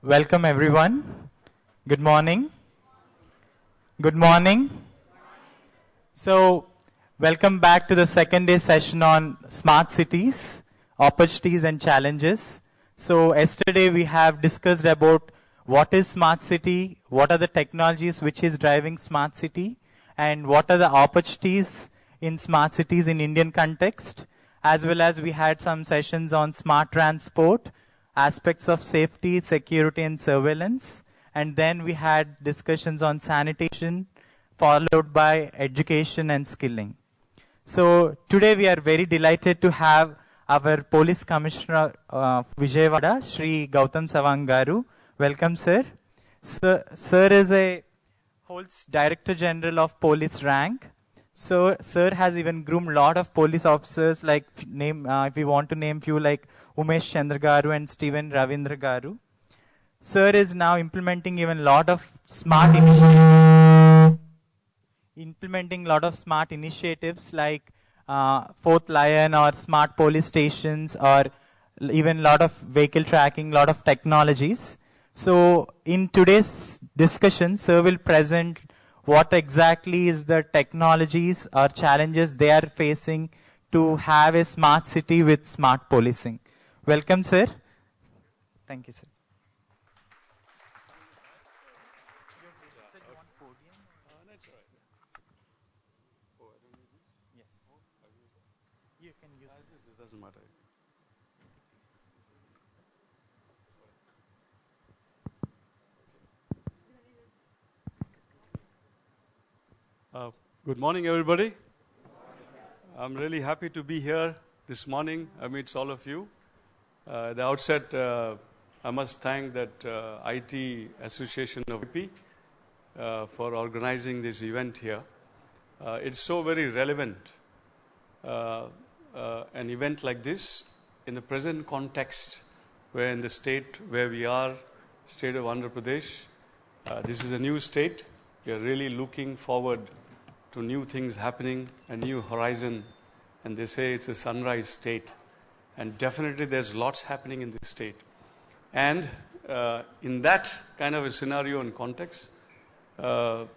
Welcome everyone. Good morning. Good morning. So, welcome back to the second day session on smart cities, opportunities and challenges. So, yesterday we have discussed about what is smart city, what are the technologies which is driving smart city, and what are the opportunities in smart cities in Indian context, as well as we had some sessions on smart transport, aspects of safety, security and surveillance, and then we had discussions on sanitation, followed by education and skilling. So today we are very delighted to have our Police Commissioner of Vijayawada, Shri Gautam Savangaru. Welcome, sir. Sir is holds Director General of Police rank. So sir has even groomed a lot of police officers, like if we want to name few, like Umesh Chandra Garu and Steven Ravindra Garu. Sir is now implementing even a lot of smart initiatives, like Fourth Lion or smart police stations, or even a lot of vehicle tracking, lot of technologies. So in today's discussion, sir will present what exactly is the technologies or challenges they are facing to have a smart city with smart policing. Welcome, sir. Thank you, sir. You can use it. This doesn't matter. Good morning, everybody. I'm really happy to be here this morning amidst all of you. At the outset, I must thank that IT Association of IP for organizing this event here. It's so very relevant, an event like this, in the present context, where in the state where we are, state of Andhra Pradesh, this is a new state. We are really looking forward to new things happening, a new horizon, and they say it's a sunrise state. And definitely there's lots happening in this state. And in that kind of a scenario and context, our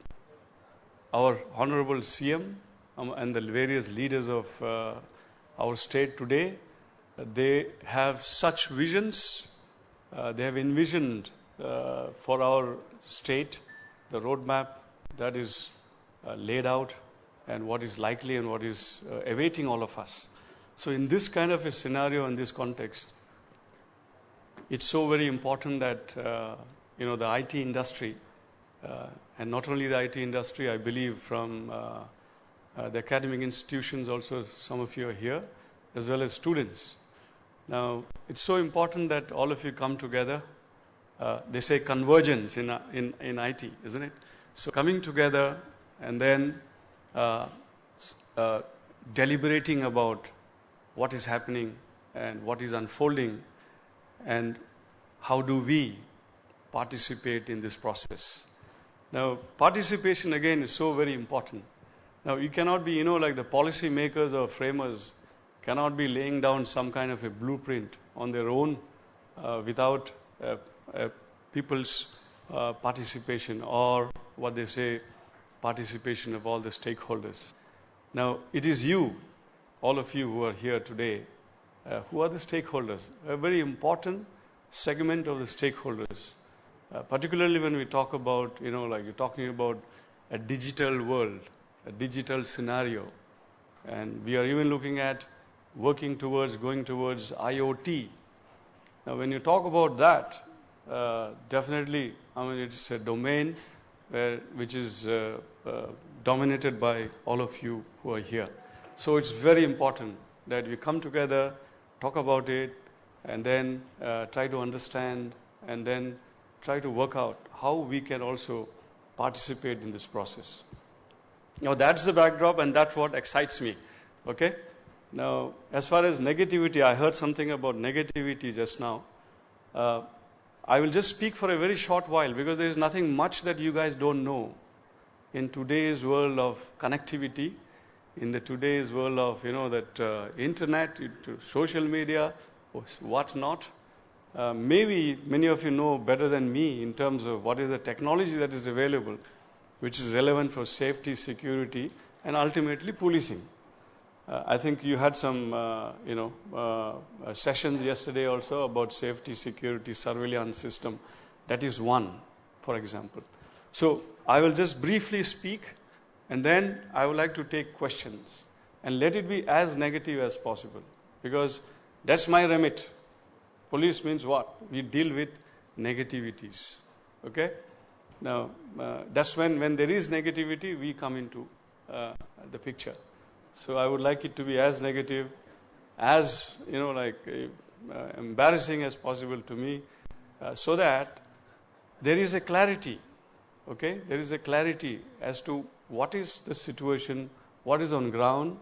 Honorable CM and the various leaders of our state today, they have such visions. They have envisioned for our state the roadmap that is laid out, and what is likely and what is awaiting all of us. So in this kind of a scenario, in this context, it's so very important that the IT industry, and not only the IT industry, I believe from the academic institutions also, some of you are here, as well as students. Now, it's so important that all of you come together. They say convergence in IT, isn't it? So coming together and then deliberating about what is happening and what is unfolding, and how do we participate in this process. Now, participation again is so very important. Now, you cannot be, like the policy makers or framers cannot be laying down some kind of a blueprint on their own without people's participation, or what they say, participation of all the stakeholders. Now, it is you, all of you who are here today, who are the stakeholders, a very important segment of the stakeholders, particularly when we talk about, like you're talking about a digital world, a digital scenario, and we are even looking at going towards IoT. Now, when you talk about that, definitely, it's a domain which is dominated by all of you who are here. So it's very important that we come together, talk about it, and then try to understand, and then try to work out how we can also participate in this process. Now, that's the backdrop, and that's what excites me. Okay? Now, as far as negativity, I heard something about negativity just now. I will just speak for a very short while, because there is nothing much that you guys don't know in today's world of connectivity, in the today's world of, that internet, social media, what not. maybe many of you know better than me in terms of what is the technology that is available, which is relevant for safety, security, and ultimately policing. I think you had some, sessions yesterday also about safety, security, surveillance system. That is one, for example. So I will just briefly speak, and then I would like to take questions. And let it be as negative as possible, because that's my remit. Police means what? We deal with negativities. Okay? Now, that's when there is negativity, we come into the picture. So I would like it to be as negative, as embarrassing as possible to me, so that there is a clarity. Okay, there is a clarity as to what is the situation, what is on ground,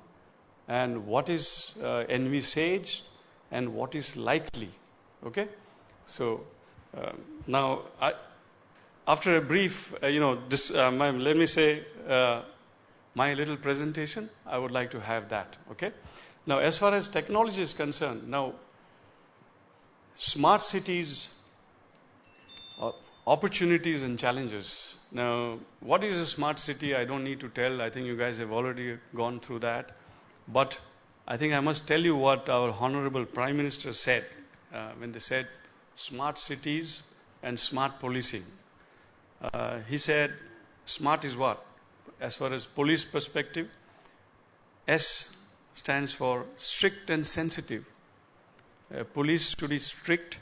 and what is envisaged, and what is likely. Okay, so now after a brief, let me say. My little presentation, I would like to have that. Okay. Now, as far as technology is concerned, now smart cities, opportunities and challenges. Now, what is a smart city? I don't need to tell. I think you guys have already gone through that. But I think I must tell you what our Honorable Prime Minister said when they said smart cities and smart policing. He said, smart is what? As far as police perspective, S stands for strict and sensitive. Police should be strict,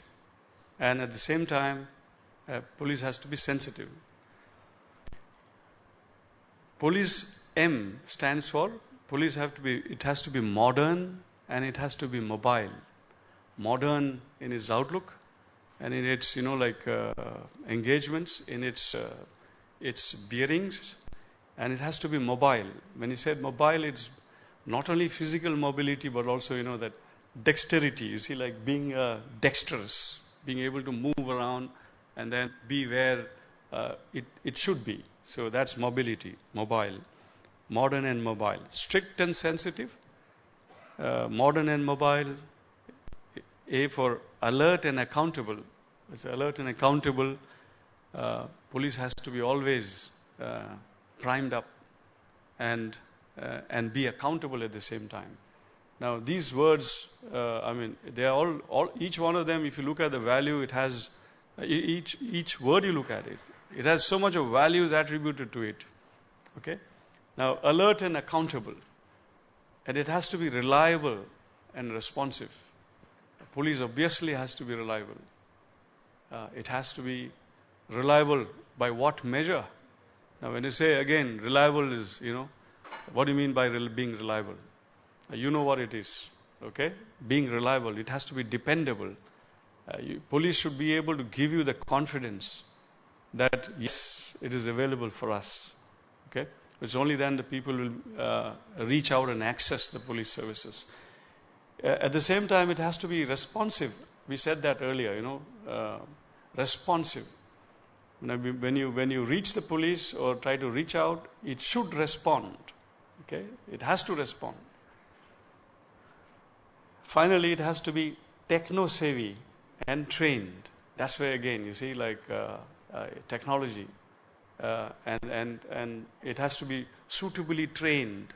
and at the same time, police has to be sensitive. Police M stands for police it has to be modern, and it has to be mobile. Modern in its outlook, and in its engagements, in its bearings. And it has to be mobile. When he said mobile, it's not only physical mobility, but also, that dexterity. You see, like being dexterous, being able to move around and then be where it should be. So that's mobility, mobile, modern and mobile. Strict and sensitive, modern and mobile. A for alert and accountable. It's alert and accountable. Police has to be always primed up and be accountable at the same time. Now, these words, they are all each one of them. If you look at the value, it has each word you look at it. It has so much of values attributed to it. Okay. Now, alert and accountable, and it has to be reliable and responsive. Police obviously has to be reliable. It has to be reliable by what measure? Now, when you say, again, reliable is, what do you mean by being reliable? You know what it is, okay? Being reliable, it has to be dependable. Police should be able to give you the confidence that, yes, it is available for us, okay? It's only then the people will reach out and access the police services. At the same time, it has to be responsive. We said that earlier, responsive. When you reach the police or try to reach out, it should respond. Okay, it has to respond. Finally, it has to be techno-savvy and trained. That's where, again, you see, technology, and it has to be suitably trained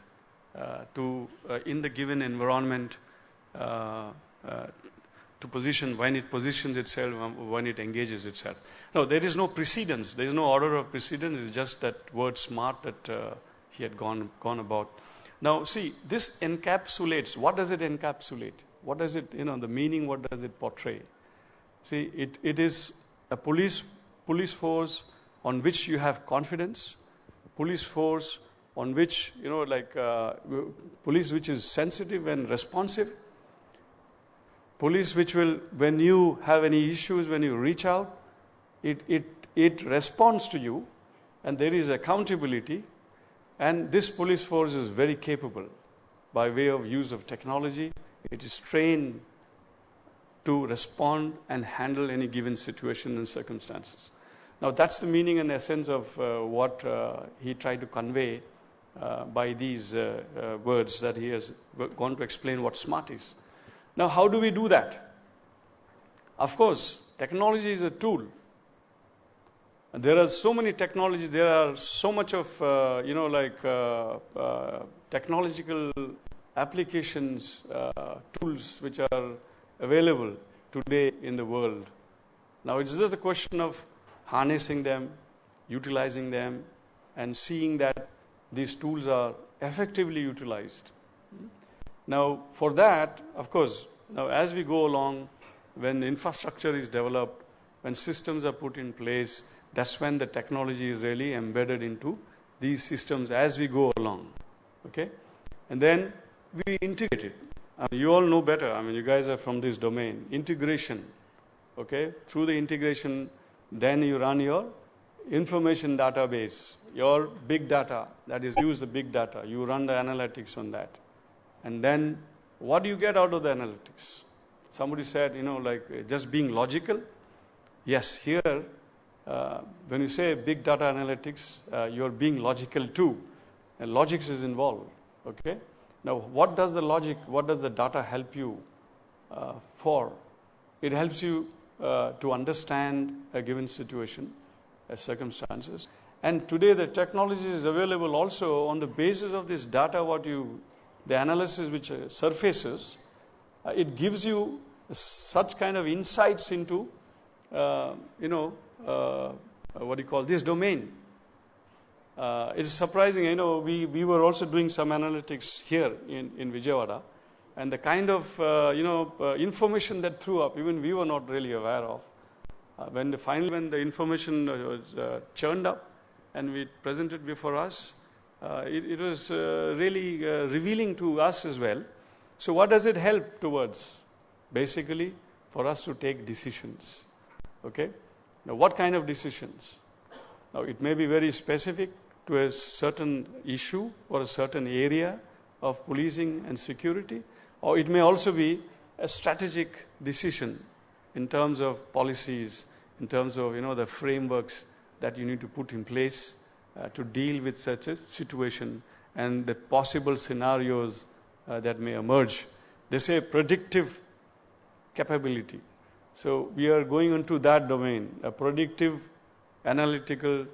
in the given environment. To position when it positions itself, when it engages itself. No, there is no precedence. There is no order of precedence. It's just that word smart that he had gone about. Now, see, this encapsulates. What does it encapsulate? What does it, the meaning? What does it portray? See, it is a police force on which you have confidence. Police force on which police which is sensitive and responsive. Police which will, when you have any issues, when you reach out, it responds to you, and there is accountability, and this police force is very capable by way of use of technology. It is trained to respond and handle any given situation and circumstances. Now, that's the meaning and essence of what he tried to convey by these words that he has gone to explain what smart is. Now, how do we do that? Of course, technology is a tool. There are so many technologies, there are so much of, technological applications, tools which are available today in the world. Now, it's just a question of harnessing them, utilizing them, and seeing that these tools are effectively utilized. Now, for that, of course, now as we go along, when infrastructure is developed, when systems are put in place, that's when the technology is really embedded into these systems as we go along. Okay? And then we integrate it. You all know better. I mean, you guys are from this domain. Integration. Okay? Through the integration, then you run your information database, your big data, that is, use the big data. You run the analytics on that. And then what do you get out of the analytics? Somebody said, just being logical. Yes, here, when you say big data analytics, you're being logical too. And logics is involved. Okay? Now, what does the data help you for? It helps you to understand a given situation, circumstances. And today the technology is available also on the basis of this data, the analysis which surfaces, it gives you such kind of insights into, this domain. It's surprising, we were also doing some analytics here in Vijayawada, and the kind of, information that threw up, even we were not really aware of. When the information was churned up and we presented before us, it was really revealing to us as well. So what does it help towards? Basically, for us to take decisions. Okay? Now, what kind of decisions? Now, it may be very specific to a certain issue or a certain area of policing and security, or it may also be a strategic decision in terms of policies, in terms of the frameworks that you need to put in place to deal with such a situation and the possible scenarios that may emerge. They say predictive capability. So we are going into that domain, a predictive analytical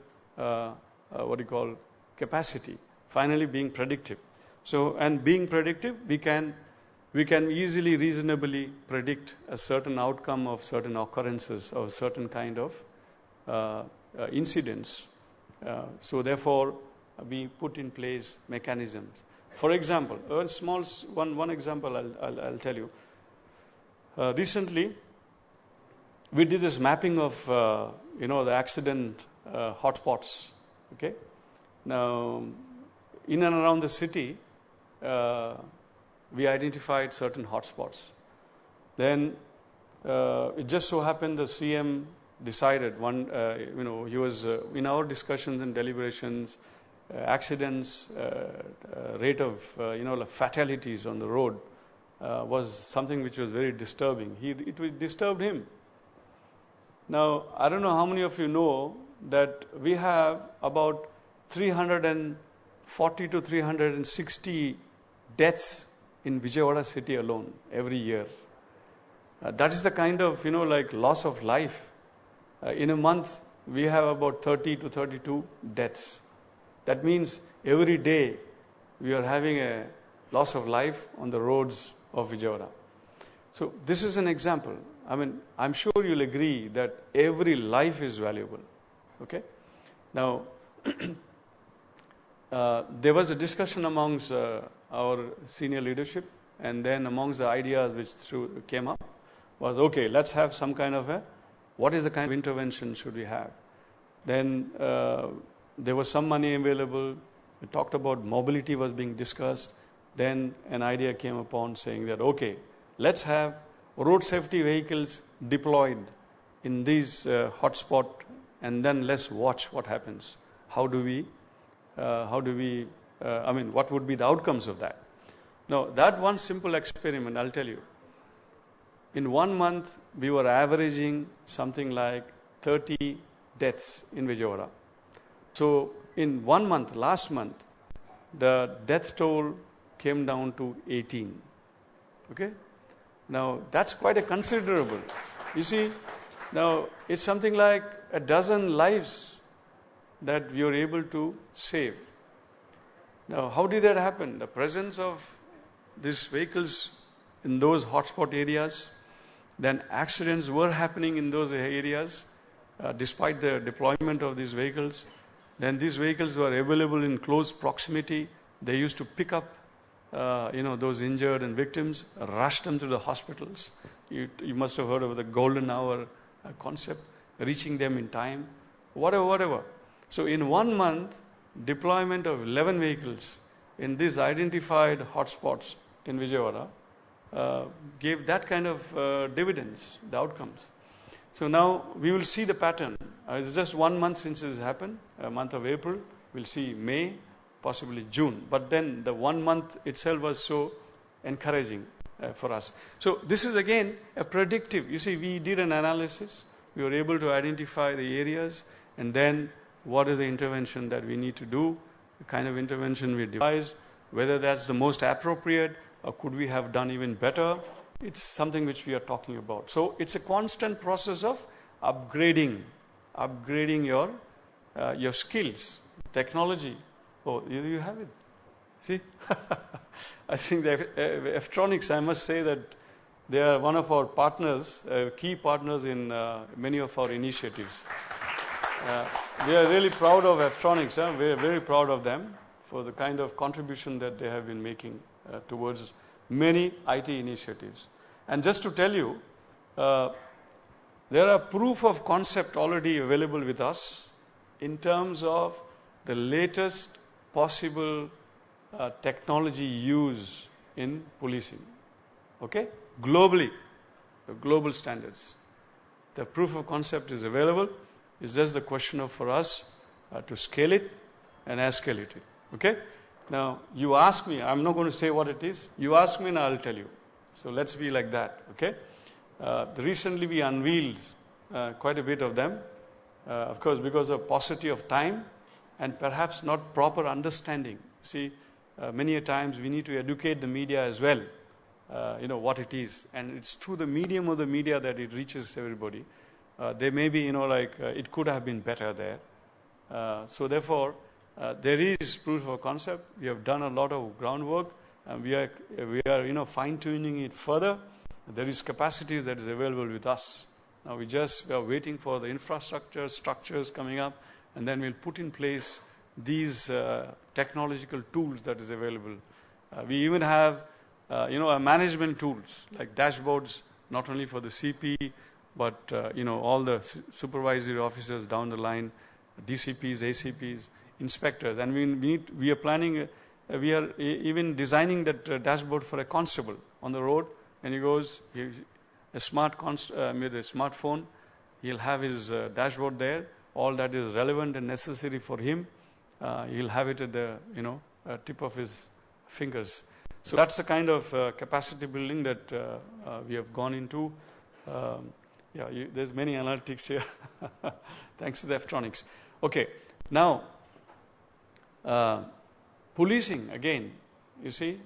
capacity, finally being predictive. So, and being predictive, we can easily, reasonably predict a certain outcome of certain occurrences or certain kind of incidents. So therefore, we put in place mechanisms. For example, one example I'll tell you. Recently, we did this mapping of the accident hotspots. Okay, now in and around the city, we identified certain hotspots. Then it just so happened the CM decided he was in our discussions and deliberations, accidents, rate of fatalities on the road was something which was very disturbing. It disturbed him. Now, I don't know how many of you know that we have about 340 to 360 deaths in Vijayawada city alone every year. That is the kind of loss of life. In a month, we have about 30 to 32 deaths. That means every day we are having a loss of life on the roads of Vijayawada. So this is an example. I mean, I'm sure you'll agree that every life is valuable. Okay? Now, there was a discussion amongst our senior leadership, and then amongst the ideas which came up was, okay, let's have some kind of what is the kind of intervention should we have? Then there was some money available. We talked about mobility was being discussed. Then an idea came upon saying that, okay, let's have road safety vehicles deployed in these hotspot, and then let's watch what happens. What would be the outcomes of that? Now, that one simple experiment, I'll tell you. In 1 month, we were averaging something like 30 deaths in Vijayawada. So, in 1 month, last month, the death toll came down to 18. Okay? Now, that's quite a considerable. You see, now it's something like a dozen lives that we are able to save. Now, how did that happen? The presence of these vehicles in those hotspot areas, then accidents were happening in those areas despite the deployment of these vehicles. Then these vehicles were available in close proximity. They used to pick up those injured and victims, rush them to the hospitals. You must have heard of the golden hour concept, reaching them in time, whatever. So in 1 month, deployment of 11 vehicles in these identified hotspots in Vijayawada gave that kind of dividends, the outcomes. So now we will see the pattern. It's just 1 month since this happened, month of April. We'll see May, possibly June. But then the 1 month itself was so encouraging for us. So this is again a predictive. You see, we did an analysis. We were able to identify the areas, and then what is the intervention that we need to do, the kind of intervention we devised, whether that's the most appropriate or could we have done even better. It's something which we are talking about. So it's a constant process of upgrading your skills, technology. Oh, you have it. See, I think the Efftronics, I must say that they are one of our partners, key partners in many of our initiatives. We are really proud of Efftronics. We are very proud of them for the kind of contribution that they have been making towards many IT initiatives. And just to tell you, there are proof of concept already available with us in terms of the latest possible technology use in policing. Okay? Globally, the global standards. The proof of concept is available. It's just the question of for us to scale it and escalate it. Okay? Now, you ask me, I'm not going to say what it is. You ask me and I'll tell you. So let's be like that. Okay? Recently we unveiled quite a bit of them. Of course, because of paucity of time and perhaps not proper understanding. See, many a times we need to educate the media as well, what it is. And it's through the medium of the media that it reaches everybody. They may be, it could have been better there. So therefore, there is proof of concept. We have done a lot of groundwork. And we are fine-tuning it further. There is capacities that is available with us. Now we are waiting for the infrastructure, structures coming up, and then we'll put in place these technological tools that is available. We even have, management tools like dashboards, not only for the CP, but all the supervisory officers down the line, DCPs, ACPs, inspectors, and we are planning. We are even designing that dashboard for a constable on the road. When he goes, with a smartphone, he'll have his dashboard there. All that is relevant and necessary for him, he'll have it at the tip of his fingers. So that's the kind of capacity building that we have gone into. There's many analytics here, thanks to the Efftronics. Okay, now. Policing, again, you see,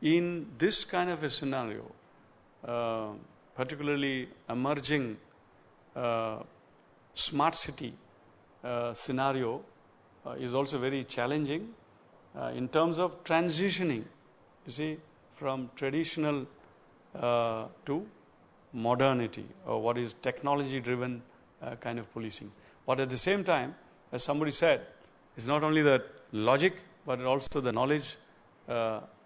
in this kind of a scenario, particularly emerging smart city scenario is also very challenging in terms of transitioning, you see, from traditional to modernity, or what is technology-driven kind of policing. But at the same time, as somebody said, it's not only the logic, but also the knowledge,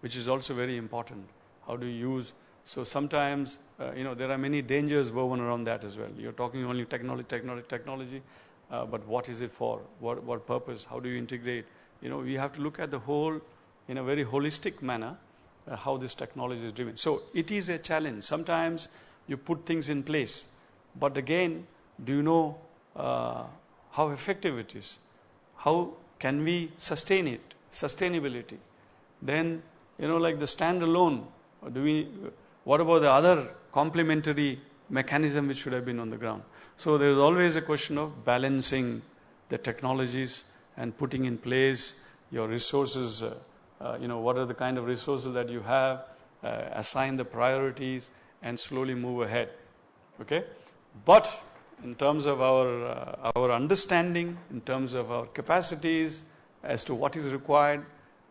which is also very important. How do you use? So sometimes, there are many dangers woven around that as well. You're talking only technology, but what is it for? What purpose? How do you integrate? We have to look at the whole in a very holistic manner, how this technology is driven. So it is a challenge. Sometimes you put things in place, but again, do you know how effective it is? How can we sustain it? Sustainability. Then, like the standalone, what about the other complementary mechanism which should have been on the ground? So there is always a question of balancing the technologies and putting in place your resources, what are the kind of resources that you have, assign the priorities, and slowly move ahead. Okay? But in terms of our understanding, in terms of our capacities as to what is required,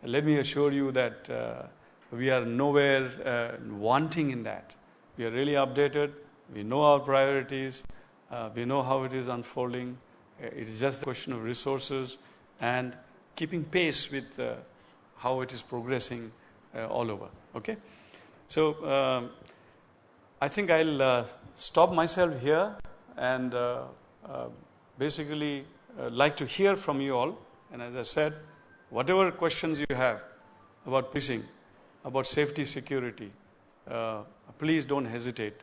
let me assure you that we are nowhere wanting in that. We are really updated. We know our priorities. We know how it is unfolding. It is just a question of resources and keeping pace with how it is progressing all over. Okay? So I think I'll stop myself here and basically like to hear from you all. And as I said, whatever questions you have about policing, about safety, security, please don't hesitate.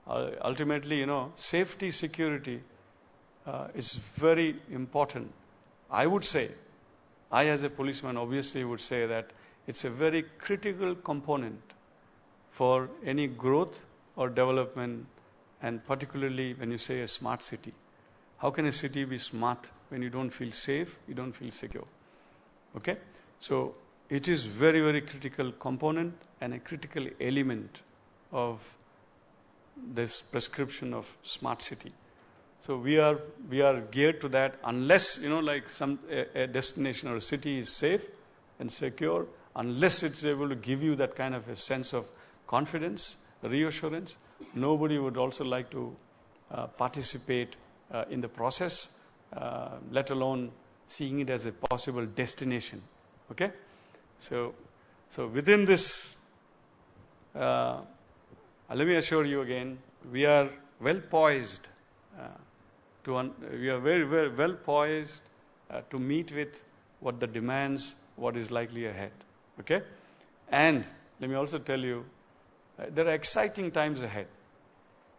Ultimately, safety, security is very important. I would say, I as a policeman obviously would say that it's a very critical component for any growth or development, and particularly when you say a smart city. How can a city be smart when you don't feel safe, you don't feel secure? Okay? So it is very, very critical component and a critical element of this prescription of smart city. So we are geared to that. Unless like a destination or a city is safe and secure, unless it's able to give you that kind of a sense of confidence, reassurance, nobody would also like to participate in the process, let alone seeing it as a possible destination. Okay? So within this, let me assure you again, we are well poised we are very, very well poised to meet with what the demands, what is likely ahead. Okay? And let me also tell you, there are exciting times ahead.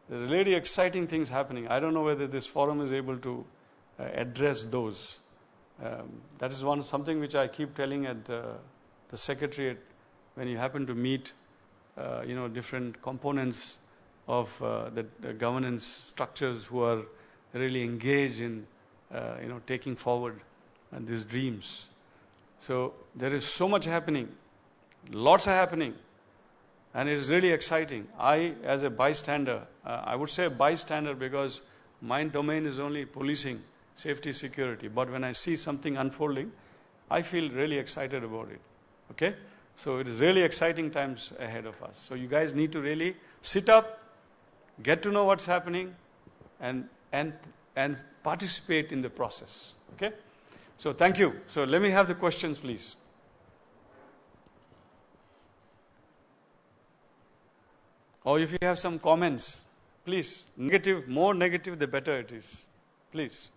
There are really exciting things happening. I don't know whether this forum is able to address those. That is something which I keep telling at the Secretariat when you happen to meet different components of the governance structures who are really engaged in taking forward these dreams. So there is so much happening. Lots are happening. And it is really exciting. I, as a bystander, I would say bystander because my domain is only policing, safety, security. But when I see something unfolding, I feel really excited about it. Okay? So it is really exciting times ahead of us. So you guys need to really sit up, get to know what's happening, and participate in the process. Okay? So thank you. So let me have the questions, please. Or if you have some comments, please. More negative, the better it is. Please.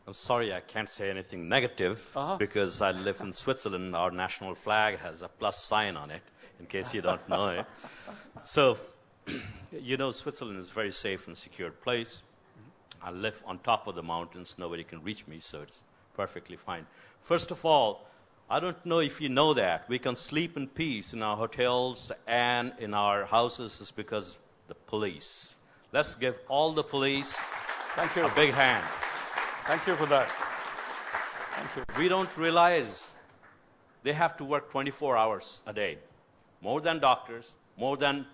I'm sorry, I can't say anything negative because I live in Switzerland. Our national flag has a plus sign on it, in case you don't know it. So, Switzerland is a very safe and secure place. I live on top of the mountains. Nobody can reach me, so it's perfectly fine. First of all, I don't know if you know that. We can sleep in peace in our hotels and in our houses is because the police. Let's give all the police Thank you. a big hand. Thank you for that. Thank you. We don't realize they have to work 24 hours a day. More than doctors, more than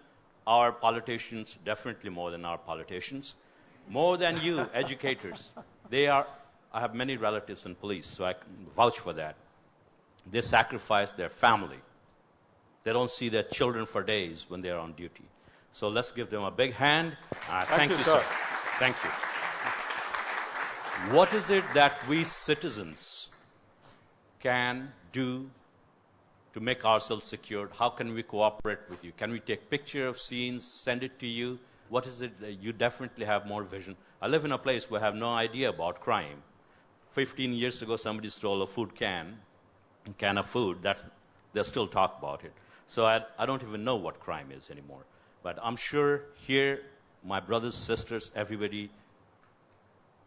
our politicians, definitely more than our politicians, more than you, educators. I have many relatives in police, so I can vouch for that. They sacrifice their family. They don't see their children for days when they're on duty. So let's give them a big hand. Thank you, sir. Thank you. What is it that we citizens can do to make ourselves secure? How can we cooperate with you? Can we take picture of scenes, send it to you? What is it that you definitely have more vision? I live in a place where I have no idea about crime. 15 years ago, somebody stole a can of food. They'll still talk about it. So I don't even know what crime is anymore. But I'm sure here, my brothers, sisters, everybody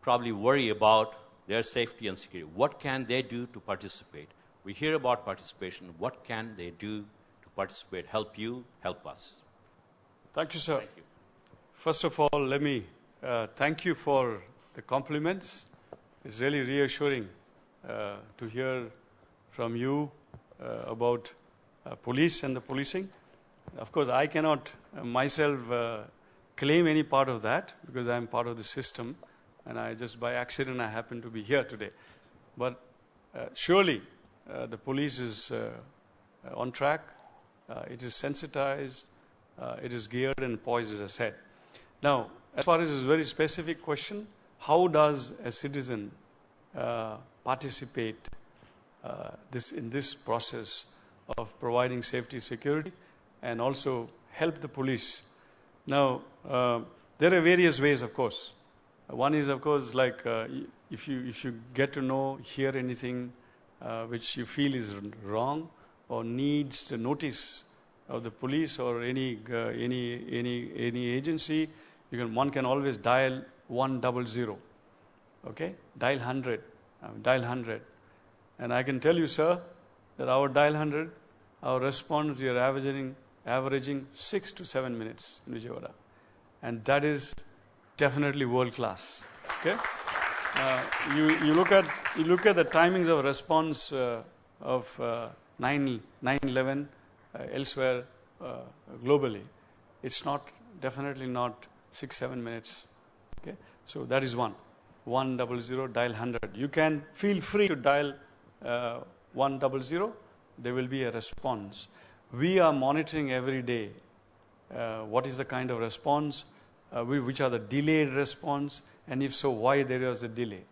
probably worry about their safety and security. What can they do to participate? We hear about participation. What can they do to participate? Help you, help us. Thank you, sir. Thank you. First of all, let me thank you for the compliments. It's really reassuring to hear from you about police and the policing. Of course, I cannot myself claim any part of that because I am part of the system, and I just by accident I happen to be here today. But surely the police is on track. It is sensitized. It is geared and poised, as I said. Now, as far as this very specific question, how does a citizen participate in this process of providing safety, security, and also help the police? Now, there are various ways, of course. One is, of course, like if you get to know, hear anything which you feel is wrong or needs the notice of the police or any agency, one can always dial 100. Okay, dial 100, dial 100, and I can tell you, sir, that our dial 100, our response, we are averaging 6 to 7 minutes in Vijayawada, and that is definitely world class. Okay, you look at the timings of response of 9/11 elsewhere globally. It's definitely not 6-7 minutes. Okay, so that is 100, dial 100. You can feel free to dial 100. There will be a response. We are monitoring every day what is the kind of response, which are the delayed response, and if so, why there is a delay.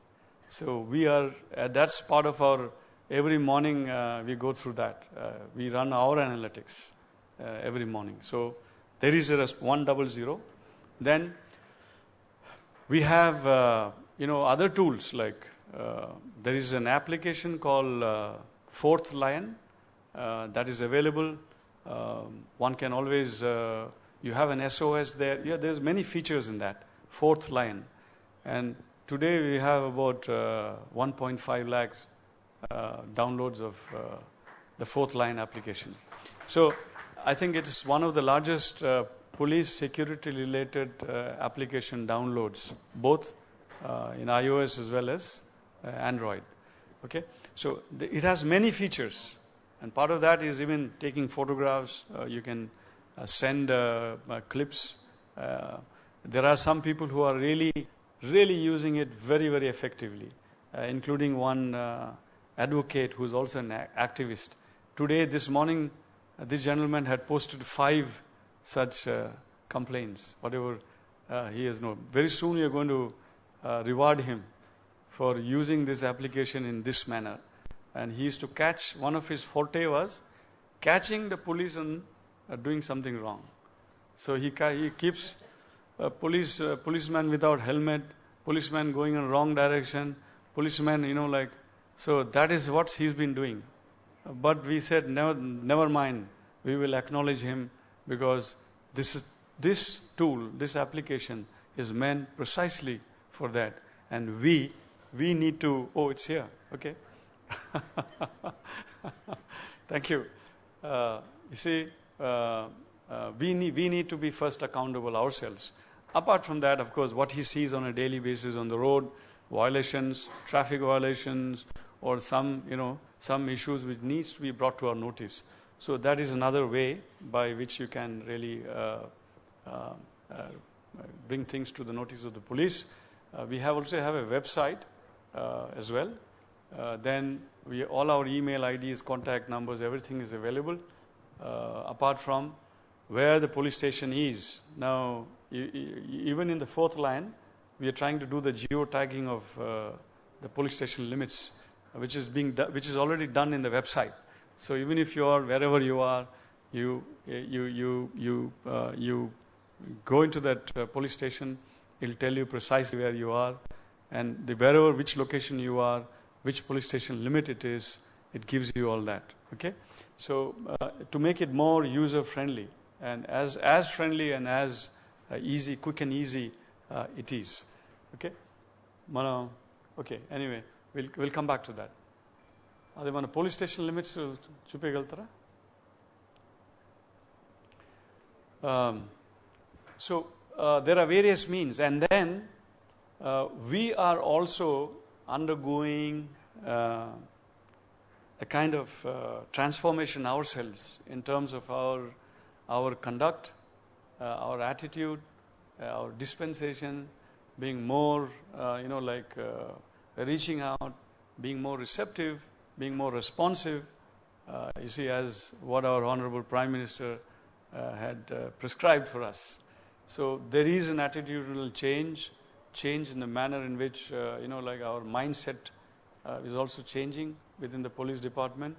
So we are, that's part of our, every morning we go through that. We run our analytics every morning. So there is a 100. Then we have other tools like there is an application called Fourth Line that is available. One can always you have an SOS there. Yeah, there's many features in that Fourth Line, and today we have about 1.5 lakhs downloads of the Fourth Line application. So I think it is one of the largest police security related application downloads, both in iOS as well as Android. Okay, so it has many features, and part of that is even taking photographs. You can send clips. There are some people who are really using it very, very effectively, including one advocate who is also an activist. Today, this morning, this gentleman had posted 5 such complaints, whatever he has known. Very soon we are going to reward him for using this application in this manner. And he used to catch, one of his forte was catching the police on doing something wrong. So he keeps policeman without helmet, policeman going in wrong direction, policeman, so that is what he's been doing. But we said, never mind, we will acknowledge him because this tool, this application is meant precisely for that. And we need to, it's here, okay. Thank you. You see, we need to be first accountable ourselves. Apart from that, of course, what he sees on a daily basis on the road, violations, traffic violations, or some issues which needs to be brought to our notice. So that is another way by which you can really bring things to the notice of the police. We also have a website as well. Then all our email IDs, contact numbers, everything is available. Apart from where the police station is. Now, even in the Fourth Line, we are trying to do the geotagging of the police station limits, which is already done in the website. So even if you are wherever you are, you go into that police station. It'll tell you precisely where you are, and which location you are, which police station limit it is. It gives you all that. Okay, so to make it more user friendly and as friendly and as easy, quick and easy it is. Okay, okay. Anyway, we'll come back to that. Ade mana police station limits chupegaltara. So there are various means, and then we are also undergoing a kind of transformation ourselves in terms of our our conduct, our attitude, our dispensation, being more, reaching out, being more receptive, being more responsive. You see, as what our Honorable Prime Minister had prescribed for us. So there is an attitudinal change in the manner in which, our mindset is also changing within the police department.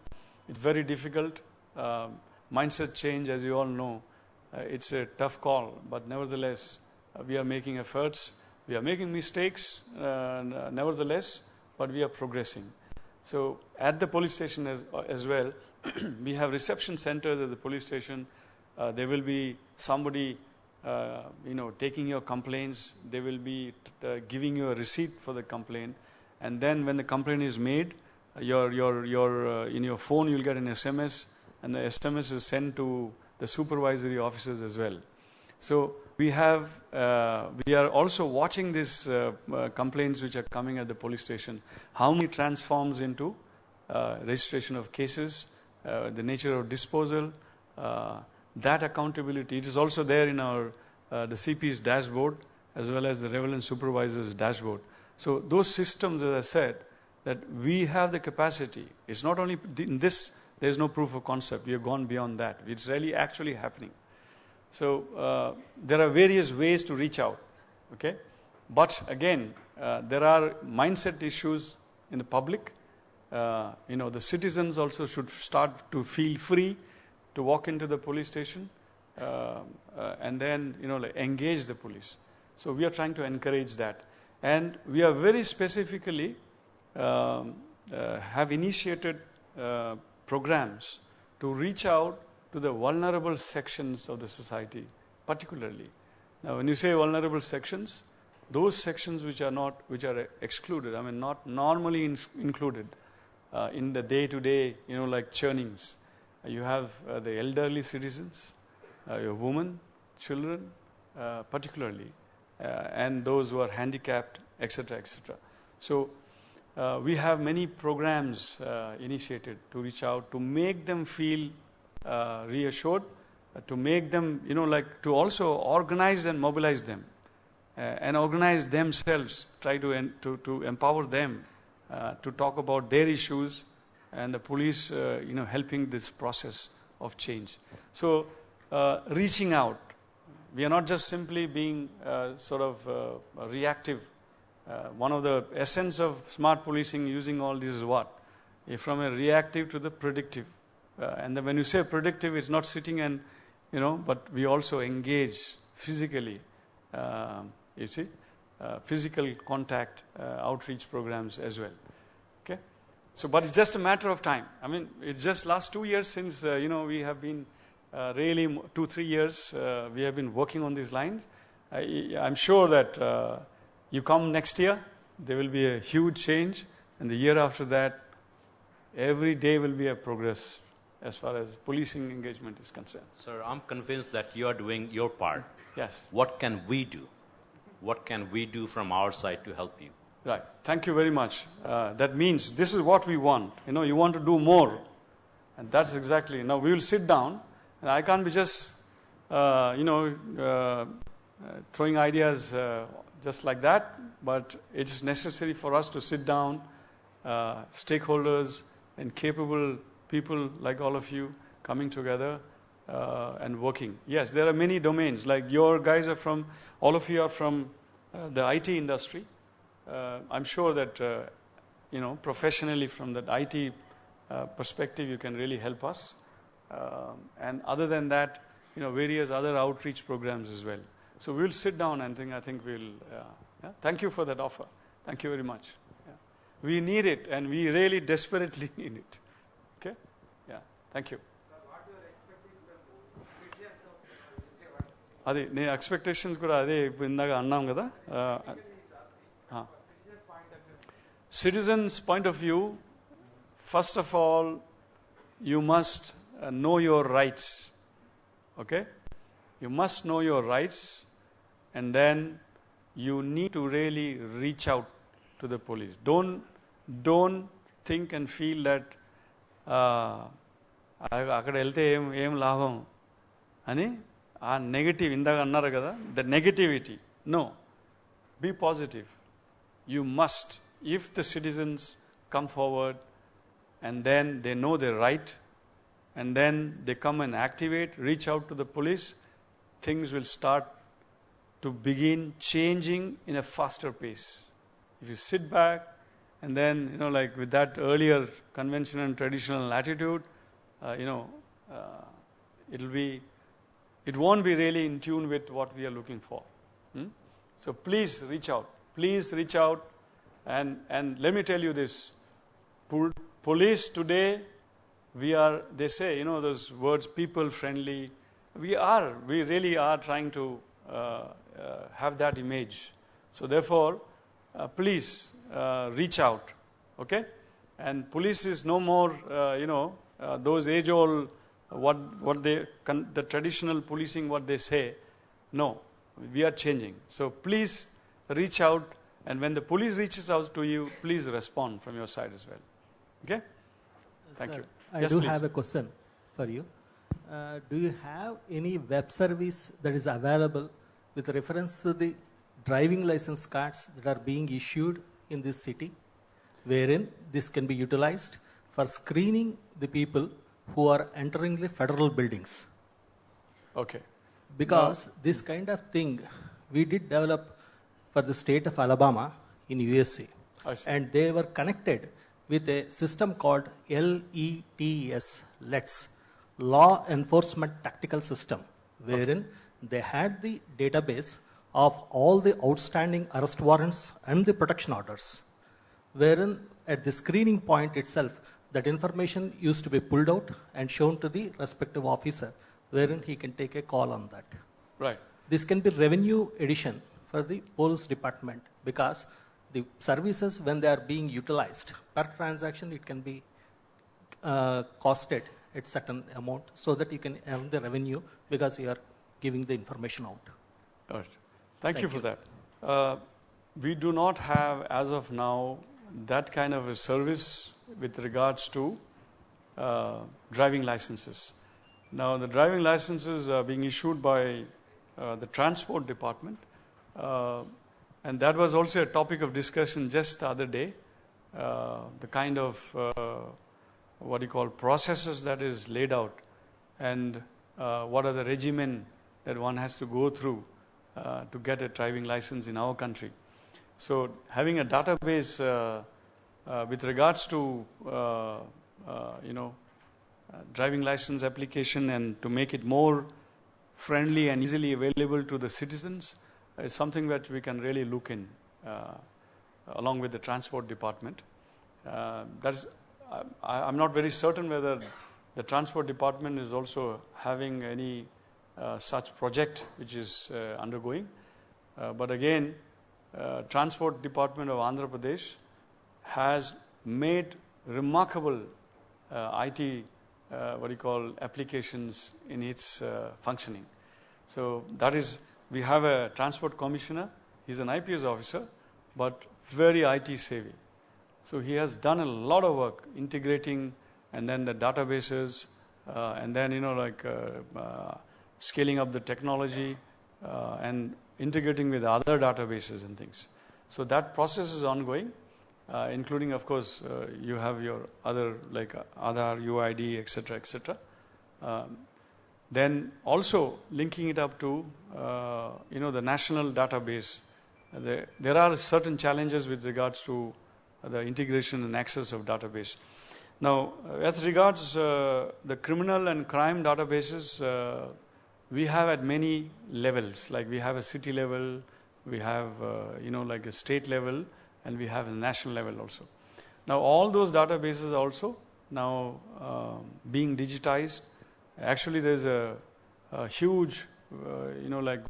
It's very difficult. Mindset change, as you all know, it's a tough call, but nevertheless, we are making efforts. We are making mistakes, nevertheless, but we are progressing. So at the police station as well, we have reception centers at the police station. There will be somebody, taking your complaints. They will be giving you a receipt for the complaint, and then when the complaint is made, in your phone you'll get an SMS, and the SMS is sent to the supervisory officers as well. So we are also watching these complaints which are coming at the police station. How many transforms into registration of cases, the nature of disposal, that accountability. It is also there in our the CP's dashboard as well as the relevant supervisor's dashboard. So those systems, as I said, that we have the capacity. It's not only in this. There is no proof of concept. We have gone beyond that. It's really actually happening. So there are various ways to reach out. Okay, but again, there are mindset issues in the public. The citizens also should start to feel free to walk into the police station and then engage the police. So we are trying to encourage that, and we are very specifically have initiated programs to reach out to the vulnerable sections of the society, particularly. Now, when you say vulnerable sections, those sections which are excluded, not normally included in the day-to-day, like churnings. You have the elderly citizens, your women, children, particularly, and those who are handicapped, etc., etc. So we have many programs initiated to reach out, to make them feel reassured, to make them, to also organize and mobilize them, and organize themselves, try to empower them to talk about their issues, and the police, helping this process of change. So reaching out, we are not just simply being reactive. One of the essence of smart policing using all this is what? From a reactive to the predictive. And then when you say predictive, it's not sitting and, but we also engage physically, physical contact, outreach programs as well. Okay? So, but it's just a matter of time. It's just last 2 years since, we have been really 2-3 years, we have been working on these lines. I'm sure that you come next year, there will be a huge change, and the year after that, every day will be a progress as far as policing engagement is concerned. Sir, I'm convinced that you are doing your part. Yes. What can we do? What can we do from our side to help you? Right. Thank you very much. That means this is what we want. You want to do more. And that's exactly. Now we will sit down, and I can't be just, throwing ideas just like that, but it is necessary for us to sit down, stakeholders and capable people like all of you coming together and working. Yes, there are many domains. Like your guys are from, all of you are from the IT industry. I'm sure that, professionally from that IT perspective, you can really help us. And other than that, various other outreach programs as well. So we'll sit down and I think we'll, thank you for that offer. Thank you very much. Yeah. We need it, and we really desperately need it. Okay? Yeah. Thank you. అది నీ expectations కూడా అదే ఇప్పుడు ఇందాక అన్నాం కదా. Citizens' point of view, first of all, you must know your rights. Okay? You must know your rights, and then you need to really reach out to the police. Don't think and feel that అక్కడ వెళ్తే ఏం లాభం అని ఆ negative ఇందాక అన్నారు కదా, the negativity. No, be positive. You must, if the citizens come forward and then they know their right and then they come and activate, reach out to the police, things will start to begin changing in a faster pace. If you sit back and then, like with that earlier conventional and traditional attitude, it won't be really in tune with what we are looking for. So please reach out. Please reach out. And let me tell you this. Police today, they say, those words, people friendly. We really are trying to have that image. So therefore, please reach out. Okay? And police is no more, those age-old, the traditional policing, what they say. No, we are changing. So please reach out, and when the police reaches out to you, please respond from your side as well. Okay? Thank you. I Yes, do please. have a question for you. Do you have any web service that is available with reference to the driving license cards that are being issued in this city, wherein this can be utilized for screening the people who are entering the federal buildings? Okay. Because this kind of thing we did develop for the state of Alabama in USA. I see. And they were connected with a system called LETS, Law Enforcement Tactical System, wherein they had the database of all the outstanding arrest warrants and the protection orders, wherein at the screening point itself, that information used to be pulled out and shown to the respective officer, wherein he can take a call on that. Right. This can be revenue addition for the police department, because the services, when they are being utilized per transaction, it can be costed at certain amount so that you can earn the revenue because you are giving the information out. All right. Thank you for that. We do not have, as of now, that kind of a service with regards to driving licenses. Now, the driving licenses are being issued by the transport department, and that was also a topic of discussion just the other day. The kind of processes that is laid out, and what are the regimen that one has to go through to get a driving license in our country. So having a database with regards to driving license application and to make it more friendly and easily available to the citizens is something that we can really look in along with the transport department. I'm not very certain whether the transport department is also having any such project which is undergoing. But again, Transport Department of Andhra Pradesh has made remarkable IT applications in its functioning. So that is, we have a transport commissioner. He's an IPS officer, but very IT savvy. So he has done a lot of work integrating, and then the databases, and then scaling up the technology and integrating with other databases and things. So that process is ongoing, including, of course, you have your other like Aadhaar, UID, etc., etc. Then also linking it up to the national database. There are certain challenges with regards to the integration and access of database. Now, as regards the criminal and crime databases, we have at many levels. Like we have a city level, we have like a state level, and we have a national level also. Now all those databases also now being digitized. Actually, there's a huge like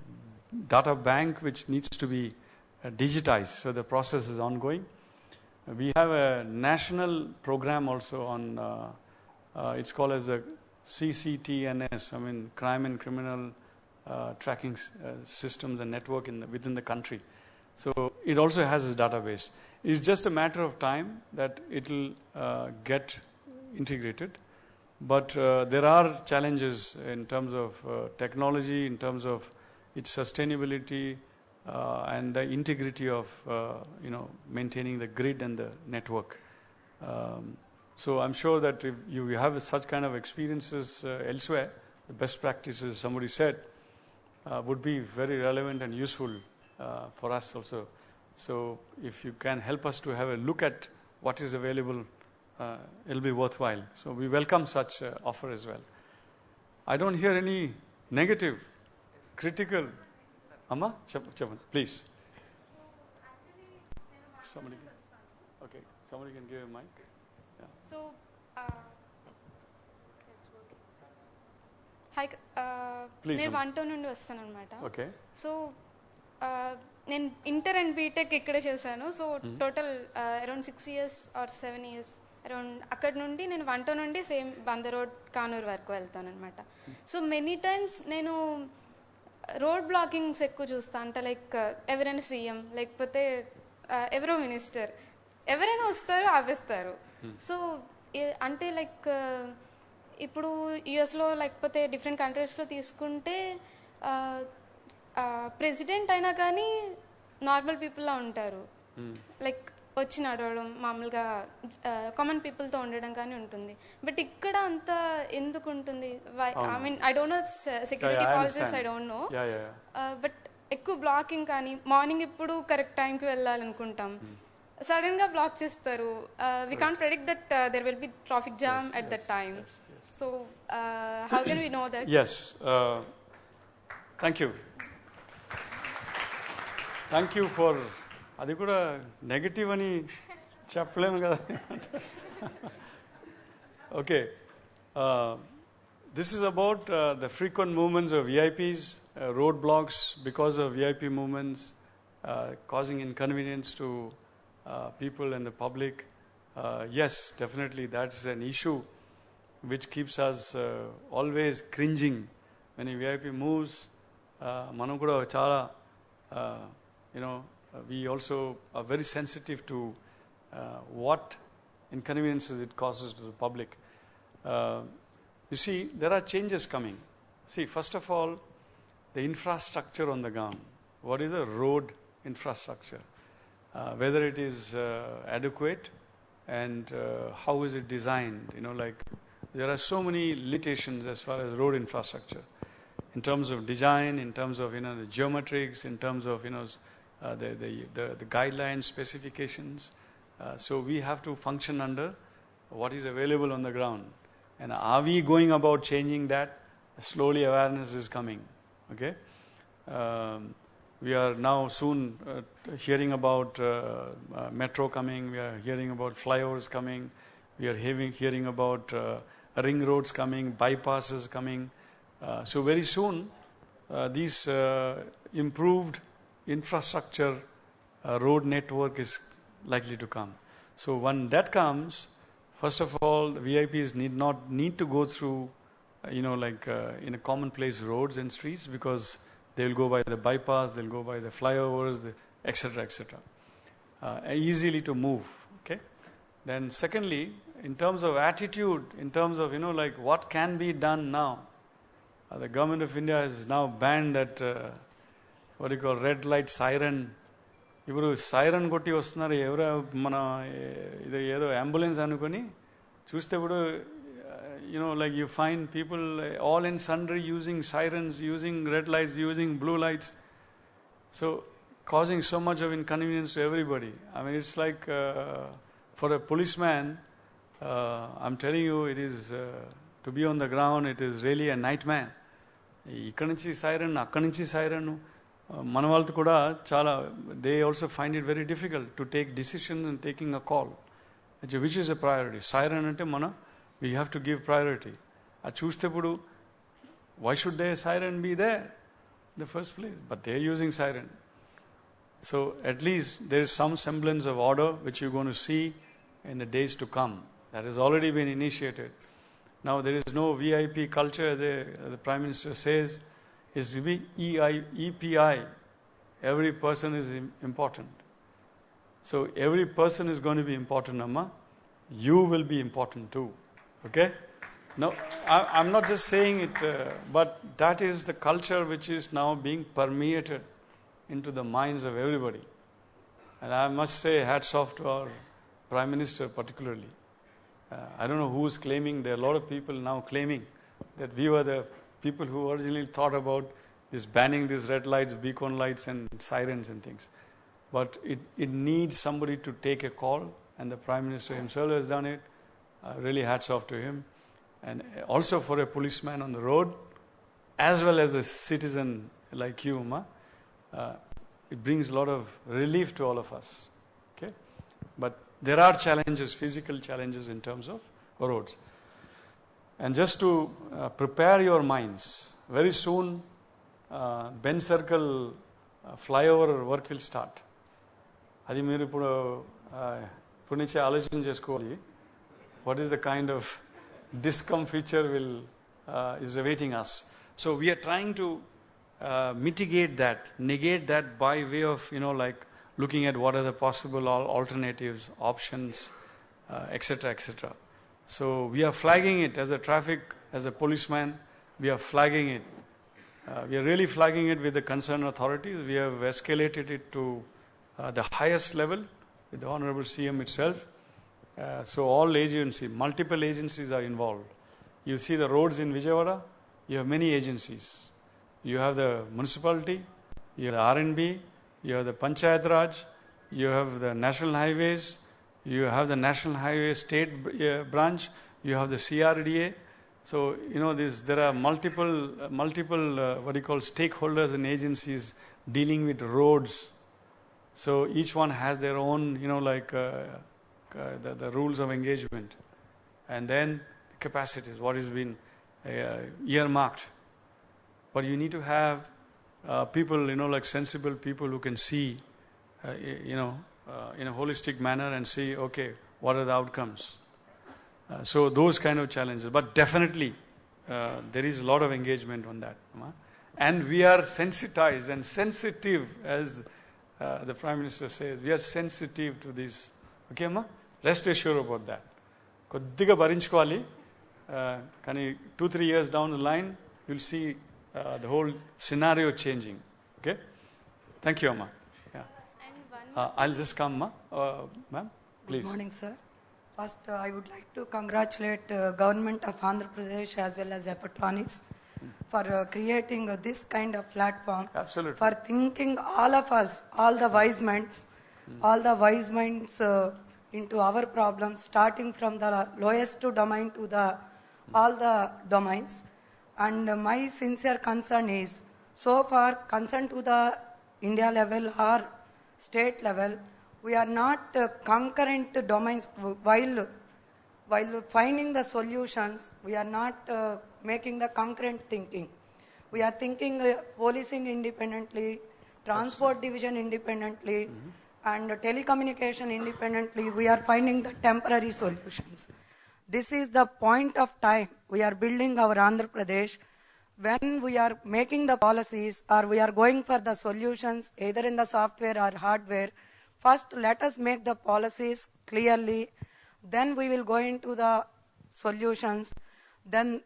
data bank which needs to be digitized. So the process is ongoing. We have a national program also on. It's called as a CCTNS, crime and criminal tracking systems and network within the country. So it also has a database. It's just a matter of time that it will get integrated. But there are challenges in terms of technology, in terms of its sustainability, and the integrity of maintaining the grid and the network. So I'm sure that if you have such kind of experiences elsewhere, the best practices, somebody said, would be very relevant and useful for us also. So if you can help us to have a look at what is available, it'll be worthwhile. So we welcome such offer as well. I don't hear any negative, critical. Amma, Chapan, please. Somebody can give a mic. Yeah. So, hi, Please, నేను 1 నుండి వస్తాను అనమాట. Okay. So నేను inter and BTech ఇక్కడే చేశాను. So total around 6 years or 7 years అరౌండ్ అక్కడ నుండి నేను 1 నుండి సేమ్ బంద రోడ్ కానూరు వరకు వెళ్తాను అనమాట. సో మెనీ టైమ్స్ నేను రోడ్ బ్లాకింగ్స్ ఎక్కువ చూస్తాను. అంటే లైక్ ఎవరైనా సీఎం లేకపోతే ఎవరో మినిస్టర్ ఎవరైనా వస్తారు ఆపేస్తారు. సో అంటే లైక్ ఇప్పుడు యుఎస్లో లేకపోతే డిఫరెంట్ కంట్రీస్లో తీసుకుంటే ప్రెసిడెంట్ అయినా కానీ నార్మల్ పీపుల్లా ఉంటారు. లైక్ వచ్చి నడవడం మామూలుగా కామన్ పీపుల్తో ఉండడం కానీ ఉంటుంది. బట్ ఇక్కడ అంత ఎందుకు ఉంటుంది? I mean I don't know security policies, I don't know. But ఎక్కువ బ్లాకింగ్ కానీ మార్నింగ్ ఇప్పుడు కరెక్ట్ టైంకి వెళ్ళాలనుకుంటాం, సడన్ గా బ్లాక్ చేస్తారు. We can't predict that there will be traffic jam at that time. So how can we know that? Yes. Thank you. Thank you for, అది కూడా negative అని చెప్పలేము కదా. Okay, this is about the frequent movements of VIPs, road blocks because of VIP movements causing inconvenience to people and the public. Yes, definitely that's an issue which keeps us always cringing when a VIP moves. Manam kuda chala we also are very sensitive to what inconveniences it causes to the public. You see, there are changes coming. See, first of all, the infrastructure on the ground. What is the road infrastructure? Whether it is adequate and how is it designed. Like there are so many limitations as far as road infrastructure in terms of design, in terms of the geometrics, in terms of the guidelines, specifications. So we have to function under what is available on the ground. And are we going about changing that? Slowly awareness is coming. Okay. We are now soon hearing about metro coming. We are hearing about flyovers coming. We are hearing about ring roads coming, bypasses coming. So very soon, these improved infrastructure road network is likely to come. So when that comes, first of all, the VIPs need to go through, in a commonplace roads and streets, because they will go by the bypass, they'll go by the flyovers, etc., etc. Easily to move. Okay. Then secondly, in terms of attitude, in terms of what can be done now, the government of India has now banned that what you call red light siren. ఇప్పుడు siren కొట్టి వస్తున్నారు, ఎవరో మన ఇది ఏదో ambulance అనుకొని చూస్తే ఇప్పుడు you find people all in sundry using sirens, using red lights, using blue lights, so causing so much of inconvenience to everybody. I mean, it's like for a policeman, I'm telling you, it is to be on the ground, it is really a nightmare. ఇక్కడ నుంచి siren, అక్కడి నుంచి siren, మన వాళ్ళతో కూడా చాలా, they also find it very difficult to take decisions and taking a call, which is a priority. Siren అంటే we have to give priority. అది చూస్తే ఇప్పుడు why should their siren be there in the first place? But they are using siren. So at least there is some semblance of order which you're going to see in the days to come. That has already been initiated. Now there is no VIP culture, the Prime Minister says. It's EPI. Every person is important. So every person is going to be important, Amma. You will be important too. Okay? No, I'm not just saying it, but that is the culture which is now being permeated into the minds of everybody. And I must say, hats off to our Prime Minister particularly. I don't know who is claiming, there are a lot of people now claiming that we were the people who originally thought about this banning these red lights, beacon lights and sirens and things. But it needs somebody to take a call, and the Prime Minister himself has done it. Really hats off to him. And also for a policeman on the road, as well as a citizen like you, it brings a lot of relief to all of us. Okay? But there are challenges, physical challenges in terms of roads. And just to prepare your minds, very soon Ben Circle flyover work will start. అది మీరు ఇప్పుడు నుంచే ఆలోచన చేసుకోవాలి. What is the kind of discomfiture is awaiting us? So we are trying to mitigate that, negate that by way of like looking at what are the possible alternatives, options, etc., etc. So we are flagging it as a traffic, as a policeman. We are flagging it. We are really flagging it with the concerned authorities. We have escalated it to the highest level with the Honorable CM itself. So all agencies, multiple agencies are involved. You see the roads in Vijayawada, you have many agencies. You have the municipality, you have the R&B, you have the Panchayat Raj, you have the national highways, you have the National Highway State branch, you have the CRDA. So, there are multiple stakeholders and agencies dealing with roads. So each one has their own, the rules of engagement. And then capacities, what has been earmarked. But you need to have people, like sensible people who can see, in a holistic manner and see, okay, what are the outcomes? So those kind of challenges. But definitely, there is a lot of engagement on that. And we are sensitized and sensitive, as the Prime Minister says. We are sensitive to this. Okay, Amma? Rest assured about that. కొద్దిగా భరించుకోవాలి. కానీ 2-3 years down the line, you'll see the whole scenario changing. Okay? Thank you, Amma. Yeah. I'll just come, ma'am. Please. Good morning, sir. First, I would like to congratulate government of Andhra Pradesh as well as Efftronics for creating this kind of platform. Absolutely. For thinking all of us, all the wise minds into our problems, starting from the lowest domain to all the domains. And my sincere concern is, so far concern to the India level or state level, we are not concurrent domains. While finding the solutions, we are not making the concurrent thinking. We are thinking policing independently, transport division independently, and telecommunication independently. We are finding the temporary solutions. This is the point of time we are building our Andhra Pradesh. When we are making the policies or we are going for the solutions, either in the software or hardware, first let us make the policies clearly, then we will go into the solutions. Then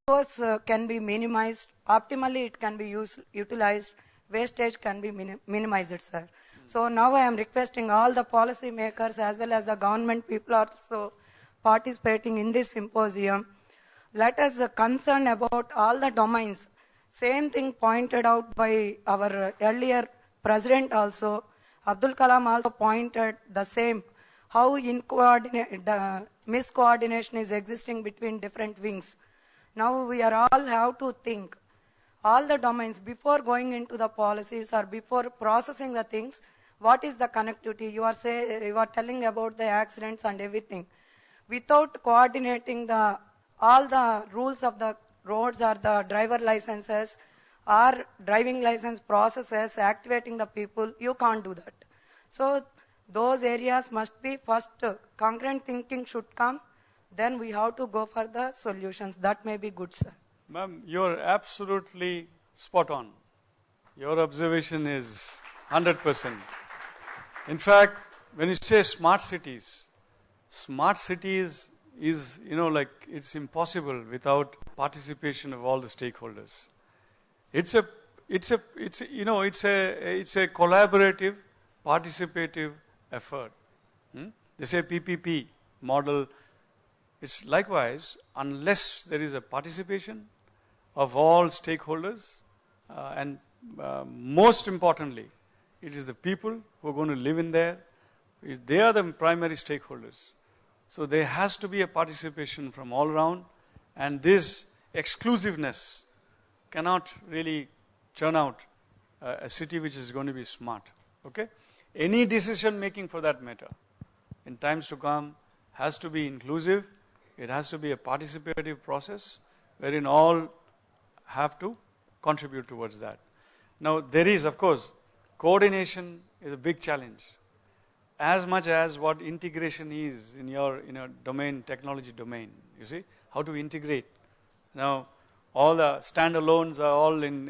those can be minimized. Optimally, it can be utilized. Wastage can be minimized, sir. So now I am requesting all the policy makers as well as the government people also participating in this symposium. Let us concern about all the domains. Same thing pointed out by our earlier president also. Abdul Kalam also pointed the same, how miscoordination is existing between different wings. Now we are all have to think all the domains before going into the policies or before processing the things. What is the connectivity? You are telling about the accidents and everything. Without coordinating all the rules of the roads or the driver licenses or driving license processes, activating the people, you can't do that. So those areas must be first, concurrent thinking should come, then we have to go for the solutions. That may be good, sir. Ma'am, you're absolutely spot on. Your observation is 100%. In fact, when you say smart cities is, like it's impossible without participation of all the stakeholders. It's a collaborative, participative effort. They say PPP model. It's likewise, unless there is a participation of all stakeholders, and most importantly, it is the people who are going to live in there. They are the primary stakeholders. So there has to be a participation from all around, and this exclusiveness cannot really churn out a city which is going to be smart. Okay? Any decision making for that matter in times to come has to be inclusive. It has to be a participative process wherein all have to contribute towards that. Now there is, of course, coordination is a big challenge. As much as what integration is in your domain, technology domain. You see, how to integrate. Now, all the standalones are all in,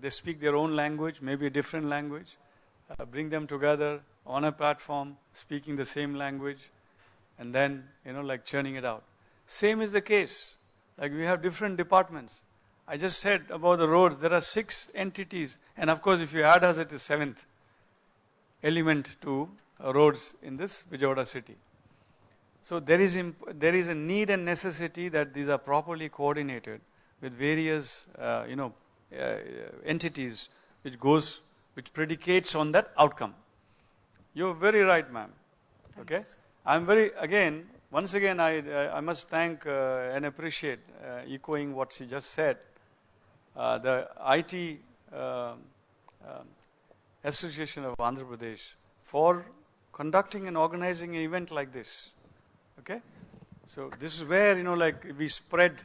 they speak their own language, maybe a different language. Bring them together on a platform, speaking the same language, and then, churning it out. Same is the case. Like we have different departments. I just said about the roads, there are 6 entities, and of course, if you add us, it is 7th element to roads in this Vijayawada city. So there is a need and necessity that these are properly coordinated with various entities which predicates on that outcome. You're very right, ma'am. Okay, I'm once again I must thank and appreciate echoing what she just said. The IT Association of Andhra Pradesh for conducting and organizing an event like this. Okay, so this is where we spread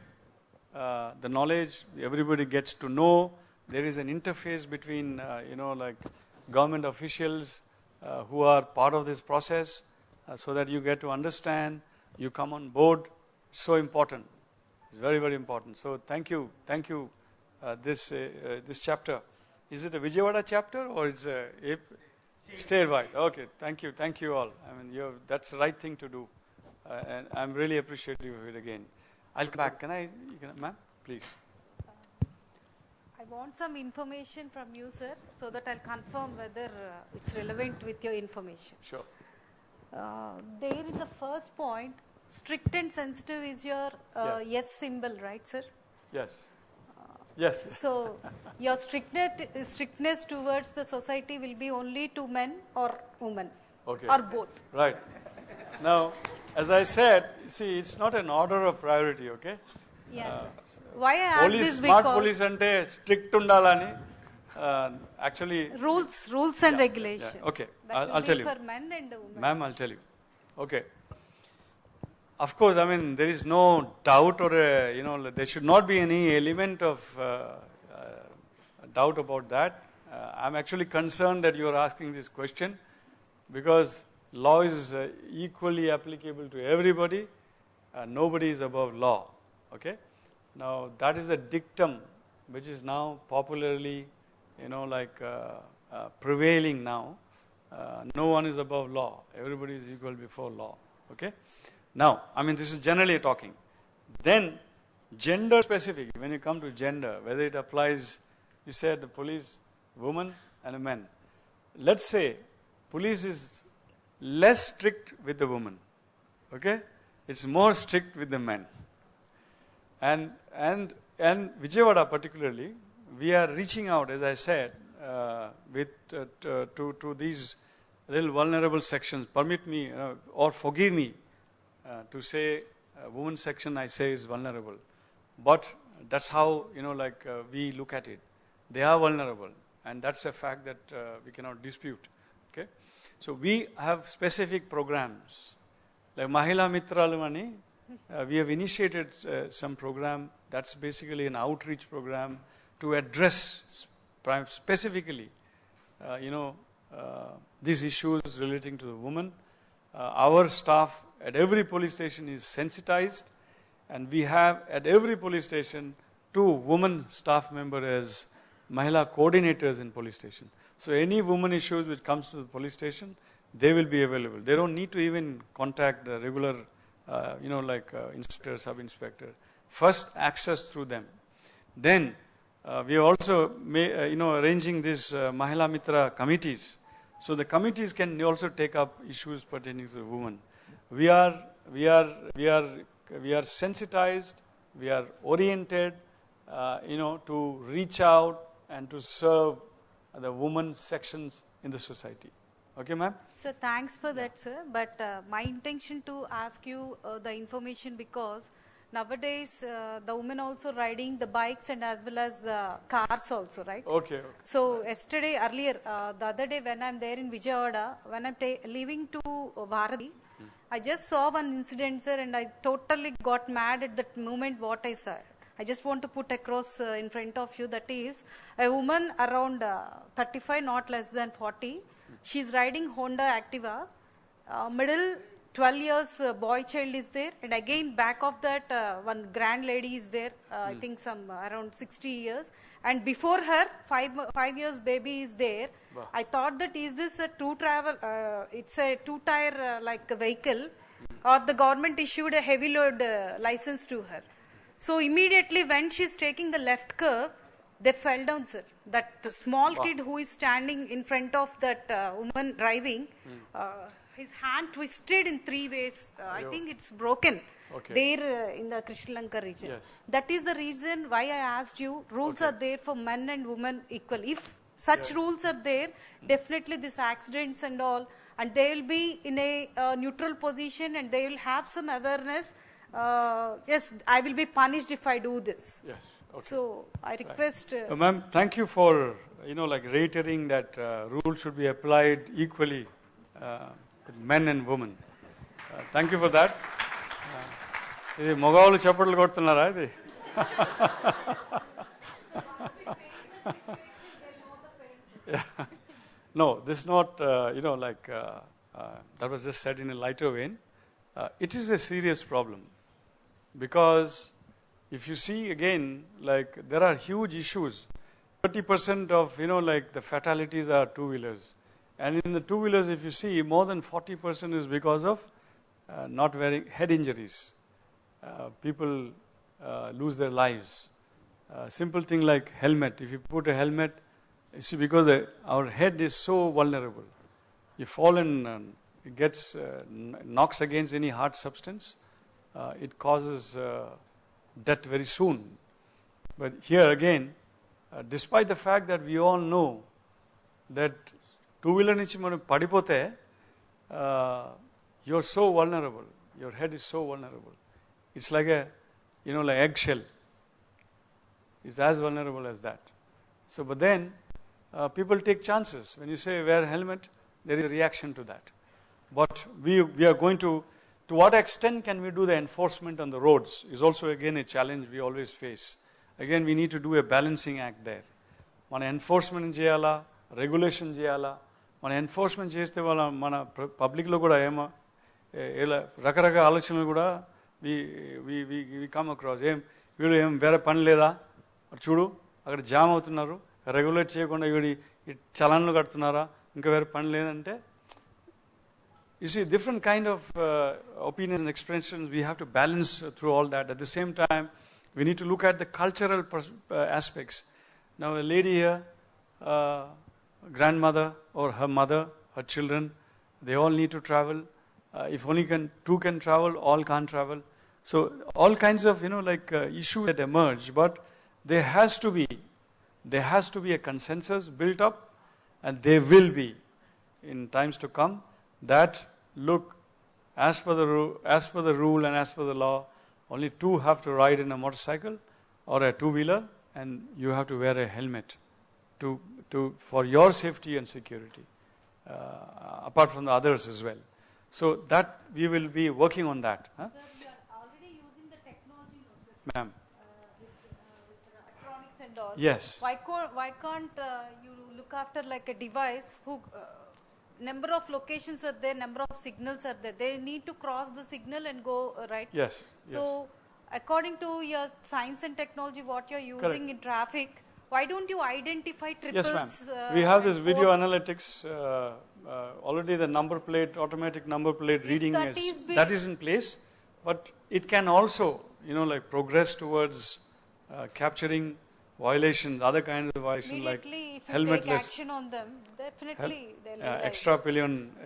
the knowledge. Everybody gets to know. There is an interface between government officials who are part of this process, so that you get to understand. You come on board. So important. It's very, very important. So thank you. This chapter. Is it a Vijayawada chapter or it's a statewide? Okay, thank you all. I mean, that's the right thing to do, and I'm really appreciative of it again. I'll come back. Ma'am, please. I want some information from you, sir, so that I'll confirm whether it's relevant with your information. Sure. There in the first point, strict and sensitive is your yes symbol, right, sir? Yes. Yes. So your strictness towards the society will be only to men or women, okay, or both. Right. Now, as I said, see, it's not an order of priority, okay? Yes. Why I ask police, this smart because police ante strict undalani. Actually, rules and regulations. Yeah, okay, That I'll tell you. For men and women. Ma'am, I'll tell you. Okay. Of course, I mean, there is no doubt or, there should not be any element of doubt about that. I'm actually concerned that you are asking this question because law is equally applicable to everybody. Nobody is above law. Okay? Now, that is the dictum which is now popularly, prevailing now. No one is above law. Everybody is equal before law. Okay? Now, I mean, this is generally talking. Then, gender specific, when you come to gender, whether it applies, you said the police, woman and a man. Let's say, police is less strict with the woman. Okay? It's more strict with the men. And Vijayawada particularly, we are reaching out, as I said, to these little vulnerable sections. Permit me or forgive me to say women's section I say is vulnerable. But that's how, we look at it. They are vulnerable. And that's a fact that we cannot dispute. Okay? So we have specific programs. Like Mahila Mitralumani, we have initiated some program that's basically an outreach program to address specifically, these issues relating to the woman. Our staff at every police station is sensitized, and we have at every police station 2 women staff members as Mahila coordinators in police station. So any woman issues which comes to the police station, they will be available. They don't need to even contact the regular inspector, sub-inspector. First, access through them. Then, we are also arranging these Mahila Mitra committees. So the committees can also take up issues pertaining to the women. We are sensitized, we are oriented, to reach out and to serve the women sections in the society. Okay, ma'am? So thanks for that, sir. But my intention to ask you the information because nowadays the women also riding the bikes and as well as the cars also, right? Okay. So yesterday, earlier, the other day when I'm there in Vijayawada, when I'm leaving to Bharati, I just saw one incident, sir, and I totally got mad at that moment what I saw. I just want to put across in front of you that is a woman around 35, not less than 40. She's riding Honda Activa. Middle 12 years boy child is there, and again back of that one grand lady is there. I think some around 60 years, and before her 5 years baby is there. Wow. I thought that is this a it's a two-tire like a vehicle, or the government issued a heavy load license to her. So immediately when she's taking the left curve, they fell down, sir. That small kid who is standing in front of that woman driving, his hand twisted in 3 ways. I think it's broken there in the Sri Lanka region. Yes. That is the reason why I asked you, rules are there for men and women equal. If such rules are there, definitely these accidents and all, and they will be in a neutral position and they will have some awareness. Yes, I will be punished if I do this. Yes. Okay. So I request. Ma'am, thank you for reiterating that rules should be applied equally with men and women. Thank you for that. ఇది మగవాళ్ళు చప్పట్లు కొడుతున్నారా ఇది? No, this is not, that was just said in a lighter vein. It is a serious problem because if you see again, there are huge issues. 30% of, the fatalities are two-wheelers. And in the two-wheelers, if you see, more than 40% is because of not wearing head injuries. People lose their lives. Simple thing like helmet. If you put a helmet, you see, because our head is so vulnerable. You fall and it gets knocks against any hard substance, it causes death very soon. But here again, despite the fact that we all know that two-wheeler nunchi manu padipote, you're so vulnerable. Your head is so vulnerable. It's like like eggshell. It's as vulnerable as that. So, but then people take chances. When you say wear a helmet, there is a reaction to that. But we are going to what extent can we do the enforcement on the roads is also again a challenge we always face. Again, we need to do a balancing act there. Mana enforcement cheyala, regulation cheyala. Mana enforcement cheste valla mana public lo kuda ema rakaraka alochanalu kuda we come across వీళ్ళు ఏం వేరే పని లేదా చూడు అక్కడ jam అవుతున్నారు regulate చేయకుండా వీడి చలాన్లు కడుతున్నారా ఇంకా వేరే పని లేదంటే you see different kind of opinions and expressions we have to balance through all that. At the same time we need to look at the cultural aspects. Now a lady here, grandmother or her mother, her children, they all need to travel. If only two can travel, all can't travel. So all kinds of issues that emerge, but there has to be a consensus built up, and there will be in times to come that look as per the rule and as per the law, only two have to ride in a motorcycle or a two-wheeler, and you have to wear a helmet for your safety and security, apart from the others as well. So that we will be working on that. Huh? Ma'am. With Efftronics and all. Yes. Why can't you look after like a device who number of locations are there, number of signals are there. They need to cross the signal and go right. Yes. So according to your science and technology, what you're using in traffic, why don't you identify triples? Yes, ma'am. We have this video analytics. Already the number plate, automatic number plate reading that is in place. But it can also, like progress towards capturing violations, other kinds of violations like Immediately, if you helmetless. take action on them, definitely they'll realize.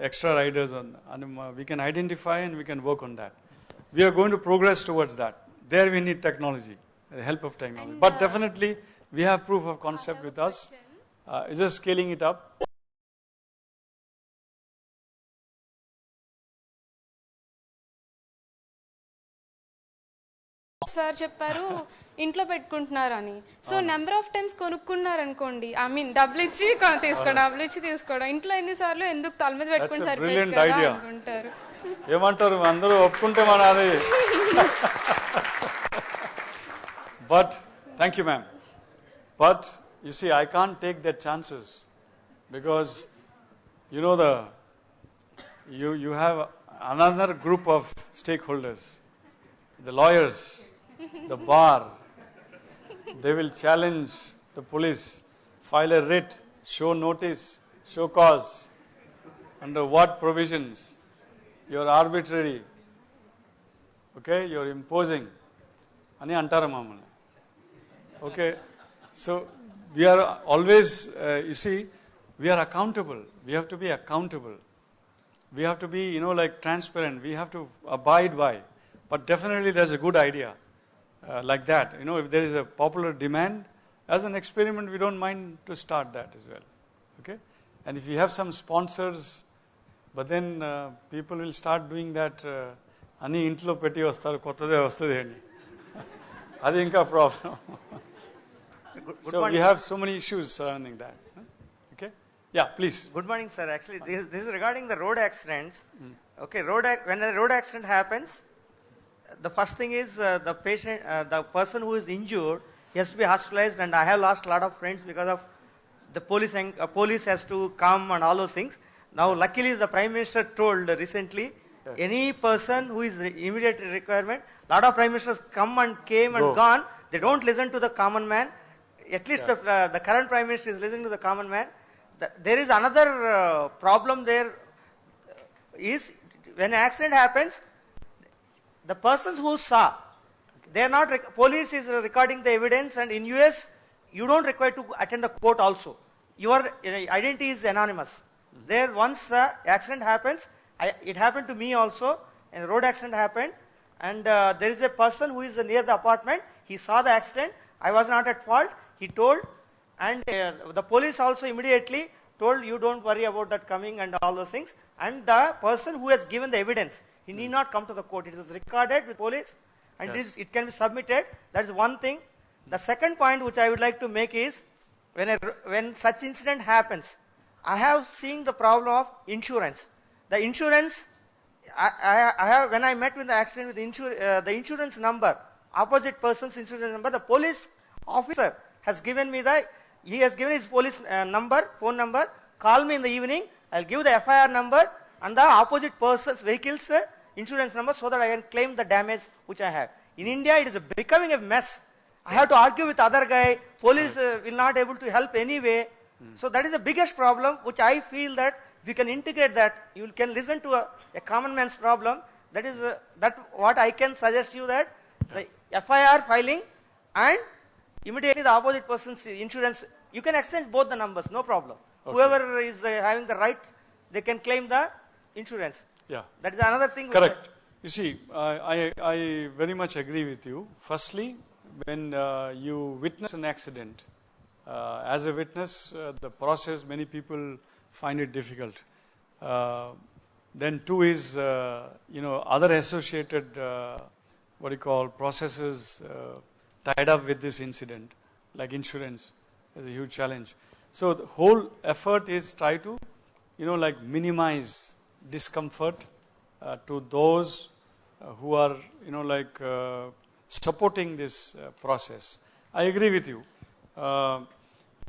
extra riders on, and we can identify and we can work on that. We are going to progress towards that. There we need technology, the help of technology. And, But definitely we have proof of concept with us. It's just scaling it up. Sir చెప్పారు ఇంట్లో పెట్టుకుంటున్నారు అని. So number of times కొనుక్కున్నారు అనుకోండి, I mean డబ్బులు ఇచ్చి తీసుకోవడం, ఇంట్లో ఎన్నిసార్లు ఎందుకు తల మీద పెట్టుకుని సరిపోయింది కదా అనుకుంటారు. ఏమంటారు అందరూ ఒప్పుకుంటే మన అది. But thank you, ma'am. But you see, I can't take that chances because you have another group of stakeholders, the lawyers, the bar. They will challenge the police, file a writ, show notice, show cause. Under what provisions? You're arbitrary. Okay, you're imposing. Ani antara mamani. Okay, so we are always, you see, we are accountable. We have to be accountable. We have to be, like transparent. We have to abide by. But definitely there's a good idea like that. If there is a popular demand, as an experiment, we don't mind to start that as well. Okay, and if you have some sponsors, but then people will start doing that. Ani intlo petti vastaru kottade vastadi ani. Adi inka problem. So we have so many issues surrounding that. Okay, yeah, please. Good morning, sir. Actually, this is regarding the road accidents. Okay, when a road accident happens, the first thing is the patient, the person who is injured, he has to be hospitalized, and I have lost a lot of friends because of the police. Police has to come and all those things. Now, luckily, the Prime Minister told recently, any person who is immediate requirement, lot of Prime Ministers came and gone. They don't listen to the common man. At least the current Prime Minister is listening to the common man. There is another problem there. Is when an accident happens, the persons who saw, they are not. Police is recording the evidence, and in US, you don't require to attend the court. Also, your identity is anonymous. There, once the accident happens, it happened to me also. A road accident happened, and there is a person who is near the apartment. He saw the accident. I was not at fault. He told, and the police also immediately told, you don't worry about that coming and all those things. And the person who has given the evidence, he need not come to the court. It is recorded with police, and it can be submitted. That is one thing. The second point which I would like to make is, when such incident happens, I have seen the problem of insurance. The insurance, I have, when I met with the accident with the insurance number, opposite person's insurance number, the police officer has given me he has given his police phone number, call me in the evening, I'll give the FIR number and the opposite person's vehicle's insurance number so that I can claim the damage which I have. In India, it is becoming a mess. I have to argue with other guy, police will not able to help anyway. So that is the biggest problem which I feel that if you can integrate that, you can listen to a common man's problem. That is what I can suggest you, that the FIR filing and immediately the opposite person's insurance, you can exchange both the numbers, no problem. Okay. Whoever is having the right, they can claim the insurance. Yeah. That is another thing. Correct. You see, I very much agree with you. Firstly, when you witness an accident, as a witness, the process, many people find it difficult. Then two is, other associated, processes tied up with this incident, like insurance, is a huge challenge. So the whole effort is try to, minimize discomfort to those who are, supporting this process. I agree with you.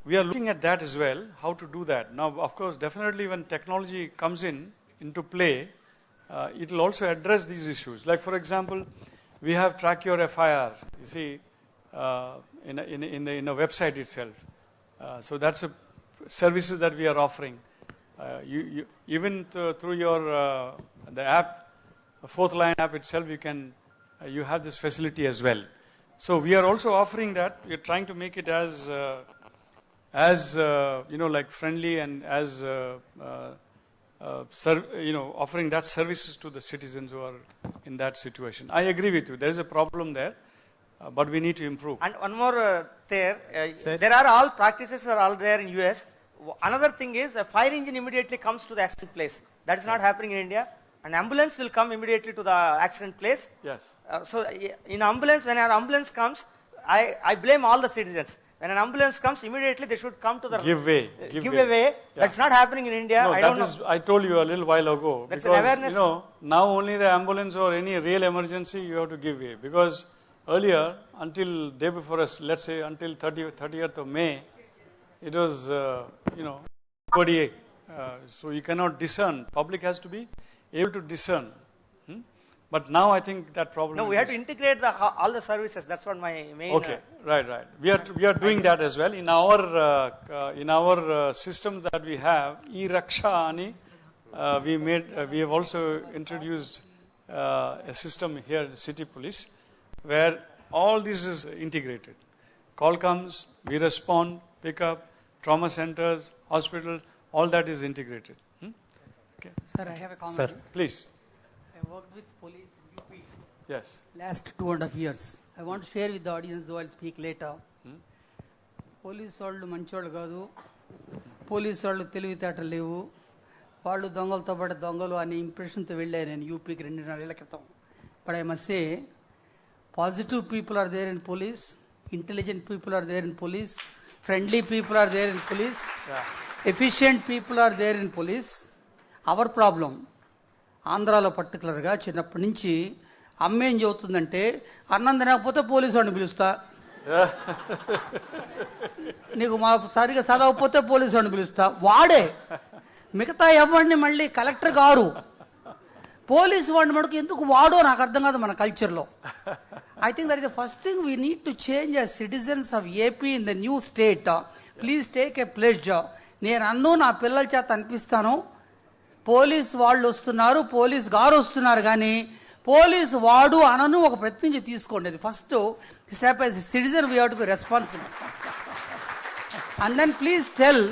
We are looking at that as well, how to do that. Now, of course, definitely when technology comes into play, it will also address these issues. Like, for example, we have Track Your FIR, you see, in a website itself. So that's a services that we are offering. You even through your the app, fourth line app itself, you have this facility as well. So we are also offering that. We are trying to make it as like friendly and as offering that services to the citizens who are in that situation. I agree with you. There is a problem there, but we need to improve. And one more there are all practices are all there in US. Another thing is a fire engine immediately comes to the accident place. That is not happening in India. An ambulance will come immediately to the accident place. Yes. So in ambulance, when an ambulance comes, I blame all the citizens. When an ambulance comes, immediately they should come to the give way. Yeah. That's not happening in India. No, I told you a little while ago. That's because, an awareness. Now only the ambulance or any real emergency you have to give way. Because earlier, until day before us, let's say until 30th of May, it was, nobody, so you cannot discern. Public has to be able to discern. But now I think that problem. No, we have to integrate all the services. That's what my main. Okay, right. We are doing that as well in our systems that we have. E-Raksha Ani, we have also introduced a system here in the city police where all this is integrated. Call comes, we respond, pick up, trauma centers, hospitals, all that is integrated. Okay. Sir, I have a comment. Sir, please. I worked with police in UP Yes. last 2.5 years. I want to share with the audience, though I'll speak later. Police వాళ్ళు మంచోళ్ళు కాదు, police వాళ్ళు తెలివితేటలు లేవు, వాళ్ళు దొంగలతో పాటు దొంగలు అనే ఇంప్రెషన్తో వెళ్ళాను నేను యూపీకి 2.5 ఏళ్ల క్రితం. But I must say positive people are there in police, intelligent people are there in police, friendly people are there in police, efficient people are there in police. Our problem, ఆంధ్రాలో పర్టికులర్గా చిన్నప్పటి నుంచి అమ్మ ఏం చెబుతుందంటే అన్నం తినకపోతే పోలీసు వాడిని పిలుస్తా, నీకు మా సరిగా చదవకపోతే పోలీసు వాడిని పిలుస్తా. వాడే మిగతా ఎవరిని మళ్ళీ కలెక్టర్ గారు పోలీసు వాడిని మటుకు ఎందుకు వాడో నాకు అర్థం కాదు మన కల్చర్లో. I think that is the first thing we need to change as citizens of AP in the new state. Please take a pledge. నేను అన్ను నా పిల్లల చేత అనిపిస్తాను, పోలీస్ వాళ్ళు వస్తున్నారు, పోలీస్ గారు వస్తున్నారు, కానీ పోలీస్ వాడు అనను ఒక ప్రతినిధి తీసుకోండి. అది first step. As citizen we have to be responsible. And then please tell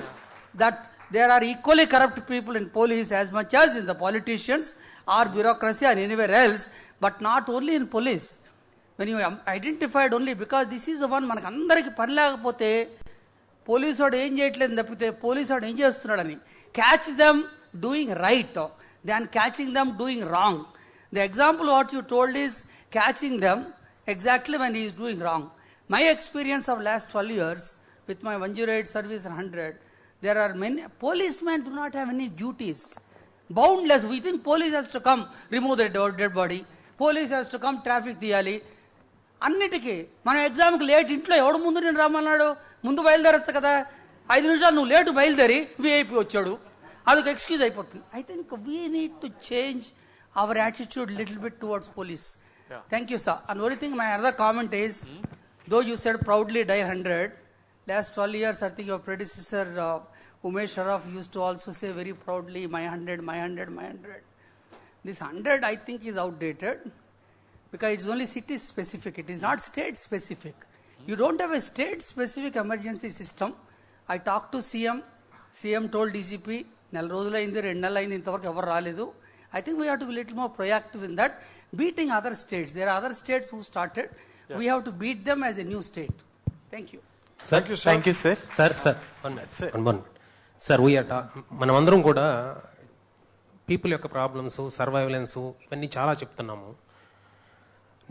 that there are equally corrupt people in police as much as in the politicians or bureaucracy or anywhere else, but not only in police. When you identified only, because this is the one మనకు అందరికి పని లేకపోతే police వాడు ఏం చేయట్లేదు తప్పితే police వాడు ఏం చేస్తున్నాడని catch them doing right than catching them doing wrong. The example what you told is catching them exactly when he is doing wrong. My experience of last 12 years with my 108 service and 100, there are many policemen do not have any duties. Boundless. We think police has to come remove the dead body. Police has to come traffic తీయాలి. అన్నిటికీ మన ఎగ్జామ్కి late ఇంట్లో ఎవడు ముందు నేను రమ్మన్నాడు, ముందు బయలుదేరచ్చు కదా, 5 నిమిషాలు నువ్వు లేటు బయలుదేరి విఐపి వచ్చాడు, అదొక ఎక్స్క్యూజ్ అయిపోతుంది. I think we need to change our attitude little bit towards police. Thank you sir. And only thing my other comment is, though you said proudly die 100, last 12 years I think your predecessor Umesh Sharaf used to also say very proudly my 100, my 100, my 100. This 100 I think is outdated because it's only city specific, it is not state specific. You don't have a state specific emergency system. I talked to CM told DGP నెల రోజులైంది 2 నెలలు అయింది ఇంతవరకు ఎవరు రాలేదు. I think we have to be a little more proactive in that, beating other states. There are other states who started. We have to beat them as a new state. Thank you. Thank you, sir. Thank you, sir. Sir, one minute. Sir, we are మనమందరం కూడా people యొక్క problems, surveillance ఇవన్నీ చాలా చెప్తున్నాము.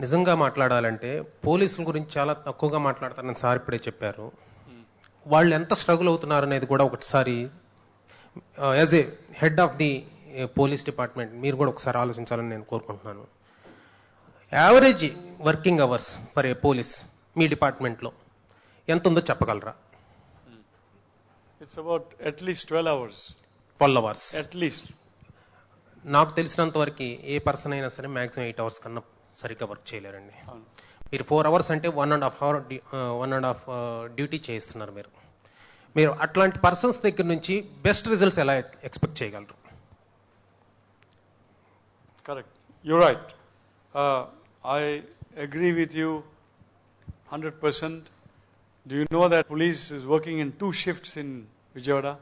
నిజంగా మాట్లాడాలంటే పోలీసుల గురించి చాలా తక్కువగా మాట్లాడతారని సార్ ఇప్పుడే చెప్పారు. వాళ్ళు ఎంత స్ట్రగుల్ అవుతున్నారు అనేది కూడా ఒకసారి as a head of the police department మీరు కూడా ఒకసారి ఆలోచించాలని నేను కోరుకుంటున్నాను. Average working hours for a police మీ డిపార్ట్మెంట్లో ఎంత ఉందో చెప్పగలరా? It's about at least 12 hours. 12 hours. At least. నాకు తెలిసినంత వరకు ఏ పర్సన్ అయినా సరే మ్యాక్సిమం 8 hours కన్నా సరిగ్గా వర్క్ చేయలేరండి. మీరు 4 hours అంటే 1.5 hour డ్యూటీ చేయిస్తున్నారు మీరు అట్లాంటి పర్సన్స్ దగ్గర నుంచి బెస్ట్ రిజల్ట్స్ ఎలా ఎక్స్పెక్ట్ చేయగలరు? Correct. You're right. I agree with you 100%. Do you know that police is working in 2 shifts in Vijayawada?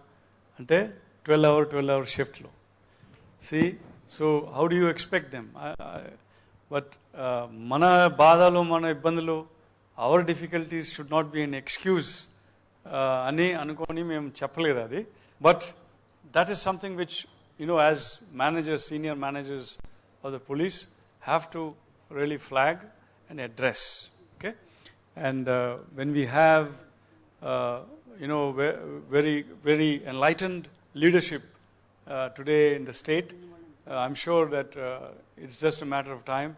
Ante 12-hour shift lo. See, so how do you expect them? But mana badalo, mana ibbandulo, our difficulties should not be an excuse. Ani anukoni mem cheppaledu adi. But that is something which, as managers, senior managers of the police have to really flag and address. Okay, and when we have, very, very enlightened leadership today in the state, I'm sure that it's just a matter of time.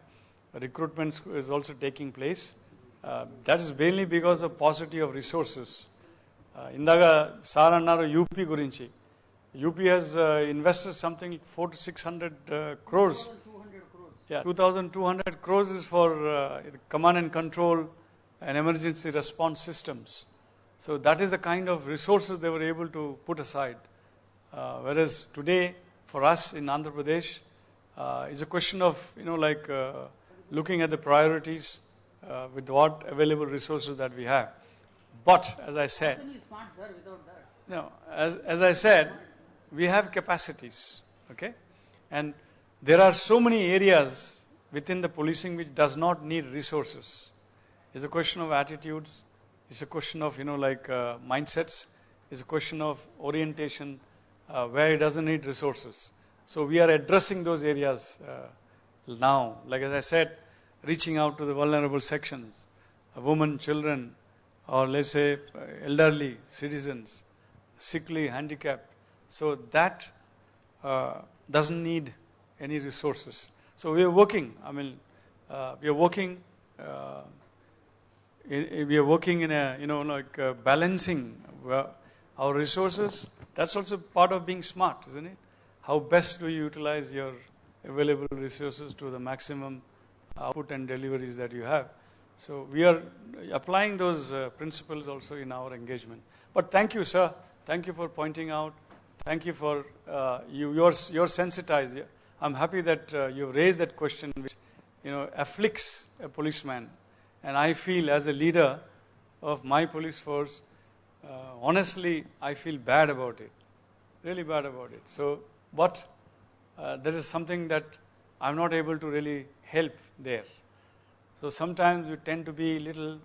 Recruitment is also taking place. That is mainly because of paucity of resources. Indaga Sar annaru UP gurinchi. UP has invested something 400 to 600 crores. 2,200 crores is for command and control and emergency response systems. So that is the kind of resources they were able to put aside. Whereas today, for us in Andhra Pradesh, it's a question of, looking at the priorities with what available resources that we have. But, as I said, as I said, we have capacities, okay? And there are so many areas within the policing which does not need resources. It's a question of attitudes. It's a question of, mindsets. It's a question of orientation where it doesn't need resources. So we are addressing those areas now. Like as I said, reaching out to the vulnerable sections, women, children, or let's say elderly citizens, sickly, handicapped. So that doesn't need any resources. So we are working. We are working. We are working in a balancing our resources. That's also part of being smart, isn't it? How best do you utilize your available resources to the maximum output and deliveries that you have? So we are applying those principles also in our engagement. But thank you, sir. Thank you for pointing out. Thank you for you're sensitized. I'm happy that you raised that question, which afflicts a policeman. And I feel, as a leader of my police force, honestly, I feel bad about it, really bad about it. So, but there is something that I'm not able to really help there. So sometimes we tend to be little,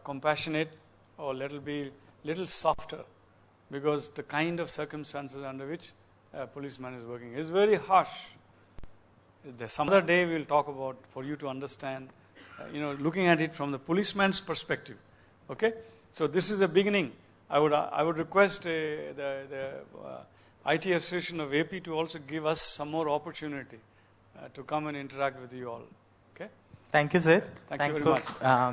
compassionate, or little softer, because the kind of circumstances under which a policeman is working is very harsh. There's some other day we'll talk about, for you to understand, looking at it from the policeman's perspective. Okay, so this is a beginning. I would request the IT Association of AP to also give us some more opportunity to come and interact with you all. Okay. Thank you, sir. Thanks for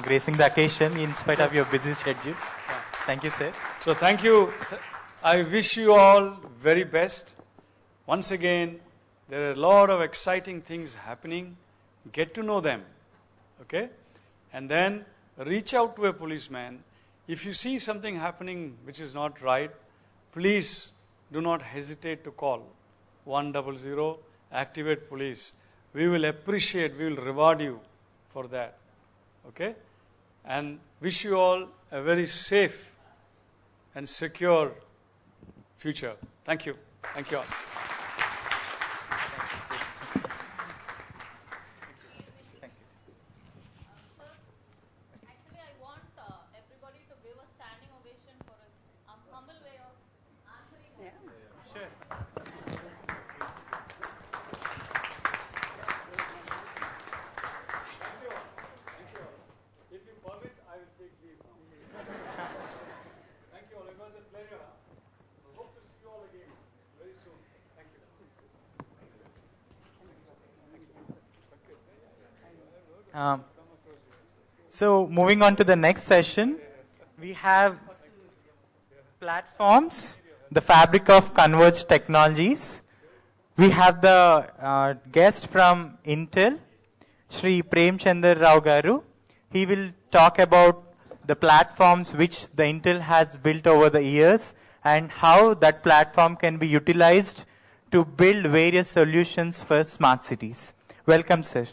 gracing the occasion in spite of your busy schedule. Yeah. Thank you, sir. So thank you. I wish you all very best. Once again, there are a lot of exciting things happening. Get to know them. Okay? And then reach out to a policeman. If you see something happening which is not right, please do not hesitate to call 100, activate police. We will appreciate, we will reward you for that. Okay? And wish you all a very safe and secure future. Thank you. Thank you all. Actually, I want everybody to give a standing ovation for his humble way of answering. Sure. If you permit, I will take leave now. Thank you all. It was a pleasure. I hope to see you all again very soon. Thank you. So moving on to the next session, we have platforms, the fabric of converged technologies. We have the guest from Intel, Shri Premchandar Rao Garu. He will talk about the platforms which the Intel has built over the years and how that platform can be utilized to build various solutions for smart cities. Welcome, sir.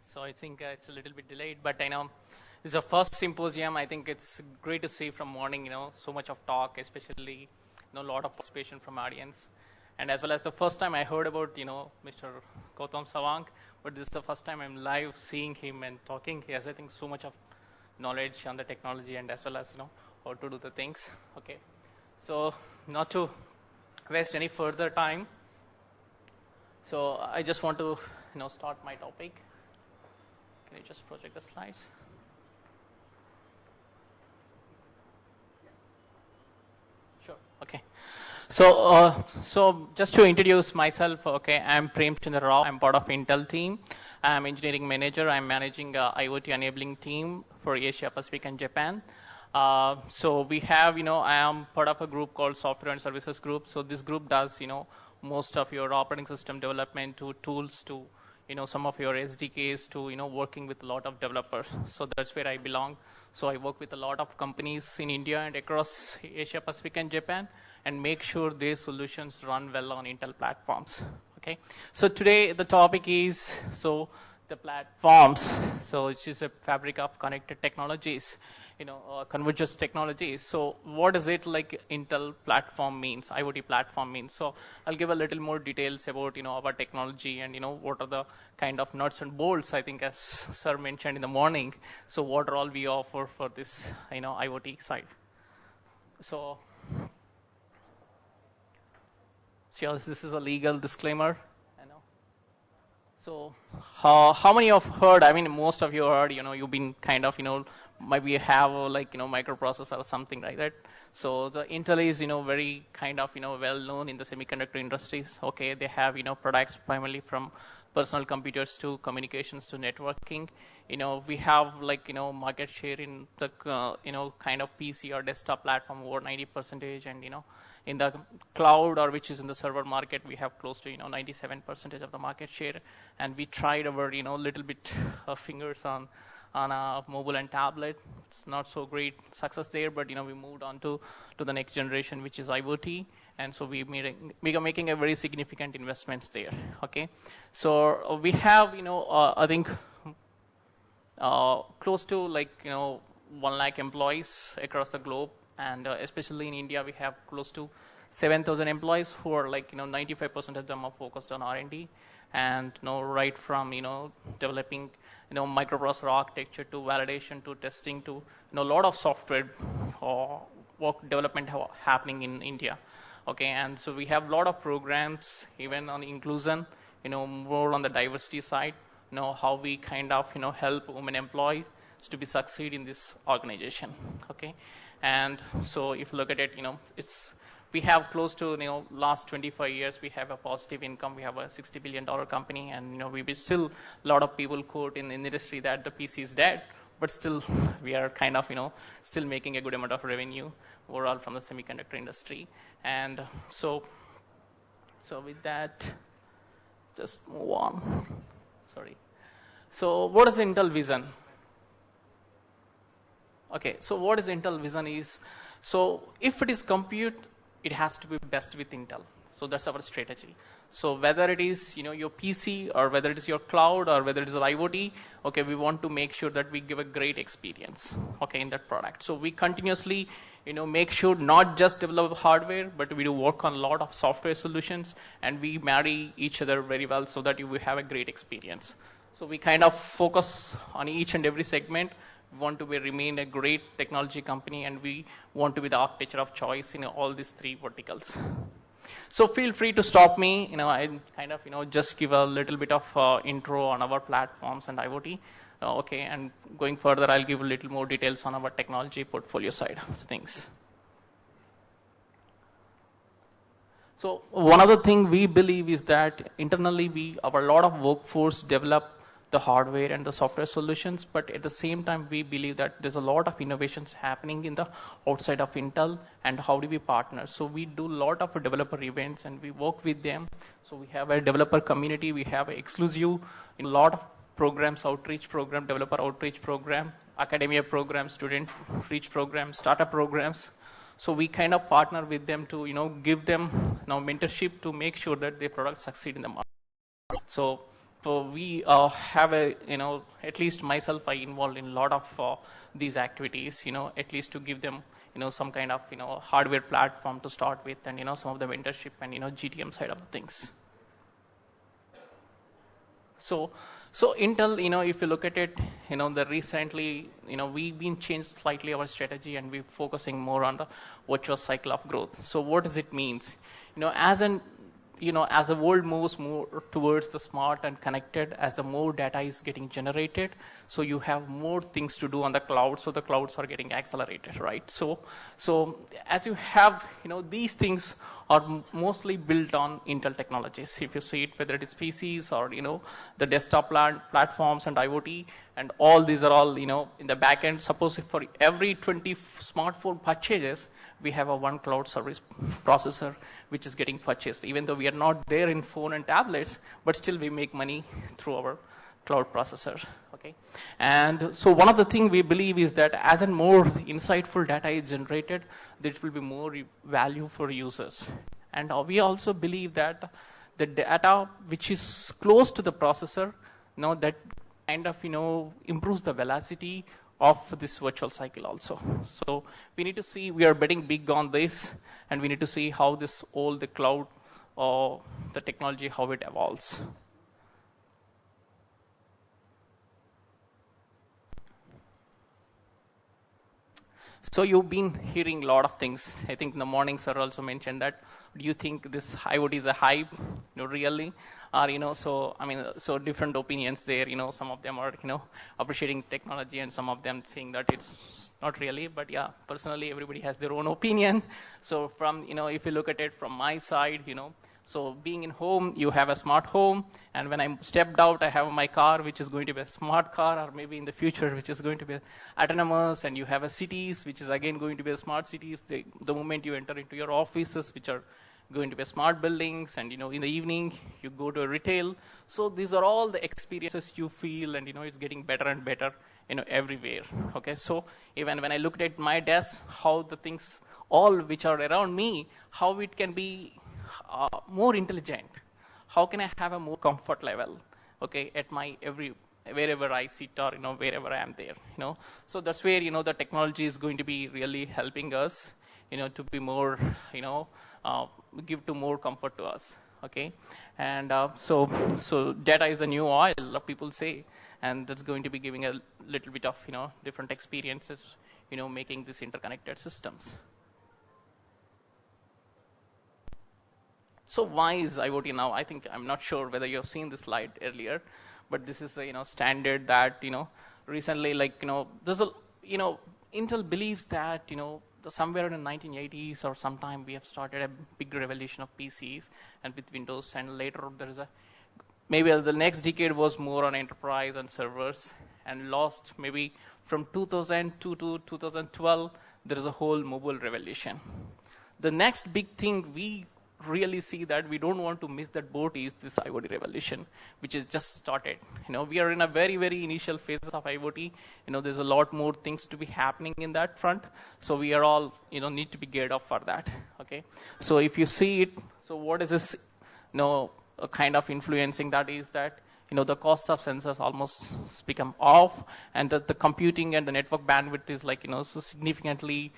So I think it's a little bit delayed, but I know this is a first symposium. I think it's great to see from morning, so much of talk, especially, a lot of participation from audience. And as well as the first time I heard about, Mr. Gautam Sawang, but this is the first time I'm live seeing him and talking. He has, I think, so much of knowledge on the technology and as well as, how to do the things. Okay. So not to waste any further time. So I just want to, start my topic. Can you just project the slides? Sure. Okay. So just to introduce myself, okay, I'm Prem Chandra Rao. I'm part of Intel team. I'm engineering manager. I'm managing IoT enabling team for Asia Pacific and Japan. So we have, I am part of a group called Software and Services Group. So this group does, most of your operating system development to tools to some of your SDKs to, working with a lot of developers. So that's where I belong. So I work with a lot of companies in India and across Asia Pacific and Japan and make sure their solutions run well on Intel platforms. Okay. So today the topic is, the platforms. So it's just a fabric of connected technologies, convergence technologies. So what does it like Intel platform means, IoT platform means? So I'll give a little more details about, our technology and, what are the kind of nuts and bolts, I think, as sir mentioned in the morning. So what are all we offer for this, IoT side. So this is a legal disclaimer. So how many of heard, I mean, most of you heard, you've been kind of, maybe you have like, microprocessor or something like that. So the Intel is, very kind of, well known in the semiconductor industries. Okay, they have, products primarily from personal computers to communications to networking. We have like, market share in the, kind of PC or desktop platform over 90%, and, in the cloud or which is in the server market, we have close to 97% of the market share, and we tried our little bit of fingers on mobile and tablet. It's not so great success there, but we moved on to the next generation, which is IoT, and so we are making a very significant investments there. Okay, so we have I think close to like 1 lakh employees across the globe. And especially in India, we have close to 7,000 employees who are like, 95% of them are focused on R&D. And, right from, developing, microprocessor architecture to validation to testing to, a lot of software work development happening in India. Okay, and so we have a lot of programs, even on inclusion, more on the diversity side, how we kind of, help women employees to be succeed in this organization. Okay. And so if you look at it, we have close to, last 25 years, we have a positive income. We have a $60 billion company, and, we still, a lot of people quote in the industry that the PC is dead, but still we are kind of, still making a good amount of revenue overall from the semiconductor industry. And so with that, just move on. Sorry. So what is Intel vision? Okay, so what is Intel vision is, so if it is compute, it has to be best with Intel. So that's our strategy. So whether it is, your PC or whether it is your cloud or whether it is your IoT, okay, we want to make sure that we give a great experience, okay, in that product. So we continuously, make sure not just develop hardware, but we do work on a lot of software solutions, and we marry each other very well so that you will have a great experience. So we kind of focus on each and every segment. We want to remain a great technology company, and we want to be the architecture of choice in all these three verticals. So feel free to stop me. I kind of, just give a little bit of intro on our platforms and IoT. Okay, and going further, I'll give a little more details on our technology portfolio side of things. So one other thing we believe is that internally our lot of workforce develop the hardware and the software solutions, but at the same time we believe that there's a lot of innovations happening in the outside of Intel, and how do we partner. So we do a lot of developer events and we work with them. So we have a developer community, we have an exclusive in a lot of programs, outreach program, developer outreach program, academia program, student reach program, startup programs. So we kind of partner with them to give them mentorship to make sure that their products succeed in the market. So we have at least myself, I involved in a lot of these activities, at least to give them, some kind of, hardware platform to start with, and, some of the mentorship and, GTM side of things. So Intel, if you look at it, the recently, we've been changed slightly our strategy, and we're focusing more on the virtuous cycle of growth. So what does it mean? As the world moves more towards the smart and connected, as the more data is getting generated, so you have more things to do on the cloud, so the clouds are getting accelerated, right? So as you have, these things are mostly built on Intel technologies. If you see it, whether it is PCs or, the desktop platforms and IoT, and all these are all, in the back end. Suppose if for every 20 smartphone purchases, we have a one cloud service processor which is getting purchased. Even though we are not there in phone and tablets, but still we make money through our cloud processor. Okay, and so one of the things we believe is that as and more insightful data is generated, there will be more value for users. And we also believe that the data which is close to the processor, that kind of improves the velocity of this virtual cycle also. So we need to see, we are betting big on this, and we need to see how this all the cloud or the technology, how it evolves. So you've been hearing a lot of things. I think in the morning sir also mentioned that, do you think this IoT is a hype, really? Or, so different opinions there, some of them are, appreciating technology, and some of them saying that it's not really, but yeah, personally, everybody has their own opinion. So from, if you look at it from my side, so being in home, you have a smart home, and when I stepped out, I have my car, which is going to be a smart car, or maybe in the future, which is going to be autonomous, and you have a cities, which is again going to be a smart cities. The moment you enter into your offices, which are going to be smart buildings, and in the evening, you go to a retail. So these are all the experiences you feel, and it's getting better and better, everywhere. Okay, so even when I looked at my desk, how the things, all which are around me, how it can be more intelligent. How can I have a more comfort level, okay, at my wherever I sit, or wherever I am there, So that's where the technology is going to be really helping us, to be more, give to more comfort to us, okay. And so data is the new oil, a lot of people say, and that's going to be giving a little bit of different experiences, making these interconnected systems. So why is IoT now? I think, I'm not sure whether you have seen this slide earlier, but this is a standard that recently, like there's a Intel believes that somewhere in the 1980s or sometime we have started a big revolution of PCs and with Windows, and later there is maybe the next decade was more on enterprise and servers, and lost maybe from 2002 to 2012 there is a whole mobile revolution. The next big thing we really see that we don't want to miss that boat is this IoT revolution, which is just started. We are in a very, very initial phases of IoT. There's a lot more things to be happening in that front. So we are all, need to be geared up for that. Okay. So if you see it, so what is this, kind of influencing that is that, the cost of sensors almost become off, and the computing and the network bandwidth is like, so significantly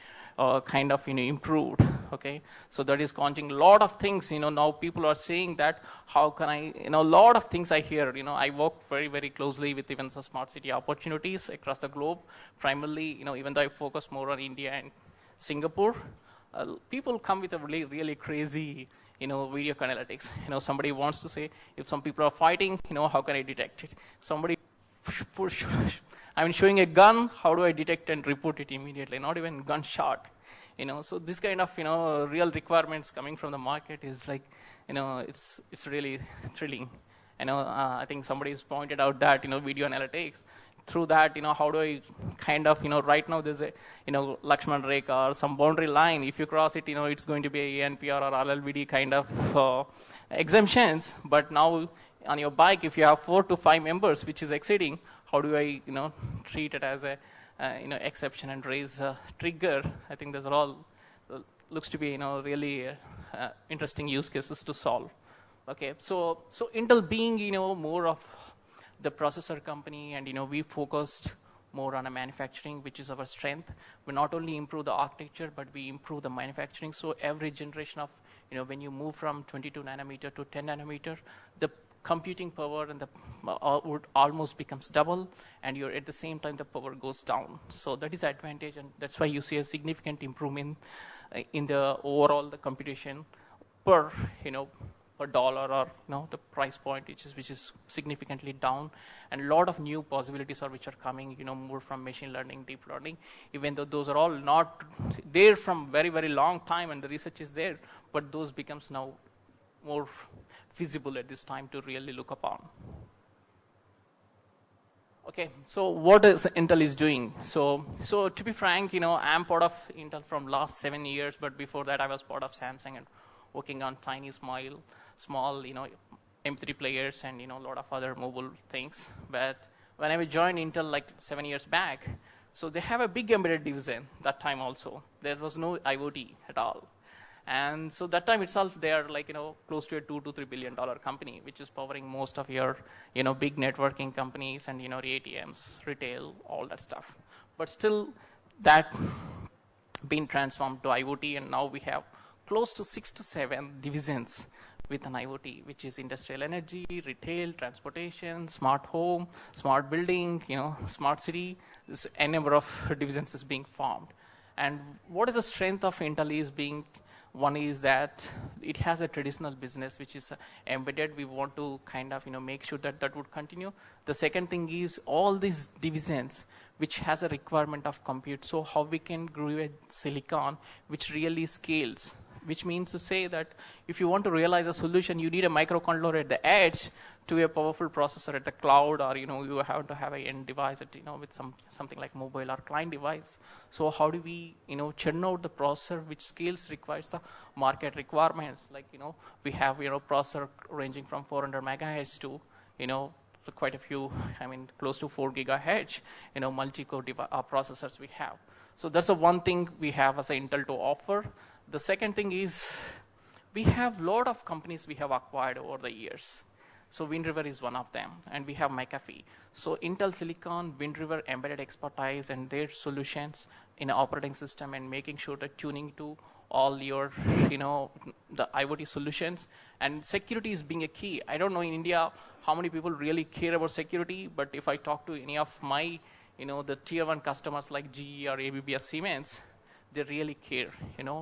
kind of, improved. Okay, so that is causing a lot of things. Now people are saying that how can I, a lot of things I hear. I work very, very closely with even some smart city opportunities across the globe. Primarily, even though I focus more on India and Singapore, people come with a really, really crazy, video analytics. Somebody wants to say, if some people are fighting, how can I detect it? Somebody showing a gun, how do I detect and report it immediately? Not even gunshot. So this kind of, real requirements coming from the market is like, it's really thrilling. I think somebody has pointed out that, video analytics, through that, how do I kind of, right now there's a, Lakshman Rekha or some boundary line. If you cross it, it's going to be a ANPR or RLVD kind of exemptions. But now on your bike, if you have 4 to 5 members, which is exceeding, how do I, treat it as a, exception and raise a trigger? I think those are all looks to be, really interesting use cases to solve. Okay, so Intel being, more of the processor company, and we focused more on a manufacturing, which is our strength. We not only improve the architecture, but we improve the manufacturing. So every generation of, when you move from 22 nanometer to 10 nanometer, the computing power and the would almost becomes double, and you're at the same time the power goes down. So that is advantage, and that's why you see a significant improvement in the overall the computation per per dollar, or the price point, which is significantly down, and a lot of new possibilities which are coming, more from machine learning, deep learning, even though those are all not there from very, very long time, and the research is there, but those becomes now more feasible at this time to really look upon. Okay, so what is Intel is doing? So to be frank, I'm part of Intel from last 7 years, but before that I was part of Samsung and working on tiny small M3 players and a lot of other mobile things. But when I joined Intel like 7 years back, so they have a big embedded division that time also. There was no IoT at all. And so that time itself, they are like, close to a $2 to $3 billion company, which is powering most of your, big networking companies and, ATMs, retail, all that stuff. But still, that been transformed to IoT, and now we have close to 6 to 7 divisions with an IoT, which is industrial energy, retail, transportation, smart home, smart building, smart city. This a number of divisions is being formed. And what is the strength of Intel is being, one is that it has a traditional business which is embedded. We want to kind of make sure that would continue. The second thing is all these divisions which has a requirement of compute. So how we can grow a silicon which really scales, which means to say that if you want to realize a solution, you need a microcontroller at the edge to a powerful processor at the cloud, or you have to have an end device at, with something like mobile or client device. So how do we churn out the processor which scales requires the market requirements? Like we have processor ranging from 400 megahertz to so quite a few, close to 4 gigahertz, multi-core processors we have. So that's the one thing we have as Intel to offer. The second thing is we have a lot of companies we have acquired over the years. So Wind River is one of them, and we have McAfee. So Intel Silicon, Wind River embedded expertise and their solutions in an operating system, and making sure that tuning to all your, the IoT solutions. And security is being a key. I don't know in India how many people really care about security, but if I talk to any of my, the tier 1 customers like GE or ABB or Siemens, they really care,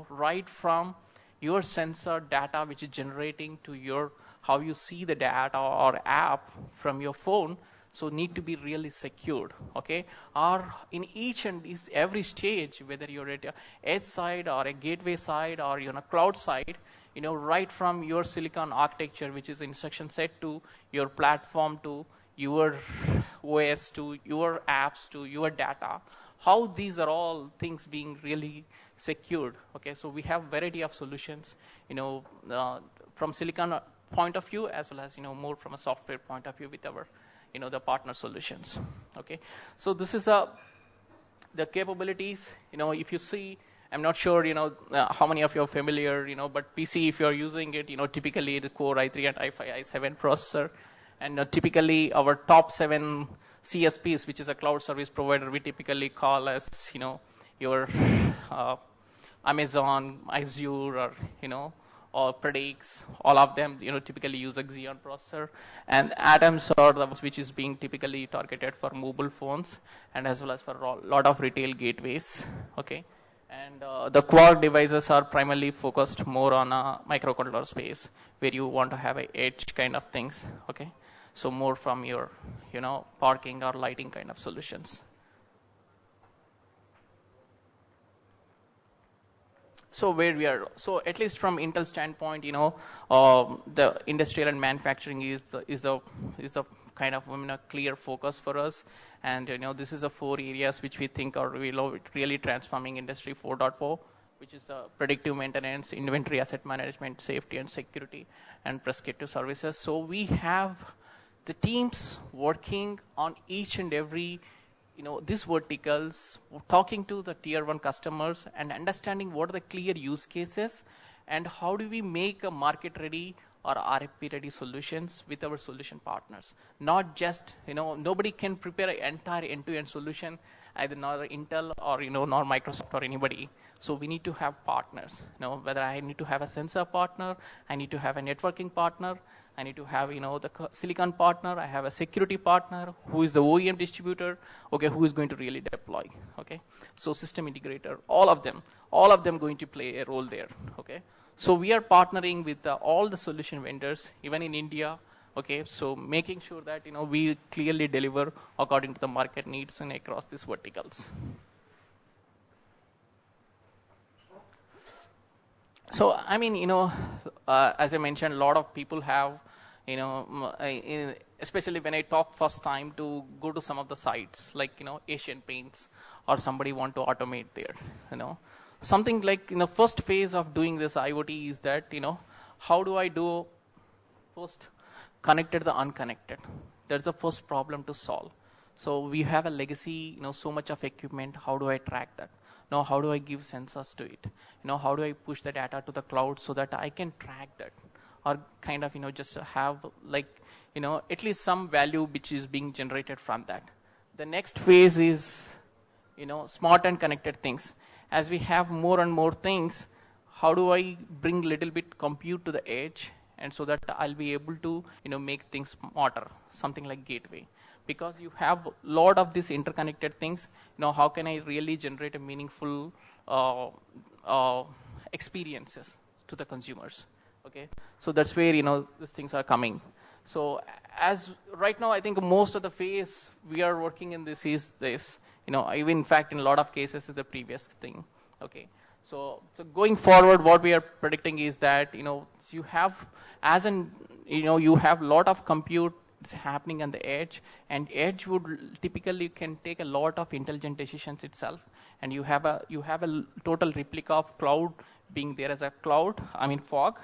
right from your sensor data which is generating to your how you see the data or app from your phone, so need to be really secured, okay? Or in each and every stage, whether you're at a edge side or a gateway side or cloud side, right from your silicon architecture, which is instruction set, to your platform, to your OS, to your apps, to your data, how these are all things being really secured. Okay, so we have variety of solutions, from silicon point of view, as well as more from a software point of view with our the partner solutions. Okay, so this is the capabilities. If you see I'm not sure, how many of you are familiar, but PC, if you're using it, typically the Core i3 and i5, i7 processor. And typically our top 7 CSPs, which is a cloud service provider, we typically call as, your Amazon, Azure, or Predix, all of them, typically use a Xeon processor. And Atoms are the ones which is being typically targeted for mobile phones and as well as for a lot of retail gateways, okay? And the Quark devices are primarily focused more on a microcontroller space where you want to have a edge kind of things, okay? So more from your, parking or lighting kind of solutions. So where we are, so at least from Intel standpoint, the industrial and manufacturing is the kind of clear focus for us. And this is the 4 areas which we think are really transforming Industry 4.0, which is the predictive maintenance, inventory asset management, safety and security, and prescriptive services. So we have the teams working on each and every these verticals, talking to the tier 1 customers and understanding what are the clear use cases and how do we make a market ready or RFP ready solutions with our solution partners. Not just, nobody can prepare an entire end-to-end solution, either nor Intel or, nor Microsoft or anybody. So we need to have partners, whether I need to have a sensor partner, I need to have a networking partner, I need to have, the silicon partner, I have a security partner, who is the OEM distributor, okay, who is going to really deploy, okay? So system integrator, all of them going to play a role there, okay? So we are partnering with all the solution vendors, even in India, okay? So making sure that, we clearly deliver according to the market needs and across these verticals. So, I mean, as I mentioned, a lot of people have, especially when I talk first time to go to some of the sites, like, Asian Paints, or somebody want to automate there, Something like, first phase of doing this IoT is that, how do I do first connected the unconnected? That's the first problem to solve. So we have a legacy, so much of equipment, how do I track that? Now, how do I give sensors to it? How do I push the data to the cloud so that I can track that? Or kind of, just have like, at least some value which is being generated from that. The next phase is, smart and connected things. As we have more and more things, how do I bring little bit compute to the edge and so that I'll be able to, make things smarter, something like gateway. Because you have a lot of these interconnected things, how can I really generate a meaningful experiences to the consumers, okay? So that's where, these things are coming. So as right now, I think most of the phase we are working in this is this, even in fact, in a lot of cases is the previous thing, okay? So going forward, what we are predicting is that, you have, you have a lot of compute it's happening on the edge, and edge would typically can take a lot of intelligent decisions itself, and you have a total replica of cloud being there as a cloud, fog,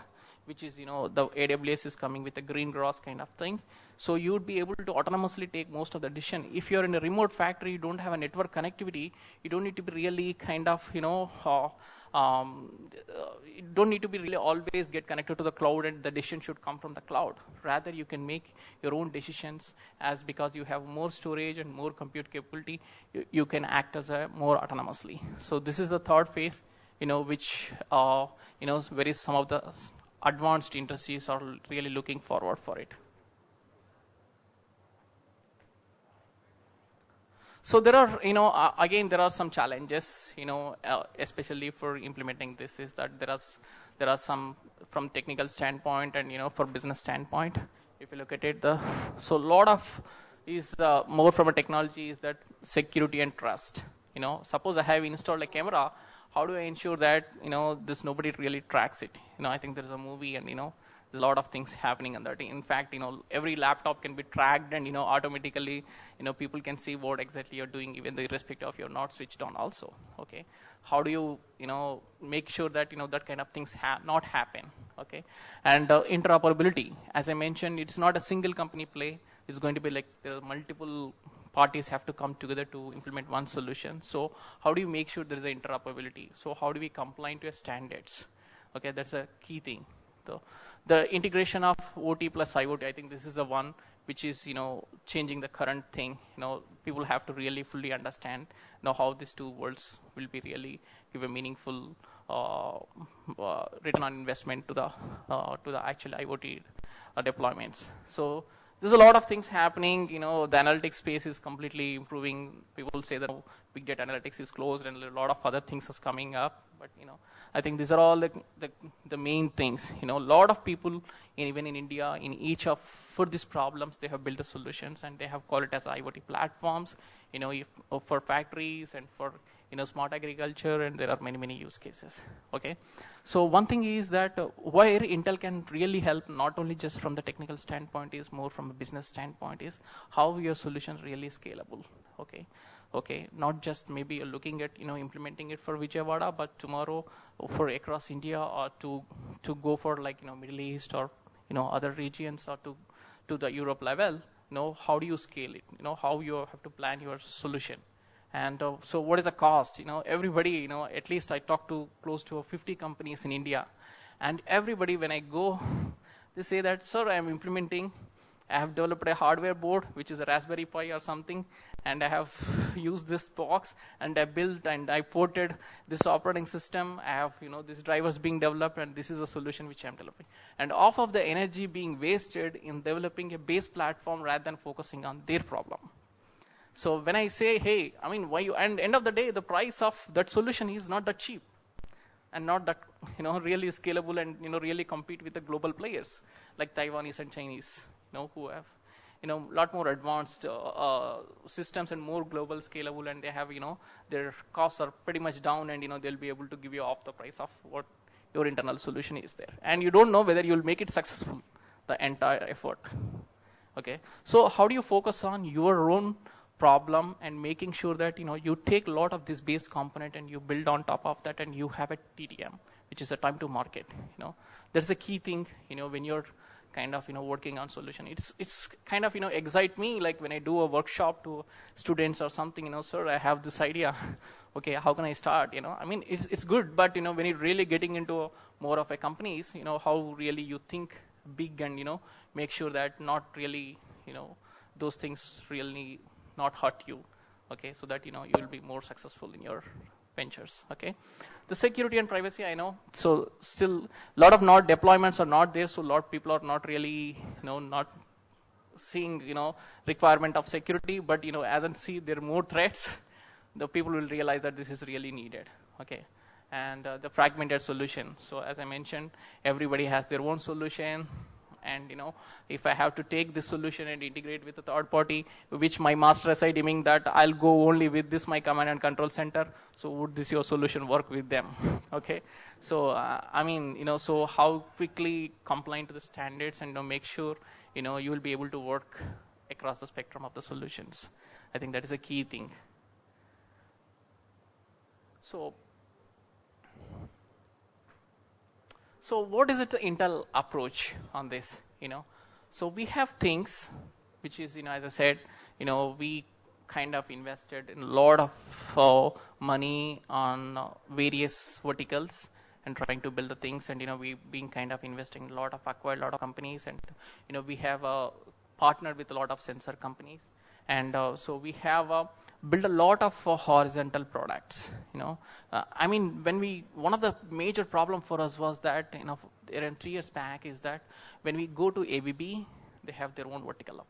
which is, the AWS is coming with a green grass kind of thing. So you would be able to autonomously take most of the decision. If you're in a remote factory, you don't have a network connectivity, you don't need to be really kind of, you don't need to be really always get connected to the cloud and the decision should come from the cloud. Rather, you can make your own decisions because you have more storage and more compute capability, you can act as a more autonomously. So this is the third phase, which, where some of the advanced industries are really looking forward for it. So there are, again, there are some challenges, especially for implementing this is that there are some from technical standpoint and, for business standpoint. If you look at it, so a lot of is more from a technology is that security and trust. Suppose I have installed a camera, how do I ensure that, this nobody really tracks it? I think there's a movie and, there's a lot of things happening on that. In fact, every laptop can be tracked and, automatically, people can see what exactly you're doing, even though irrespective of you're not switched on also, okay? How do you, make sure that, that kind of things not happen, okay? And interoperability, as I mentioned, it's not a single company play. It's going to be like there are multiple parties have to come together to implement one solution. So how do you make sure there is interoperability? So how do we comply to your standards? Okay, that's a key thing. The integration of OT plus IoT, I think this is the one which is, changing the current thing. People have to really fully understand how these two worlds will be really give a meaningful return on investment to the actual IoT deployments. So there's a lot of things happening. The analytics space is completely improving. People say that big data analytics is closed and a lot of other things is coming up. But I think these are all the main things. A lot of people, even in India, for these problems, they have built the solutions and they have called it as IoT platforms. For factories and for smart agriculture, and there are many use cases. Okay, so one thing is that where Intel can really help, not only just from the technical standpoint, is more from a business standpoint, is how your solution really scalable. Okay, not just maybe you're looking at implementing it for Vijayawada, but tomorrow for across India, or to go for Middle East or other regions, or to the Europe level. How do you scale it? How you have to plan your solution. And so what is the cost? Everybody, at least I talked to close to 50 companies in India. And everybody, when I go, they say that, sir, I am implementing, I have developed a hardware board, which is a Raspberry Pi or something, and I have used this box, and I built and I ported this operating system. I have, these drivers being developed, and this is a solution which I'm developing. And off of the energy being wasted in developing a base platform rather than focusing on their problem. So when I say, hey, why you, and end of the day, the price of that solution is not that cheap and not that, really scalable and, really compete with the global players like Taiwanese and Chinese, who have, a lot more advanced systems and more global scalable, and they have, their costs are pretty much down, and, they'll be able to give you off the price of what your internal solution is there. And you don't know whether you'll make it successful, the entire effort. Okay. So how do you focus on your own problem and making sure that you take a lot of this base component and you build on top of that, and you have a TTM, which is a time to market. That's a key thing. When you're kind of working on solution, it's kind of excite me, like when I do a workshop to students or something. Sir, I have this idea. Okay, how can I start? It's good, but when you're really getting into more of a companies, how really you think big and make sure that not really those things really not hurt you, okay, so that you will be more successful in your ventures. Okay, the security and privacy, I know, so still a lot of deployments are not there, so a lot of people are not really not seeing requirement of security, but as I see there are more threats, the people will realize that this is really needed. Okay, and the fragmented solution, so as I mentioned, everybody has their own solution. And if I have to take this solution and integrate with a third party, which my master SI deeming that I'll go only with this my command and control center, so would this your solution work with them? Okay, so so how quickly complying to the standards and make sure you will be able to work across the spectrum of the solutions. I think that is a key thing. So what is it the Intel approach on this? So we have things which is, as I said, we kind of invested in a lot of money on various verticals and trying to build the things, and we've been kind of investing a lot of acquired a lot of companies, and we have partnered with a lot of sensor companies, and so we have build a lot of horizontal products. One of the major problem for us was that around 3 years back is that when we go to ABB, they have their own vertical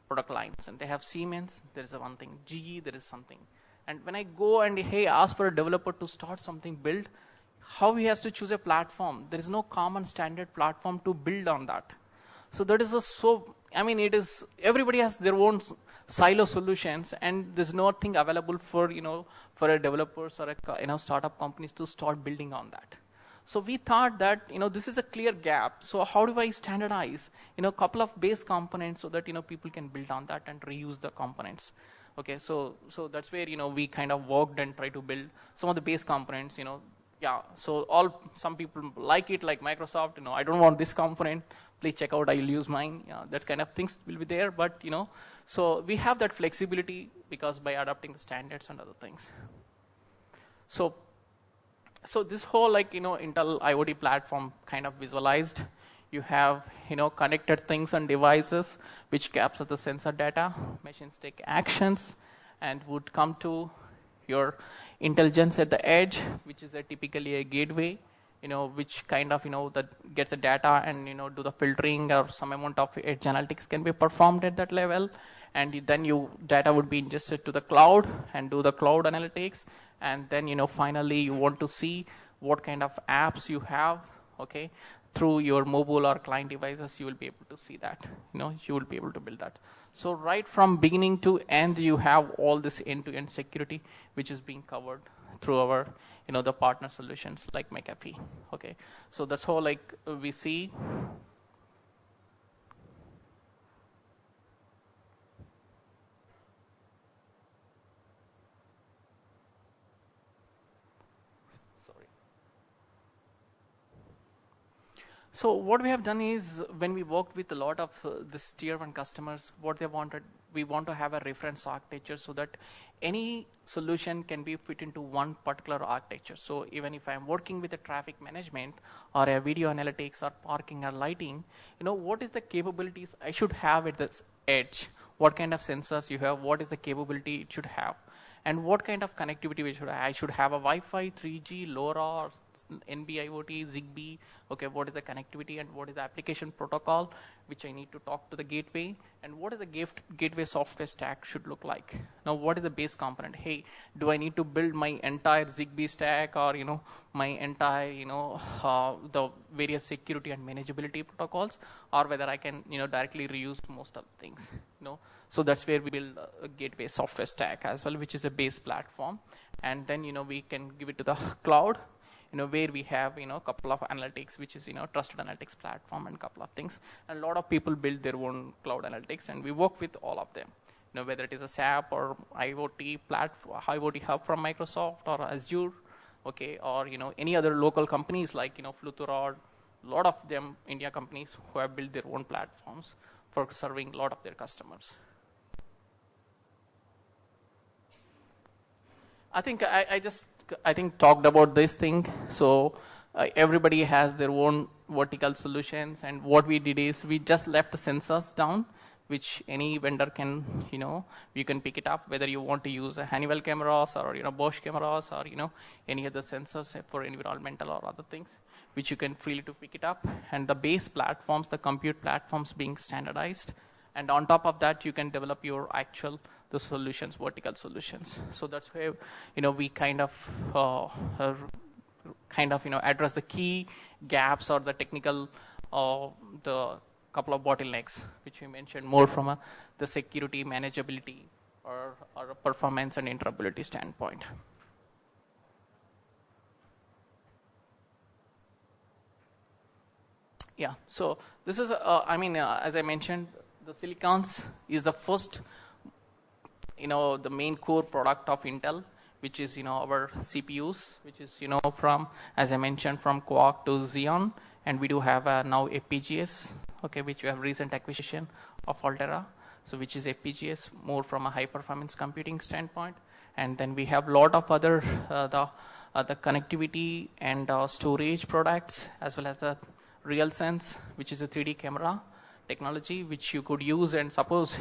product lines, and they have Siemens, there is one thing, GE, there is something. And when I go and ask for a developer to start something build, how he has to choose a platform? There is no common standard platform to build on that. So that is it is everybody has their own silo solutions, and there's nothing available for for a developers or a startup companies to start building on that. So we thought that this is a clear gap. So how do I standardize a couple of base components so that people can build on that and reuse the components? Okay, so that's where we kind of worked and tried to build some of the base components. yeah, so some people like it, like Microsoft, I don't want this component, please check out, I will use mine. Yeah, that kind of things will be there, but so we have that flexibility because by adopting the standards and other things. So this whole Intel IoT platform kind of visualized. You have connected things and devices which capture the sensor data, machines take actions, and would come to your intelligence at the edge, which is typically a gateway, which kind of that gets the data and do the filtering, or some amount of edge analytics can be performed at that level, and then data would be ingested to the cloud and do the cloud analytics, and then finally you want to see what kind of apps you have, okay, through your mobile or client devices. You will be able to see that, you will be able to build that. So right from beginning to end, you have all this end-to-end security which is being covered through our the partner solutions like McAfee. Okay, so that's how we see. So what we have done is, when we worked with a lot of this tier 1 customers, what they wanted, we want to have a reference architecture so that any solution can be fit into one particular architecture. So even if I'm working with a traffic management or a video analytics or parking or lighting, what is the capabilities I should have at this edge? What kind of sensors you have? What is the capability it should have? And what kind of connectivity I should have a Wi-Fi, 3G, LoRa, NB-IoT, Zigbee. Okay, what is the connectivity and what is the application protocol which I need to talk to the gateway, and what is the gateway software stack should look like. Now, what is the base component? Hey, do I need to build my entire Zigbee stack, or my entire the various security and manageability protocols, or whether I can directly reuse most of the things. So that's where we build a gateway software stack as well, which is a base platform, and then we can give it to the cloud, where we have a couple of analytics, which is trusted analytics platform and a couple of things. And a lot of people build their own cloud analytics, and we work with all of them. Whether it is a SAP or IoT platform, IoT Hub from Microsoft or Azure, okay, or any other local companies like Fluturod, a lot of them India companies who have built their own platforms for serving a lot of their customers. I think I think talked about this thing. So everybody has their own vertical solutions, and what we did is we just left the sensors down, which any vendor can, you can pick it up, whether you want to use a Honeywell cameras or Bosch cameras or any other sensors for environmental or other things, which you can freely to pick it up. And the base platforms, the compute platforms being standardized, and on top of that you can develop your actual the solutions, vertical solutions. So that's where we kind of address the key gaps or the technical the couple of bottlenecks which we mentioned, more from the security, manageability, or a performance and interoperability standpoint. Yeah, so this is as I mentioned, the silicons is the first the main core product of Intel, which is our CPUs, which is from, as I mentioned, from Quark to Xeon, and we do have now FPGAs, okay, which we have recent acquisition of Altera, so which is FPGAs more from a high performance computing standpoint. And then we have a lot of other the connectivity and storage products, as well as the RealSense, which is a 3D camera technology which you could use. And suppose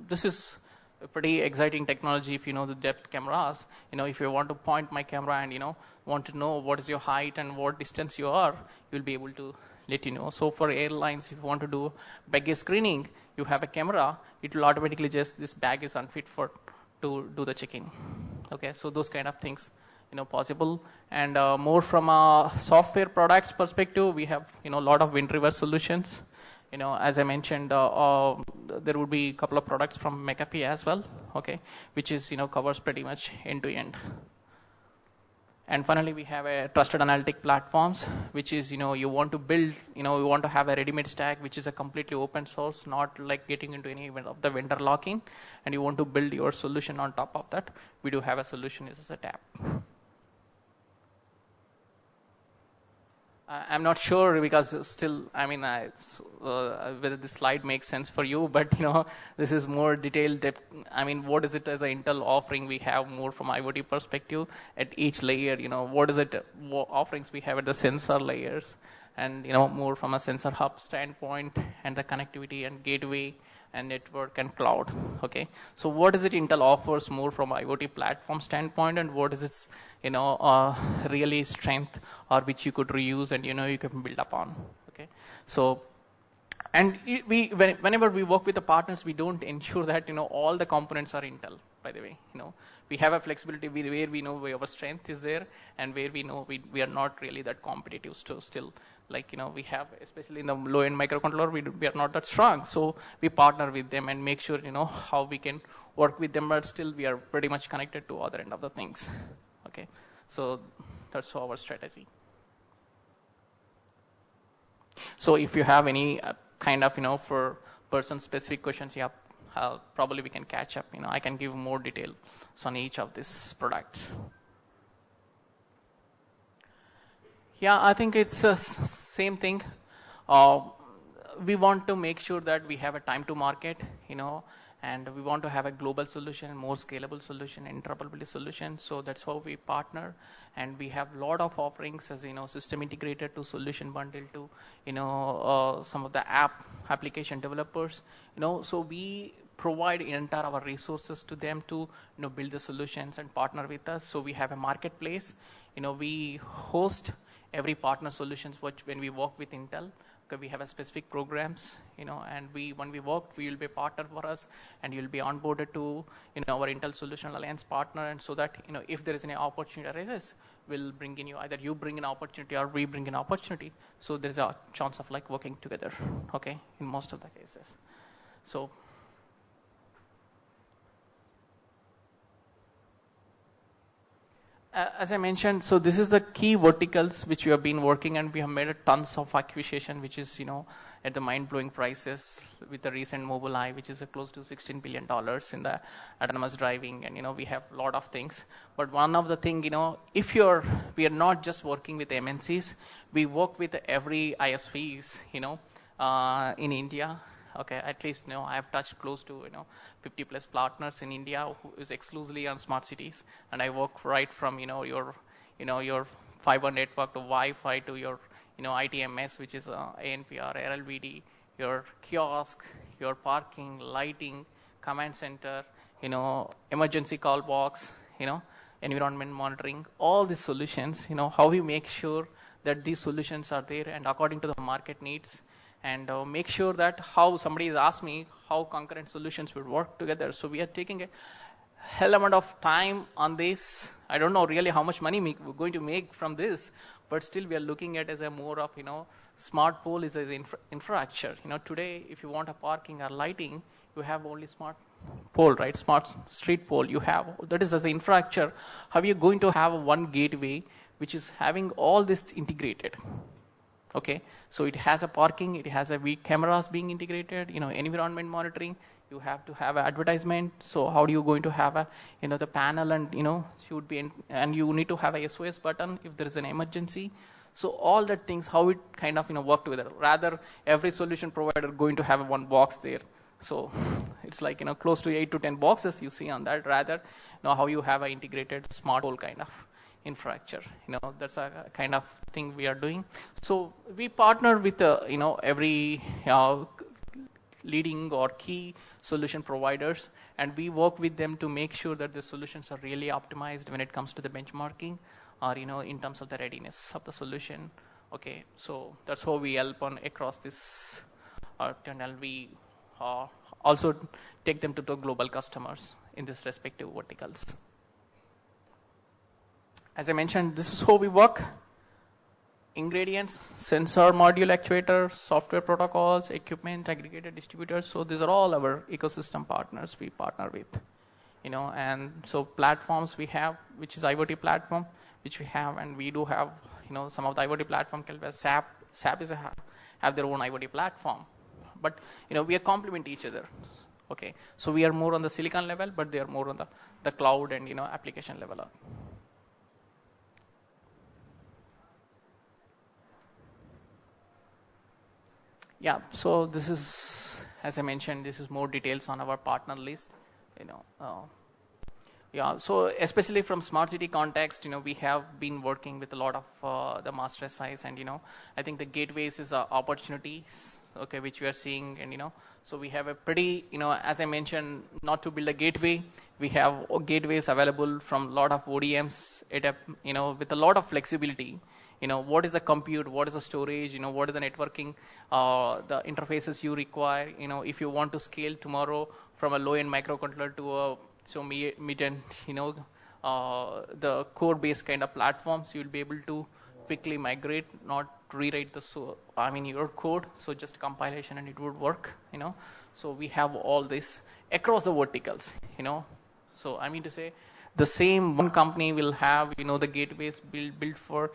this is a pretty exciting technology if the depth cameras. If you want to point my camera and want to know what is your height and what distance you are, you'll be able to let you know. So for airlines, if you want to do baggage screening, you have a camera, it will automatically just, this bag is unfit to do the check-in. Okay, so those kind of things possible. And more from a software products perspective, we have a lot of wind river solutions. As I mentioned, there would be a couple of products from McAfee as well, okay, which is covers pretty much end to end. And finally, we have a trusted analytic platforms, which is you want to build, you want to have a ready-made stack, which is a completely open source, not like getting into any of the vendor locking, and you want to build your solution on top of that. We do have a solution as a tab. I'm not sure because still, whether this slide makes sense for you, but this is more detailed. What is it as an Intel offering we have more from IoT perspective at each layer? What is it offerings we have at the sensor layers, and more from a sensor hub standpoint and the connectivity and gateway and network and cloud. Okay, so what is it Intel offers more from IoT platform standpoint, and what is its really strength or which you could reuse and you can build upon. Okay, so and whenever we work with the partners, we don't ensure that all the components are Intel. By the way, we have a flexibility where we know where our strength is there and where we know we are not really that competitive. So still, we have, especially in the low-end microcontroller, we are not that strong. So we partner with them and make sure how we can work with them, but still we are pretty much connected to other end of the things. Okay, so that's our strategy. So if you have any kind of for person-specific questions, probably we can catch up. I can give more details on each of these products. Yeah, I think it's the same thing. We want to make sure that we have a time to market, and we want to have a global solution, more scalable solution, interoperability solution. So that's how we partner, and we have a lot of offerings as system integrator to solution bundle to some of the application developers. So we provide entire our resources to them to build the solutions and partner with us. So we have a marketplace. We host every partner solutions when we work with Intel. Okay, we have a specific programs, and when we work, we will be a partner for us, and you'll be onboarded to our Intel Solution Alliance partner, and so that if there is any opportunity arises, we'll bring in you. Either you bring an opportunity or we bring an opportunity. So there's a chance of working together. Okay, in most of the cases. So. As I mentioned, so this is the key verticals which we have been working, and we have made a tons of acquisition, which is at the mind-blowing prices with the recent Mobileye, which is close to $16 billion in the autonomous driving, and we have a lot of things. But one of the thing, we are not just working with MNCs, we work with every ISVs, in India. Okay, at least I have touched close to 50 plus partners in India who is exclusively on smart cities, and I work right from your fiber network to Wi-Fi to your ITMS, which is ANPR, RLVD, your kiosk, your parking, lighting, command center, emergency call box, environment monitoring, all these solutions. How we make sure that these solutions are there and according to the market needs. And make sure that how somebody has asked me how concurrent solutions would work together. So we are taking a hell amount of time on this. I don't know really how much money we're going to make from this, but still we are looking at as a more of smart pole is an infrastructure. Today if you want a parking or lighting, you have only smart pole, right? Smart street pole you have. That is as an infrastructure. How are you going to have one gateway which is having all this integrated? Okay, so it has a parking, it has a cameras being integrated, environment monitoring. You have to have advertisement. So how are you going to have the panel and should be and you need to have a SOS button if there is an emergency. So all that things, how it kind of work together. Rather, every solution provider going to have one box there. So it's close to 8 to 10 boxes you see on that. Rather, how you have an integrated smart pole kind of infrastructure. That's a kind of thing we are doing. So we partner with every leading or key solution providers, and we work with them to make sure that the solutions are really optimized when it comes to the benchmarking or in terms of the readiness of the solution. Okay, so that's how we help on across this tunnel. We also take them to the global customers in these respective verticals. As I mentioned, this is how we work. Ingredients, sensor, module, actuator, software protocols, equipment, aggregated distributors. So these are all our ecosystem partners we partner with. And so platforms we have, which is IoT platform, which we have, and we do have, some of the IoT platform called as SAP. SAP is have their own IoT platform. But, we complement each other. Okay, so we are more on the silicon level, but they are more on the cloud and, application level. Yeah, so this is, as I mentioned, this is more details on our partner list. Yeah, so especially from smart city context, we have been working with a lot of the master SIs, and I think the gateways is opportunities, okay, which we are seeing, and so we have a pretty, as I mentioned, not to build a gateway, we have gateways available from a lot of ODMs, with a lot of flexibility. What is the compute, what is the storage, what is the networking, the interfaces you require, if you want to scale tomorrow from a low-end microcontroller to a mid-end, the core-based kind of platforms, you'll be able to quickly migrate, not rewrite your code, so just compilation and it would work, So we have all this across the verticals, So I mean to say, the same one company will have, the gateways built for,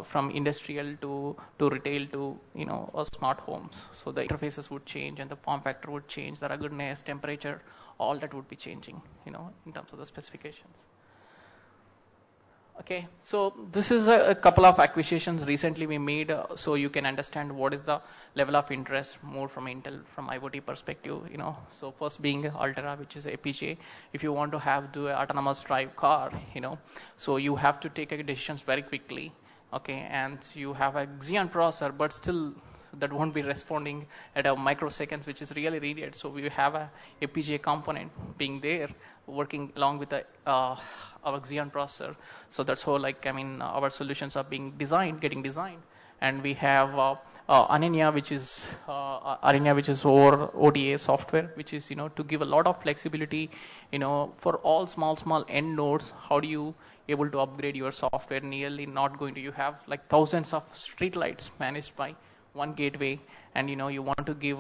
from industrial to retail to, smart homes. So the interfaces would change and the form factor would change, the ruggedness, temperature, all that would be changing, in terms of the specifications. Okay, so this is a couple of acquisitions recently we made, so you can understand what is the level of interest more from Intel, from IoT perspective, So first being Altera, which is FPGA. If you want to do an autonomous drive car, so you have to take decisions very quickly, okay, and you have a Xeon processor, but still that won't be responding at a microseconds, which is really needed. So we have a FPGA component being there, working along with our Xeon processor. So that's how, our solutions are getting designed. And we have Ananya, which is over OTA software, which is, to give a lot of flexibility, for all small end nodes. How do you able to upgrade your software? Nearly not going to, you have like thousands of streetlights managed by one gateway, and you want to give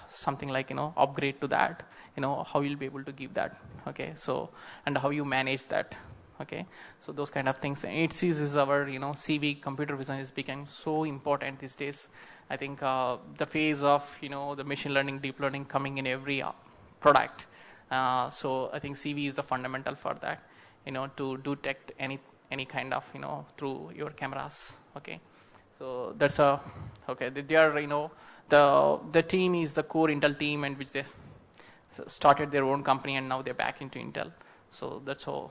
something like upgrade to that, how you'll be able to give that, okay, so, and how you manage that, okay, so those kind of things. 8Cs is our CV, computer vision is becoming so important these days. I think the phase of the machine learning, deep learning coming in every product, so I think CV is the fundamental for that, to detect any kind of through your cameras, okay. So that's okay. They are, the team is the core Intel team, and which they started their own company, and now they're back into Intel. So that's how,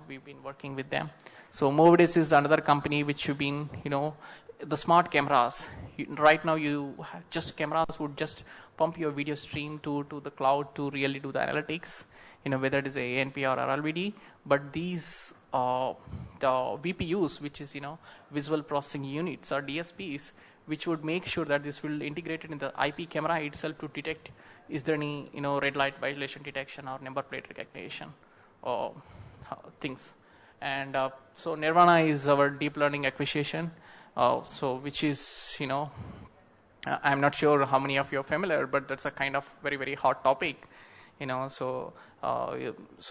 we've been working with them. So Movidis is another company which you've been, the smart cameras. Right now, cameras would just pump your video stream to the cloud to really do the analytics, whether it is a ANP or RLVD. But these the VPUs, which is visual processing units or DSPs, which would make sure that this will integrate it in the IP camera itself to detect is there any red light violation detection or number plate recognition or things. And so Nirvana is our deep learning acquisition, so which is I'm not sure how many of you are familiar, but that's a kind of very, very hot topic. So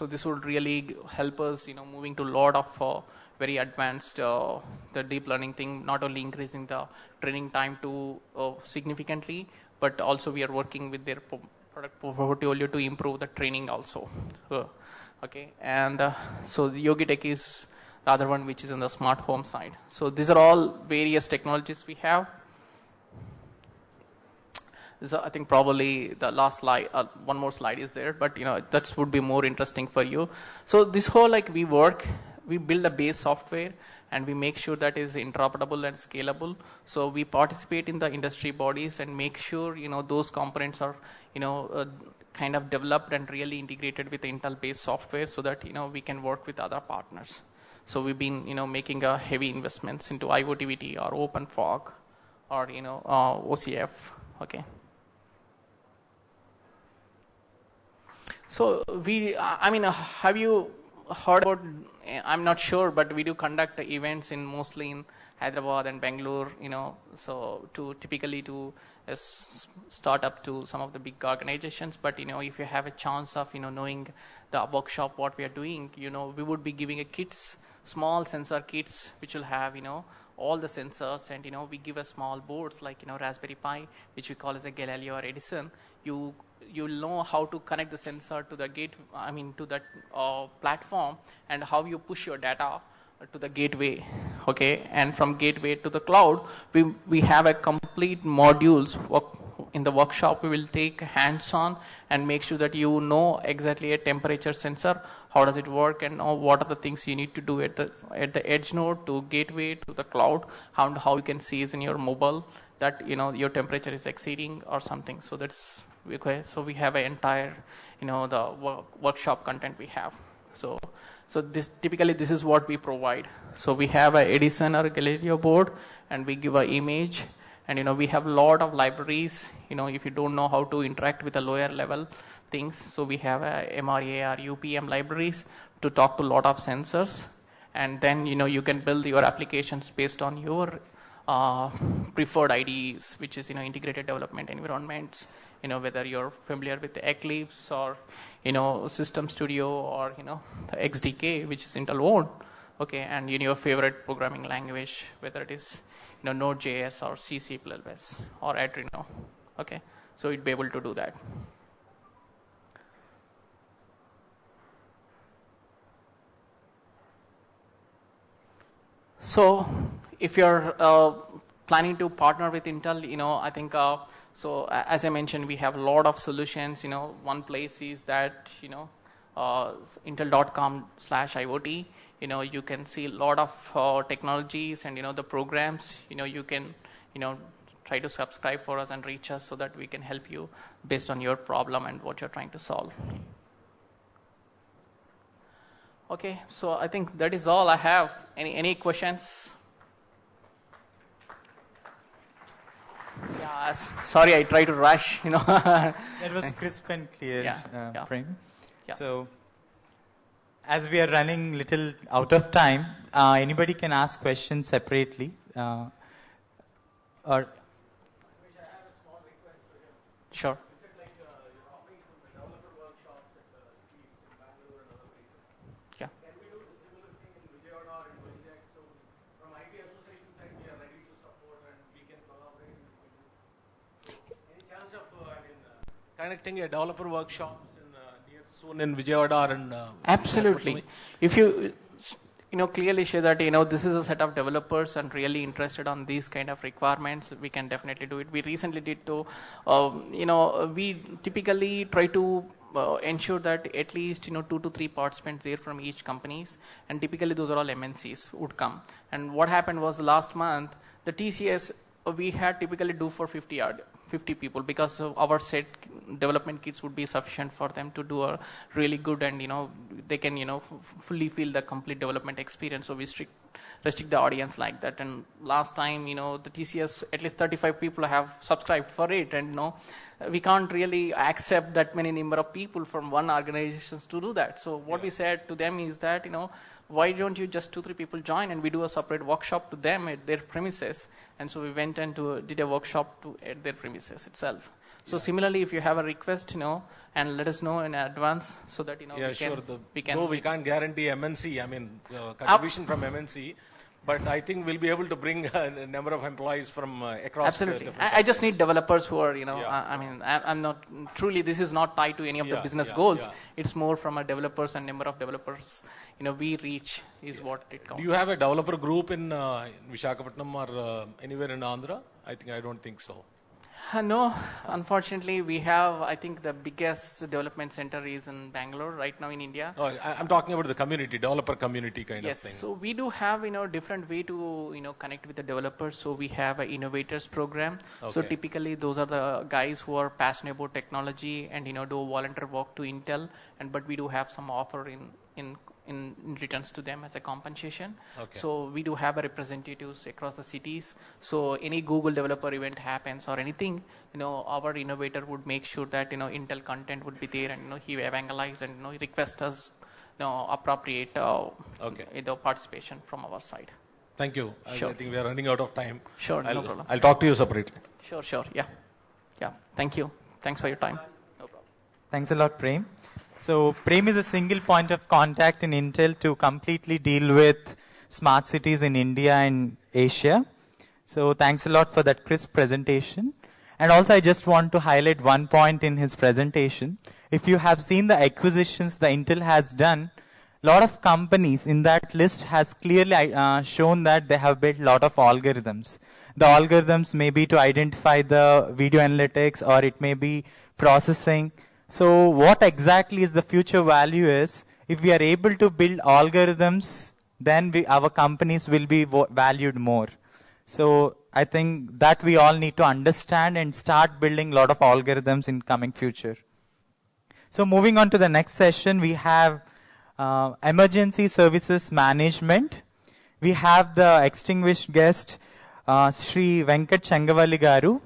this would really help us, moving to a lot of very advanced the deep learning thing, not only increasing the training time to significantly, but also we are working with their product portfolio to improve the training also. Okay, and so the Yogitech is the other one, which is on the smart home side. So these are all various technologies we have. So I think probably the last slide, one more slide is there, but that would be more interesting for you. So this whole we build a base software and we make sure that is interoperable and scalable. So we participate in the industry bodies and make sure those components are kind of developed and really integrated with Intel based software, so that we can work with other partners. So we've been making a heavy investments into IoTVT or OpenFog or OCF. Okay. So have you heard about, I'm not sure, but we do conduct events mostly in Hyderabad and Bangalore, so typically to a startup to some of the big organizations. But, if you have a chance of, knowing the workshop, what we are doing, we would be giving a kits, small sensor kits, which will have, all the sensors, and, we give a small boards like, Raspberry Pi, which we call as a Galileo or Edison. You'll know how to connect the sensor to the to that platform, and how you push your data to the gateway, okay, and from gateway to the cloud, we have a complete modules. In the workshop, we will take hands-on and make sure that you know exactly a temperature sensor, how does it work, and what are the things you need to do at the edge node to gateway to the cloud, how you can see is in your mobile that your temperature is exceeding or something. So that's okay. So we have an entire the workshop content we have. So this typically this is what we provide. So we have a Edison or Galileo board, and we give an image, and we have a lot of libraries. If you don't know how to interact with the lower level things, so we have a MRA or UPM libraries to talk to a lot of sensors, and then you can build your applications based on your preferred IDEs, which is integrated development environments. Whether you're familiar with the Eclipse or System Studio or the XDK, which is Intel owned, okay, and your favorite programming language, whether it is Node.js or C++ or Arduino, okay, so you'd be able to do that. So if you're planning to partner with Intel, I think so as I mentioned, we have a lot of solutions. One place is that intel.com/IoT. You can see a lot of technologies and the programs. You can try to subscribe for us and reach us so that we can help you based on your problem and what you're trying to solve. Okay, so I think that is all I have. Any questions? Yeah, sorry, I tried to rush. That was crisp and clear, Prem. Yeah. So, as we are running little out of time, anybody can ask questions separately, or. Sure. Connecting a developer workshop soon in Vijayawada and absolutely. If you clearly share that this is a set of developers and really interested on these kind of requirements, we can definitely do it. We recently did to we typically try to ensure that at least 2 to 3 participants there from each companies, and typically those are all MNCs would come. And what happened was last month the TCS we had typically do for 50 people, because our set development kits would be sufficient for them to do a really good, and they can fully feel the complete development experience. So we restrict the audience like that. And last time the TCS at least 35 people have subscribed for it, and we can't really accept that many number of people from one organization to do that. So what we said to them is that why don't you just 2-3 people join, and we do a separate workshop to them at their premises. And so we went and did a workshop at their premises itself. So similarly, if you have a request, and let us know in advance so that we can. Though we can't guarantee MNC, I mean contribution from MNC, but I think we'll be able to bring a number of employees from across. Absolutely, I just need developers who are I mean I'm not truly. This is not tied to any of the business goals. It's more from a developers and number of developers we reach is what it counts. Do you have a developer group in Visakhapatnam or anywhere in Andhra? I don't think so. No, unfortunately, we have, I think the biggest development center is in Bangalore right now in India. Oh, I'm talking about the community, developer community kind of thing. Yes, so we do have, different way to, connect with the developers. So we have an innovators program. Okay. So typically those are the guys who are passionate about technology and, do volunteer work to Intel. But we do have some offer in returns to them as a compensation. Okay. So we do have a representatives across the cities. So any Google developer event happens or anything, our innovator would make sure that Intel content would be there, and he evangelize and request us appropriate participation from our side. Thank you. Sure. I think we are running out of time. Sure, no problem. I'll talk to you separately. Sure. Yeah. Thank you. Thanks for your time. No problem. Thanks a lot, Prem. So Prem is a single point of contact in Intel to completely deal with smart cities in India and Asia. So thanks a lot for that crisp presentation. And also I just want to highlight one point in his presentation. If you have seen the acquisitions the Intel has done, lot of companies in that list has clearly shown that they have built a lot of algorithms. The algorithms may be to identify the video analytics, or it may be processing. So what exactly is the future value is, if we are able to build algorithms, then our companies will be valued more. So I think that we all need to understand and start building a lot of algorithms in coming future. So moving on to the next session, we have emergency services management. We have the extinguished guest, Sri Venkat Changavalli Garu.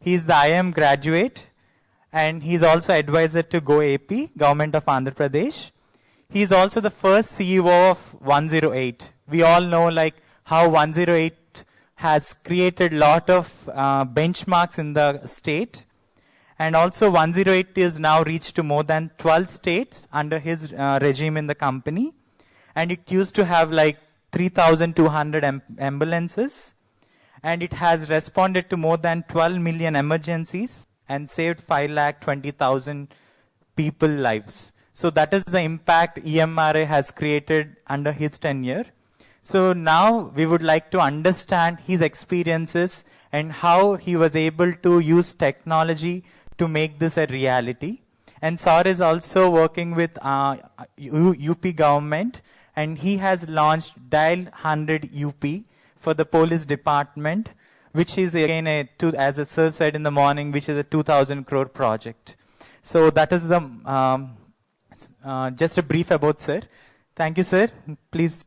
He is the IIM graduate, and he is also advisor to Go AP, Government of Andhra Pradesh. He is also the first CEO of 108. We all know like how 108 has created a lot of benchmarks in the state. And also 108 is now reached to more than 12 states under his regime in the company. And it used to have like 3,200 ambulances. And it has responded to more than 12 million emergencies and saved 5,20,000 people lives. So that is the impact EMRA has created under his tenure. So now we would like to understand his experiences and how he was able to use technology to make this a reality. And Saur is also working with UP government, and he has launched Dial 100 UP for the police department, which is again as Sir said in the morning, which is a 2,000 crore project. So that is the just a brief about Sir. Thank you, Sir. Please.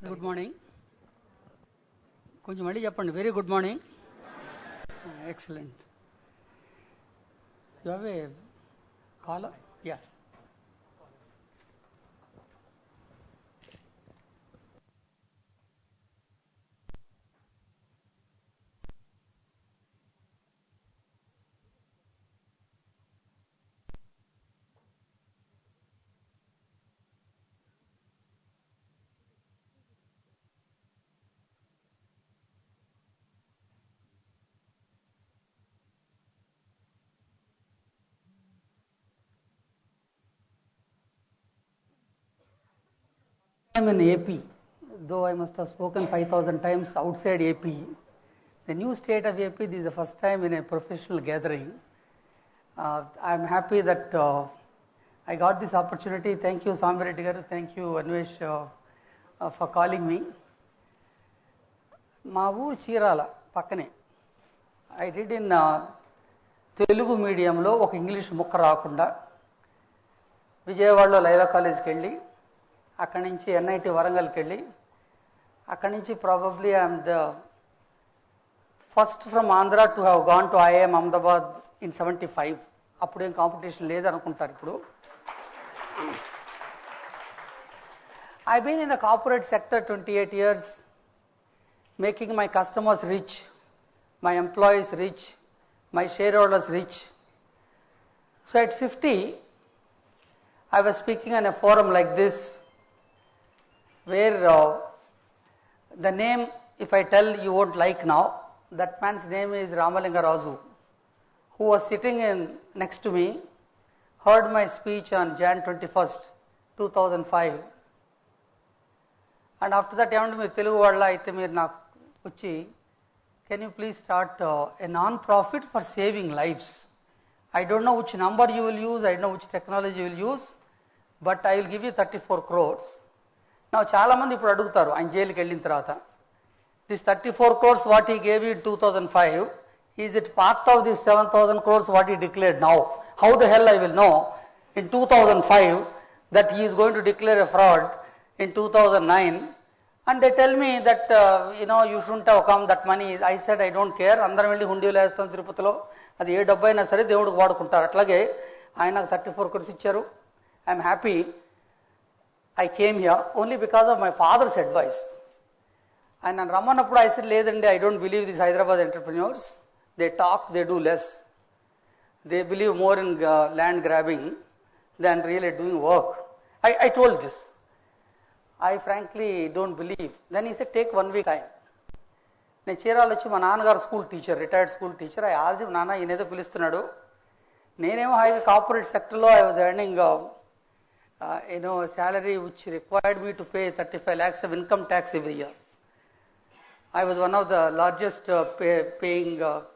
Good morning. కొంచెం మళ్ళీ చెప్పండి. Very good morning. Excellent. You have a caller? Yeah. I'm in AP, though I must have spoken 5,000 times outside AP. The new state of AP, this is the first time in a professional gathering. I'm happy that I got this opportunity. Thank you, Samvireddy garu. Thank you, Anvesh, for calling me. మా ఊరు చీరాల పక్కనే. I did in Telugu మీడియంలో ఒక English ముక్క రాకుండా విజయవాడలో లైలా కాలేజ్కి వెళ్ళి, అక్కడి నుంచి ఎన్ఐటి వరంగల్కి వెళ్ళి, అక్కడి నుంచి probably I'm the first from Andhra to have gone to IIM Ahmedabad in 75. అప్పుడేం కాంపిటీషన్ లేదనుకుంటారు ఇప్పుడు. I've been in the corporate sector 28 years, making my customers rich, my employees rich, my shareholders rich. So at 50, I was speaking on a forum like this, where the name, if I tell you won't like now, that man's name is Ramalinga Razu, who was sitting next to me, heard my speech on Jan 21st, 2005. And after that, మీరు తెలుగు వాళ్ళ అయితే మీరు నాకు వచ్చి, can you please start a non-profit for saving lives? I don't know which number you will use, I don't know which technology you will use, but I will give you 34 crores. Now చాలా మంది ఇప్పుడు అడుగుతారు ఆయన జైలుకి వెళ్ళిన తర్వాత, this 34 crores what he gave you in 2005, is it part of this 7,000 crores what he declared now? How the hell I will know in 2005 that he is going to declare a fraud in 2009? And they tell me that you shouldn't have come, that money. I said I don't care. అందరం వెళ్ళి హుండీలో వేస్తాం తిరుపతిలో, అది ఏ డబ్బు అయినా సరే దేవుడికి వాడుకుంటారు. అట్లాగే ఆయన నాకు 34 crores ఇచ్చారు. I'm happy. I came here only because of my father's advice. And నన్ను రమ్మన్నప్పుడు I said లేదండి, I don't believe these Hyderabad entrepreneurs. They talk, they do less. They believe more in land grabbing than really doing work. I told this. I frankly don't believe. Then he said, take 1 week time. నేను చీరాలు వచ్చి మా నాన్నగారు school teacher, retired school teacher. I asked him, నాన్న ఈయనేదో పిలుస్తున్నాడు. నేనేమో హాయిగా corporate సెక్టర్లో I was earning salary which required me to pay 35 lakhs of income tax every year. I was one of the largest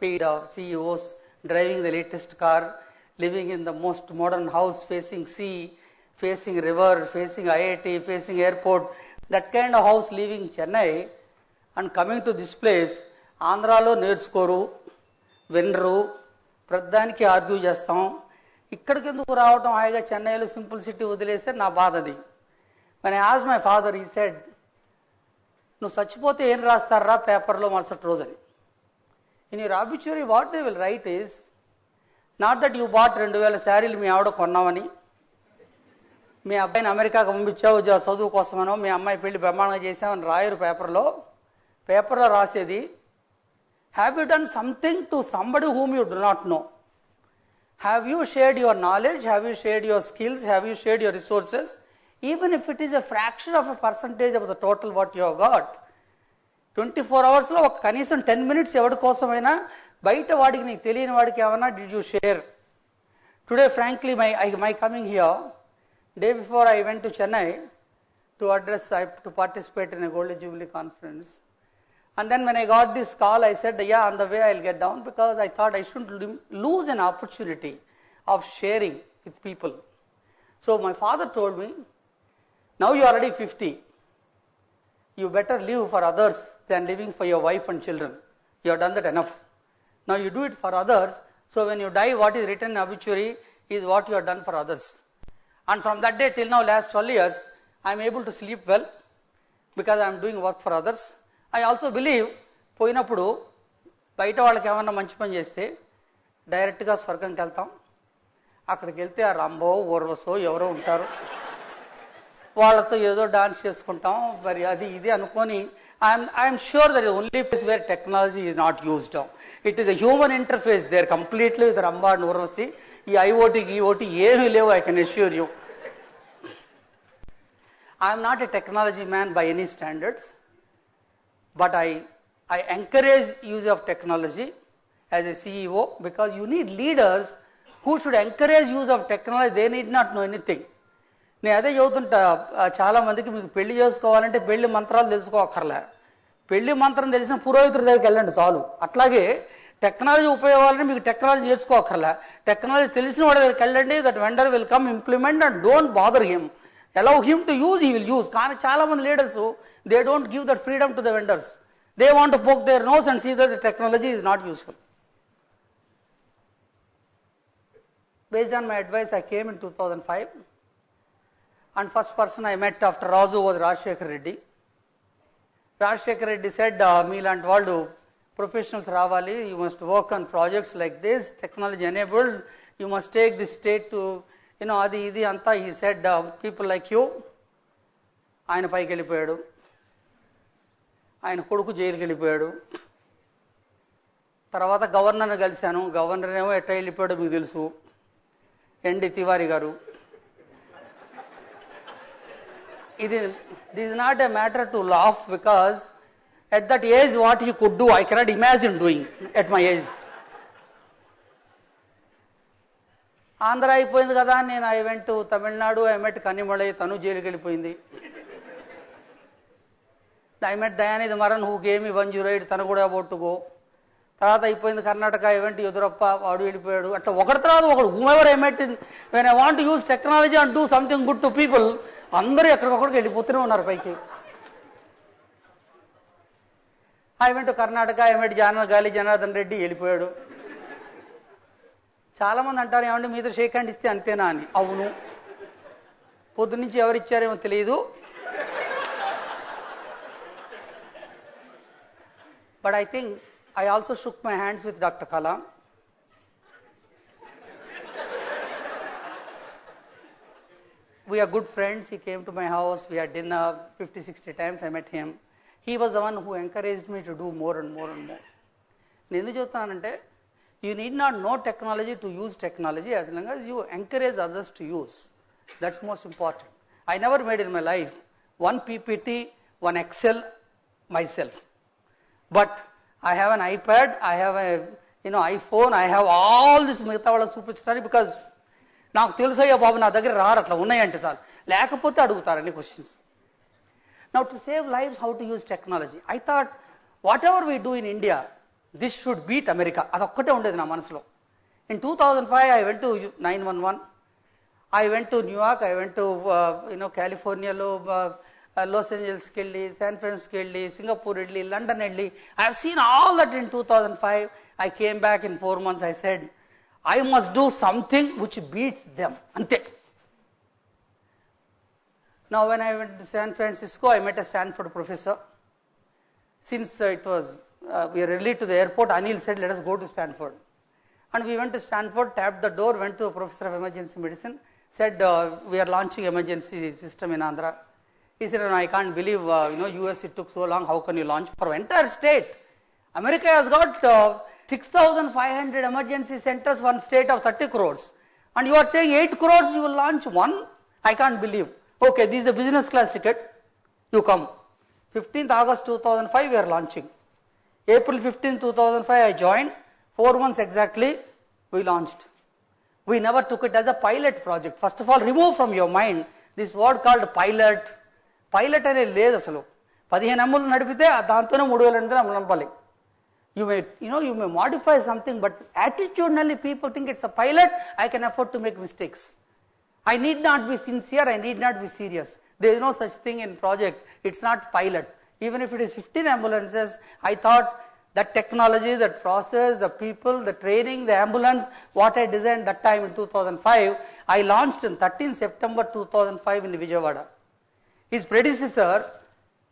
paid CEOs, driving the latest car, living in the most modern house, facing sea, facing river, facing IIT, facing airport. That kind of house, leaving Chennai and coming to this place. ఆంధ్రాలో నేర్చుకోరు, వినరు, ప్రతిదానికి argue చేస్తాం. ఇక్కడికి ఎందుకు రావటం, హాయిగా చెన్నైలో simple city వదిలేస్తే నా బాధ అది. మన యాజ్ మై ఫాదర్ ఈ సెడ్, నువ్వు చచ్చిపోతే ఏం రాస్తారా పేపర్లో మరుసటి రోజని. In your obituary what they will write is not that you bought 2000 శారీలు మీ ఆవిడ కొన్నామని, మీ అబ్బాయిని అమెరికాకు పంపించావు చదువు కోసమనో, మీ అమ్మాయి పెళ్లి బ్రహ్మాండంగా చేసామని రాయరు పేపర్లో రాసేది, have you done something to somebody whom you do not know. Have you shared your knowledge? Have you shared your skills? Have you shared your resources? Even if it is a fraction of a percentage of the total what you have got. 24 hours లో ఒక కనీసం 10 minutes ఎవరి కోసమైనా బయట వాడికి నీకు తెలియని వాడికి ఏమన్నా did you share? Today frankly my coming here, day before I went to Chennai to participate in a Golden Jubilee conference. And then when I got this call, I said, yeah, on the way I'll get down, because I thought I shouldn't lose an opportunity of sharing with people. So my father told me, now you are already 50. You better live for others than living for your wife and children. You have done that enough. Now you do it for others. So when you die, what is written in obituary is what you have done for others. And from that day till now, last 12 years, I am able to sleep well because I am doing work for others. I also believe పోయినప్పుడు బయట వాళ్ళకి ఏమన్నా మంచి పని చేస్తే డైరెక్ట్గా స్వర్గంకి వెళ్తాం. అక్కడికి వెళ్తే ఆ రంబో ఓర్వసో ఎవరో ఉంటారు, వాళ్ళతో ఏదో డాన్స్ చేసుకుంటాం, మరి అది ఇది అనుకొని I'm sure that only place where technology is not used. It is the human interface there completely with Rambha and Urvashi. ఈ ఐఓటీ ఏమీ లేవు, I can assure you. I'm not a technology man by any standards. But I encourage use of technology as a CEO, because you need leaders who should encourage use of technology. They need not know anything. నేను అదే చదువుతుంటా, చాలా మందికి మీకు పెళ్లి చేసుకోవాలంటే పెళ్లి మంత్రాలు తెలుసుకోకర్లే, పెళ్లి మంత్రం తెలిసిన పురోహితుడి దగ్గరికి వెళ్ళండి చాలు. అట్లాగే టెక్నాలజీ ఉపయోగాలని మీకు టెక్నాలజీ నేర్చుకోకర్లే, టెక్నాలజీ తెలిసిన వాడి దగ్గరికి వెళ్ళండి. That vendor will come implement and don't bother him, allow him to use, he will use. కానీ చాలా మంది leaders they don't give that freedom to the vendors. They want to poke their nose and see that the technology is not useful. Based on my advice, I came in 2005, and first person I met after Razu was Rajshekar Reddy. Rajshekar Reddy said, మీలాంటి వాళ్ళు professionals రావాలి, you must work on projects like this, technology enabled, you must take this state to, అది ఇది అంతా. he said, people like you. ఆయన పైకి వెళ్ళిపోయాడు, ఆయన కొడుకు జైలుకి వెళ్ళిపోయాడు. తర్వాత గవర్నర్ని కలిశాను, గవర్నర్ ఏమో ఎట్లా వెళ్ళిపోయాడో మీకు తెలుసు, ఎన్డి తివారీ గారు. This is not a matter to laugh, because at that age what he could do I cannot imagine doing at my age. Andhra అయిపోయింది కదా, నేను I went to Tamil Nadu, I met Kanimozhi, తను జైలుకి వెళ్ళిపోయింది. I met Dayanidhi Maran, who gave me 108, తను కూడా about to go. తర్వాత అయిపోయింది కర్ణాటక, ఈవెంట్ ఎదురప్ప, వాడు వెళ్ళిపోయాడు. అట్లా ఒకటి తర్వాత ఒకడు, whomever I met in, when I want to use technology and do something good to people, అందరూ ఎక్కడికొక్కడికి వెళ్ళిపోతూనే ఉన్నారు పైకి. I went to Karnataka, I met గాలి జనార్దన్ రెడ్డి, వెళ్ళిపోయాడు. చాలా మంది అంటారు, ఏమంటే మీతో షేక్ హ్యాండ్ ఇస్తే అంతేనా అని. అవును, పొద్దు నుంచి ఎవరిచ్చారేమో తెలియదు. But I think I also shook my hands with Dr. Kalam. We are good friends. He came to my house. We had dinner 50-60 times. I met him. He was the one who encouraged me to do more and more and more. నేను ఎందుకు చెప్తానంటే, you need not know technology to use technology, as long as you encourage others to use. That's most important. I never made in my life one PPT, one Excel myself. But I have an iPad, I have a iPhone, I have all this మిగతా వాళ్ళకి చూపించడానికి, because నాకు తెలుసయ్యా బాబు నా దగ్గర రారు అట్లా ఉన్నాయంటే చాలు, లేకపోతే అడుగుతారని questions. Now to save lives, how to use technology. I thought whatever we do in India, this should beat America. అదొక్కటే ఉండేది నా మనసులో. In 2005 I went to 911. I went to New York, I went to Californiaలో, Los Angelesకి వెళ్ళి, San Franciscoకి వెళ్ళి, Singapore వెళ్ళి, London వెళ్ళి. I have seen all that in 2005. I came back in 4 months. I said, I must do something which beats them. అంతే. Now when I went to San Francisco, I met a Stanford professor. Since it was, we were early to the airport, Anil said, let us go to Stanford. And we went to Stanford, tapped the door, went to a professor of emergency medicine, said, we are launching emergency system in Andhra. He said, no, I can't believe, US it took so long, how can you launch for entire state? America has got 6,500 emergency centers, one state of 30 crores. And you are saying 8 crores you will launch one? I can't believe. Okay, this is a business class ticket, you come. 15th August 2005 we are launching. April 15, 2005 I joined, 4 months exactly we launched. We never took it as a pilot project. First of all, remove from your mind this word called pilot. Pilot అనేది లేదు అసలు. 15 అమ్ములు నడిపితే దాంతోనే 3,800 అమ్ములు నడపాలి. You may modify something, but attitudinally people think it's a pilot, I can afford to make mistakes. I need not be sincere, I need not be serious. There is no such thing in project. It's not pilot. Even if it is 15 ambulances, I thought that technology, that process, the people, the training, the ambulance, what I designed that time in 2005, I launched on 13 September 2005 in Vijayawada. His predecessor,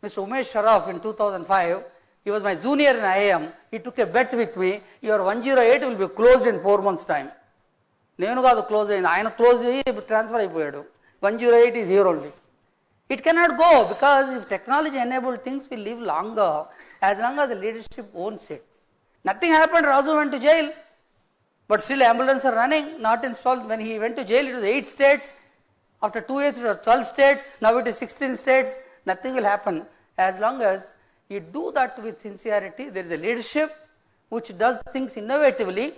Mr. Umesh Sharaf in 2005, he was my junior in IIM. He took a bet with me, your 108 will be closed in 4 months' time. నేను కాదు close అయింది, ఆయన close అయ్యి transfer అయిపోయాడు. 108 is here only. It cannot go, because if technology enabled things will live longer as long as the leadership owns it. Nothing happened, Raju went to jail, but still ambulances are running, not installed. When he went to jail it was 8 states, after 2 years it was 12 states, now it is 16 states. Nothing will happen as long as you do that with sincerity. There is a leadership which does things innovatively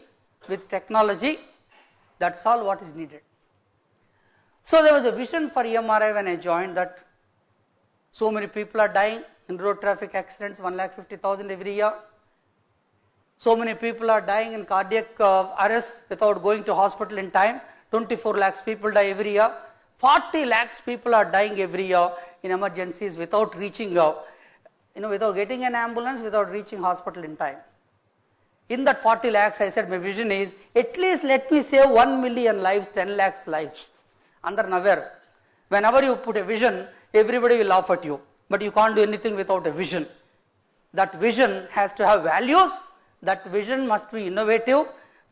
with technology. That's all what is needed. So there was a vision for EMRI when I joined, that so many people are dying in road traffic accidents, 150,000 every year. So many people are dying in cardiac arrest without going to hospital in time. 24 lakhs people die every year. 40 lakhs people are dying every year in emergencies without reaching, without getting an ambulance, without reaching hospital in time. In that 40 lakhs, I said my vision is, at least let me save 1 million lives, 10 lakhs lives. Under Navar, whenever you put a vision, everybody will laugh at you. But you can't do anything without a vision. That vision has to have values. That vision must be innovative.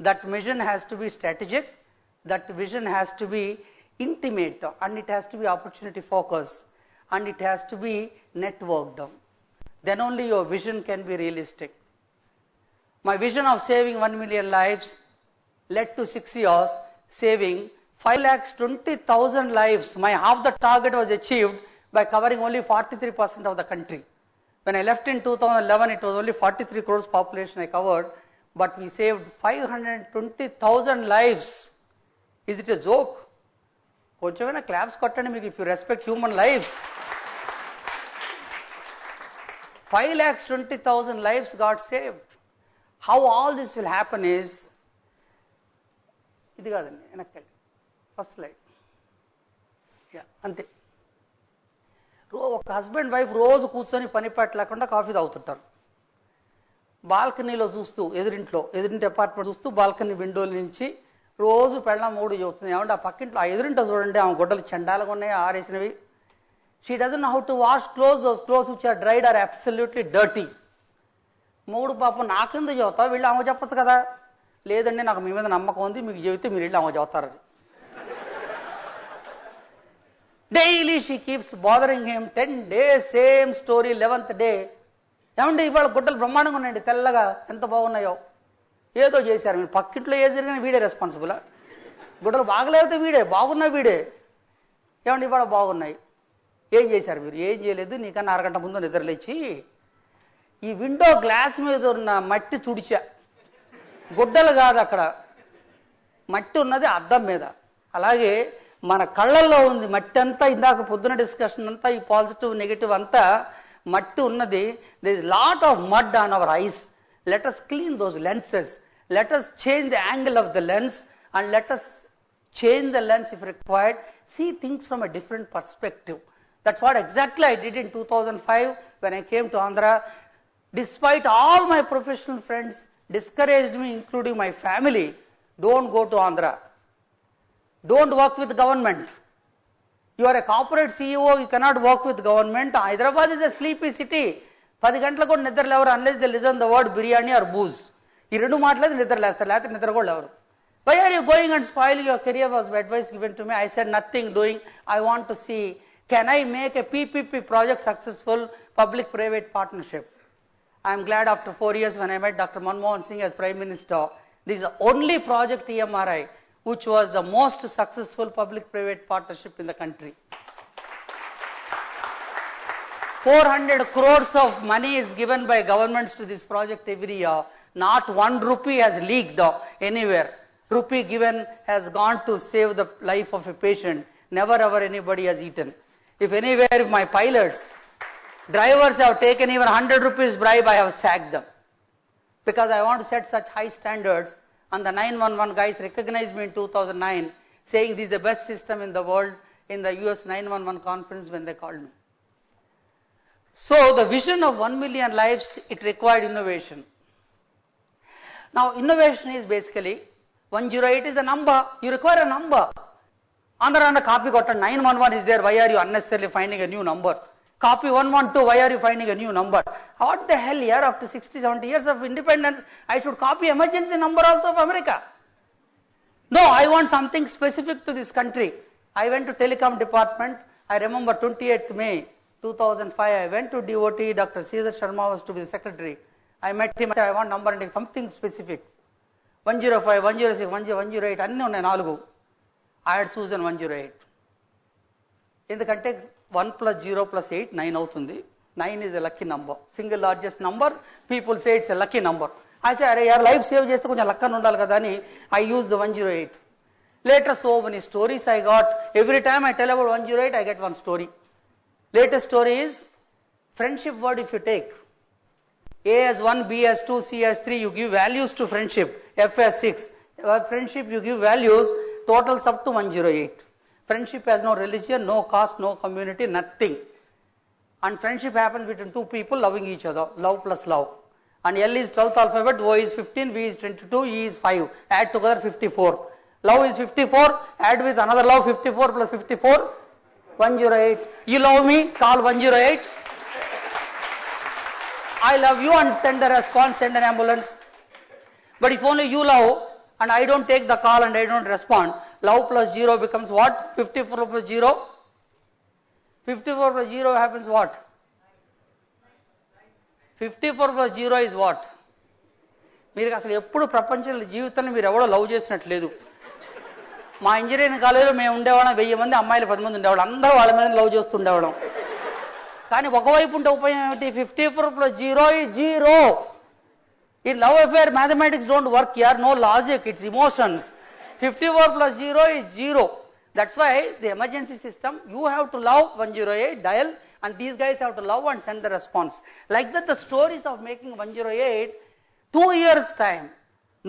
That vision has to be strategic. That vision has to be intimate. And it has to be opportunity focused. And it has to be networked. Then only your vision can be realistic. My vision of saving 1 million lives led to 6 years saving 5,20,000 lives. My half the target was achieved by covering only 43% of the country. When I left in 2011, it was only 43 crores population I covered, but we saved 520,000 lives. Is it a joke? కొంచెమైనా claps కొట్టండి మీకు, if you respect human lives. 5,20,000 lives got saved. How all this will happen is, ఇది కాదండి వెనక్కి, first slide. అంతే. ఒక husband wife రోజు కూర్చొని పని పాట లేకుండా కాఫీ తాగుతుంటారు. బాల్కనీలో చూస్తూ, ఎదురింటి అపార్ట్మెంట్ చూస్తూ బాల్కనీ విండోల నుంచి రోజు పెళ్ళం మూడు చెబుతుంది, ఏమంటే ఆ పక్కింట్లో ఆ ఎదురింటో చూడండి, ఆమె గుడ్డలు చండాలుగా ఉన్నాయి ఆరేసినవి. She doesn't know how to wash clothes, those clothes which are dried are absolutely dirty. మూడు పాపం నాకెందుకు చెబుతావు, వీళ్ళు ఆమె చెప్పచ్చు కదా. లేదండి నాకు మీ మీద నమ్మకం ఉంది, మీకు చెబితే మీరు వీళ్ళు ఆమె చెబుతారని. Daily she keeps bothering him. 10 days same story. 11th day, ఏమంటే ఇవాళ గుడ్డలు బ్రహ్మాండంగా ఉన్నాయండి, తెల్లగా ఎంత బాగున్నాయో. ఏదో చేశారు మీరు, పక్కింట్లో ఏ జరిగినా వీడే రెస్పాన్సిబుల్. గుడ్డలు బాగలేకపోతే వీడే, బాగున్నా వీడే. ఏమంటే ఇవాళ బాగున్నాయి, ఏం చేశారు మీరు? ఏం చేయలేదు, నీకన్నా అరగంట ముందు నిద్రలేచి. ఈ విండో గ్లాస్ మీద ఉన్న మట్టి తుడిచా, గుడ్డలు కాదు అక్కడ, మట్టి ఉన్నది అద్దం మీద. అలాగే మన కళ్ళల్లో ఉంది మట్టి అంతా. ఇందాక పొద్దున డిస్కషన్ అంతా ఈ పాజిటివ్ నెగిటివ్ అంతా మట్టి ఉన్నది. there is lot of mud on our eyes. Let us clean those lenses. Let us change the angle of the lens and let us change the lens if required. See things from a different perspective. That's what exactly I did in 2005 when I came to Andhra. Despite all my professional friends discouraged me, including my family, don't go to Andhra. Don't work with government. You are a corporate CEO, you cannot work with government. Hyderabad is a sleepy city. 10 గంటలకు కూడా నిద్ర లేవరు unless they listen the word biryani or booze. ఈ రెండు మాటలేదు నిద్ర లేస్తారు, లేకపోతే నిద్ర కూడా లేవరు. Why are you going and spoiling your career was advice given to me. I said nothing doing. I want to see, can I make a PPP project successful, public-private partnership. I am glad after 4 years when I met Dr. Manmohan Singh as Prime Minister, this is the only project EMRI which was the most successful public-private partnership in the country. 400 crores of money is given by governments to this project every year. Not 1 rupee has leaked anywhere. Rupee given has gone to save the life of a patient. Never ever anybody has eaten. If anywhere, if my pilots, drivers have taken even 100 rupees bribe, I have sacked them. Because I want to set such high standards. And the 911 guys recognized me in 2009, saying this is the best system in the world in the US 911 conference when they called me. So the vision of 1 million lives, it required innovation. Now innovation is basically, 108 is the number, you require a number. Andhra copy got 911 is there, why are you unnecessarily finding a new number? Copy 112, why are you finding a new number? What the hell here, after 60, 70 years of independence, I should copy emergency number also of America. No, I want something specific to this country. I went to telecom department. I remember 28th May 2005, I went to DOT, Dr. Caesar Sharma was to be the secretary. I met him, I said, I want number and something specific. 105, 106, 108, అన్నీ ఉన్నాయి 4. I had chosen 108. ఎందుకంటే 1 plus 0 plus 8, 9 అవుతుంది. 9 is a lucky number. Single largest number, people say it's a lucky number. I say, అరే యార్ life save చేస్తే కొంచెం లక్కని ఉండాలి కదా అని I use the 108. Later so many stories I got. Every time I tell about 108, I get one story. Latest story is, friendship word if you take. A as 1, B as 2, C as 3, you give values to friendship. F as 6. Friendship you give values, totals up to 108. Friendship has no religion, no caste, no community, nothing. And friendship happens between two people loving each other. Love plus love. And L is 12th alphabet, O is 15, V is 22, E is 5. Add together 54. Love is 54, add with another love 54 plus 54, 108. You love me, call 108. I love you and send a response, send an ambulance. But if only you love and I don't take the call and I don't respond, love plus 0 becomes what? 54 plus 0? 54 plus 0 happens what? 54 plus 0 is what? మీరు అసలు ఎప్పుడు ప్రపంచంలో జీవితంలో మీరు ఎవడో love చేసినట్లేదు. మా engineering కాలేజీలో మేము ఉండేవాళ్ళం 1000 మంది అమ్మాయిలు 10 మంది ఉండేవాళ్ళం. అందరూ వాళ్ళ మీద లవ్ చేస్తుండేవాళ్ళం. కానీ ఒకవైపు ఉంటే ఉపయోగం ఏమిటి? 54 plus 0 is 0. In love affair, mathematics don't work here, no logic, it's emotions. 54 plus 0 is 0. That's why the emergency system, you have to love 108, dial, and these guys have to love and send the response. Like that, the stories of making 108, 2 years time,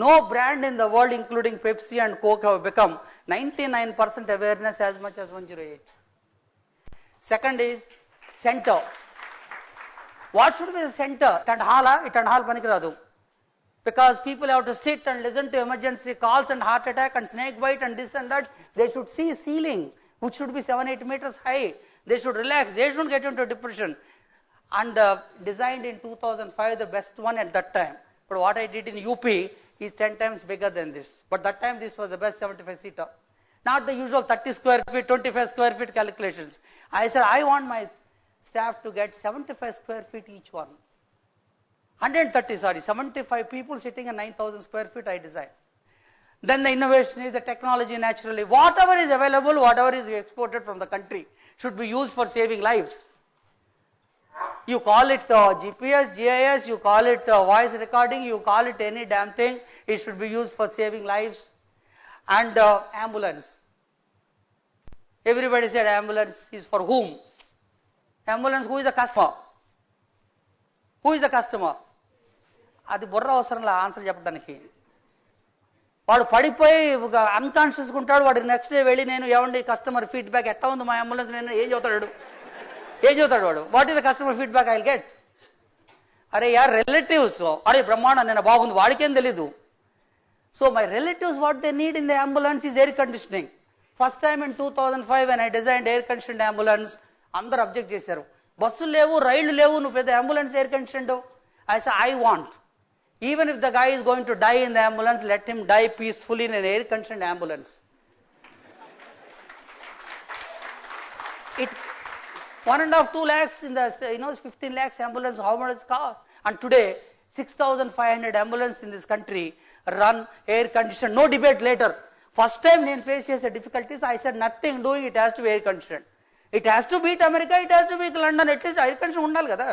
no brand in the world, including Pepsi and Coke, have become 99% awareness as much as 108. Second is center. What should be the center? It and hall panikiradu. Because people have to sit and listen to emergency calls and heart attack and snake bite and this and that. They should see ceiling, which should be 7-8 meters high. They should relax. They shouldn't get into depression. And designed in 2005, the best one at that time. But what I did in UP is 10 times bigger than this. But that time, this was the best 75-seater. Not the usual 30 square feet, 25 square feet calculations. I said, I want my staff to get 75 square feet each one. 75 people sitting in 9,000 square feet I designed. Then the innovation is the technology naturally. Whatever is available, whatever is exported from the country should be used for saving lives. You call it GPS, GIS, you call it voice recording, you call it any damn thing. It should be used for saving lives. And ambulance. Everybody said ambulance is for whom? Ambulance, who is the customer? Who is the customer? అది బుర్ర అవసరంలా answer చెప్పడానికి. వాడు పడిపోయి అన్కాన్షియస్గా ఉంటాడు. వాడు next day వెళ్ళి నేను ఏమండి కస్టమర్ ఫీడ్బ్యాక్ ఎట్లా ఉంది మా అంబులెన్స్, నేను ఏం చదువుతాడు వాడు? What is the customer feedback I will get? అరే యార్ రిలేటివ్స్, అరే బ్రహ్మాండం నేను బాగుంది, వాడికేం తెలీదు. So my relatives what they need in the ambulance is air conditioning. First time in 2005 when I designed air conditioned ambulance, అందరు అబ్జెక్ట్ చేశారు. బస్సులు లేవు, రైళ్లు లేవు, నువ్వు పెద్ద ambulance air conditioned. I said I want, even if the guy is going to die in the ambulance, let him die peacefully in an air conditioned ambulance. It 1.5-2 lakhs in the 15 lakhs ambulance, how much it cost? And today 6,500 ambulance in this country run air conditioned. No debate later. First time నేను face చేసే difficulties, I said nothing doing, it has to be air conditioned. It has to beat America, it has to beat London, at least air conditioned ఉండాలి కదా.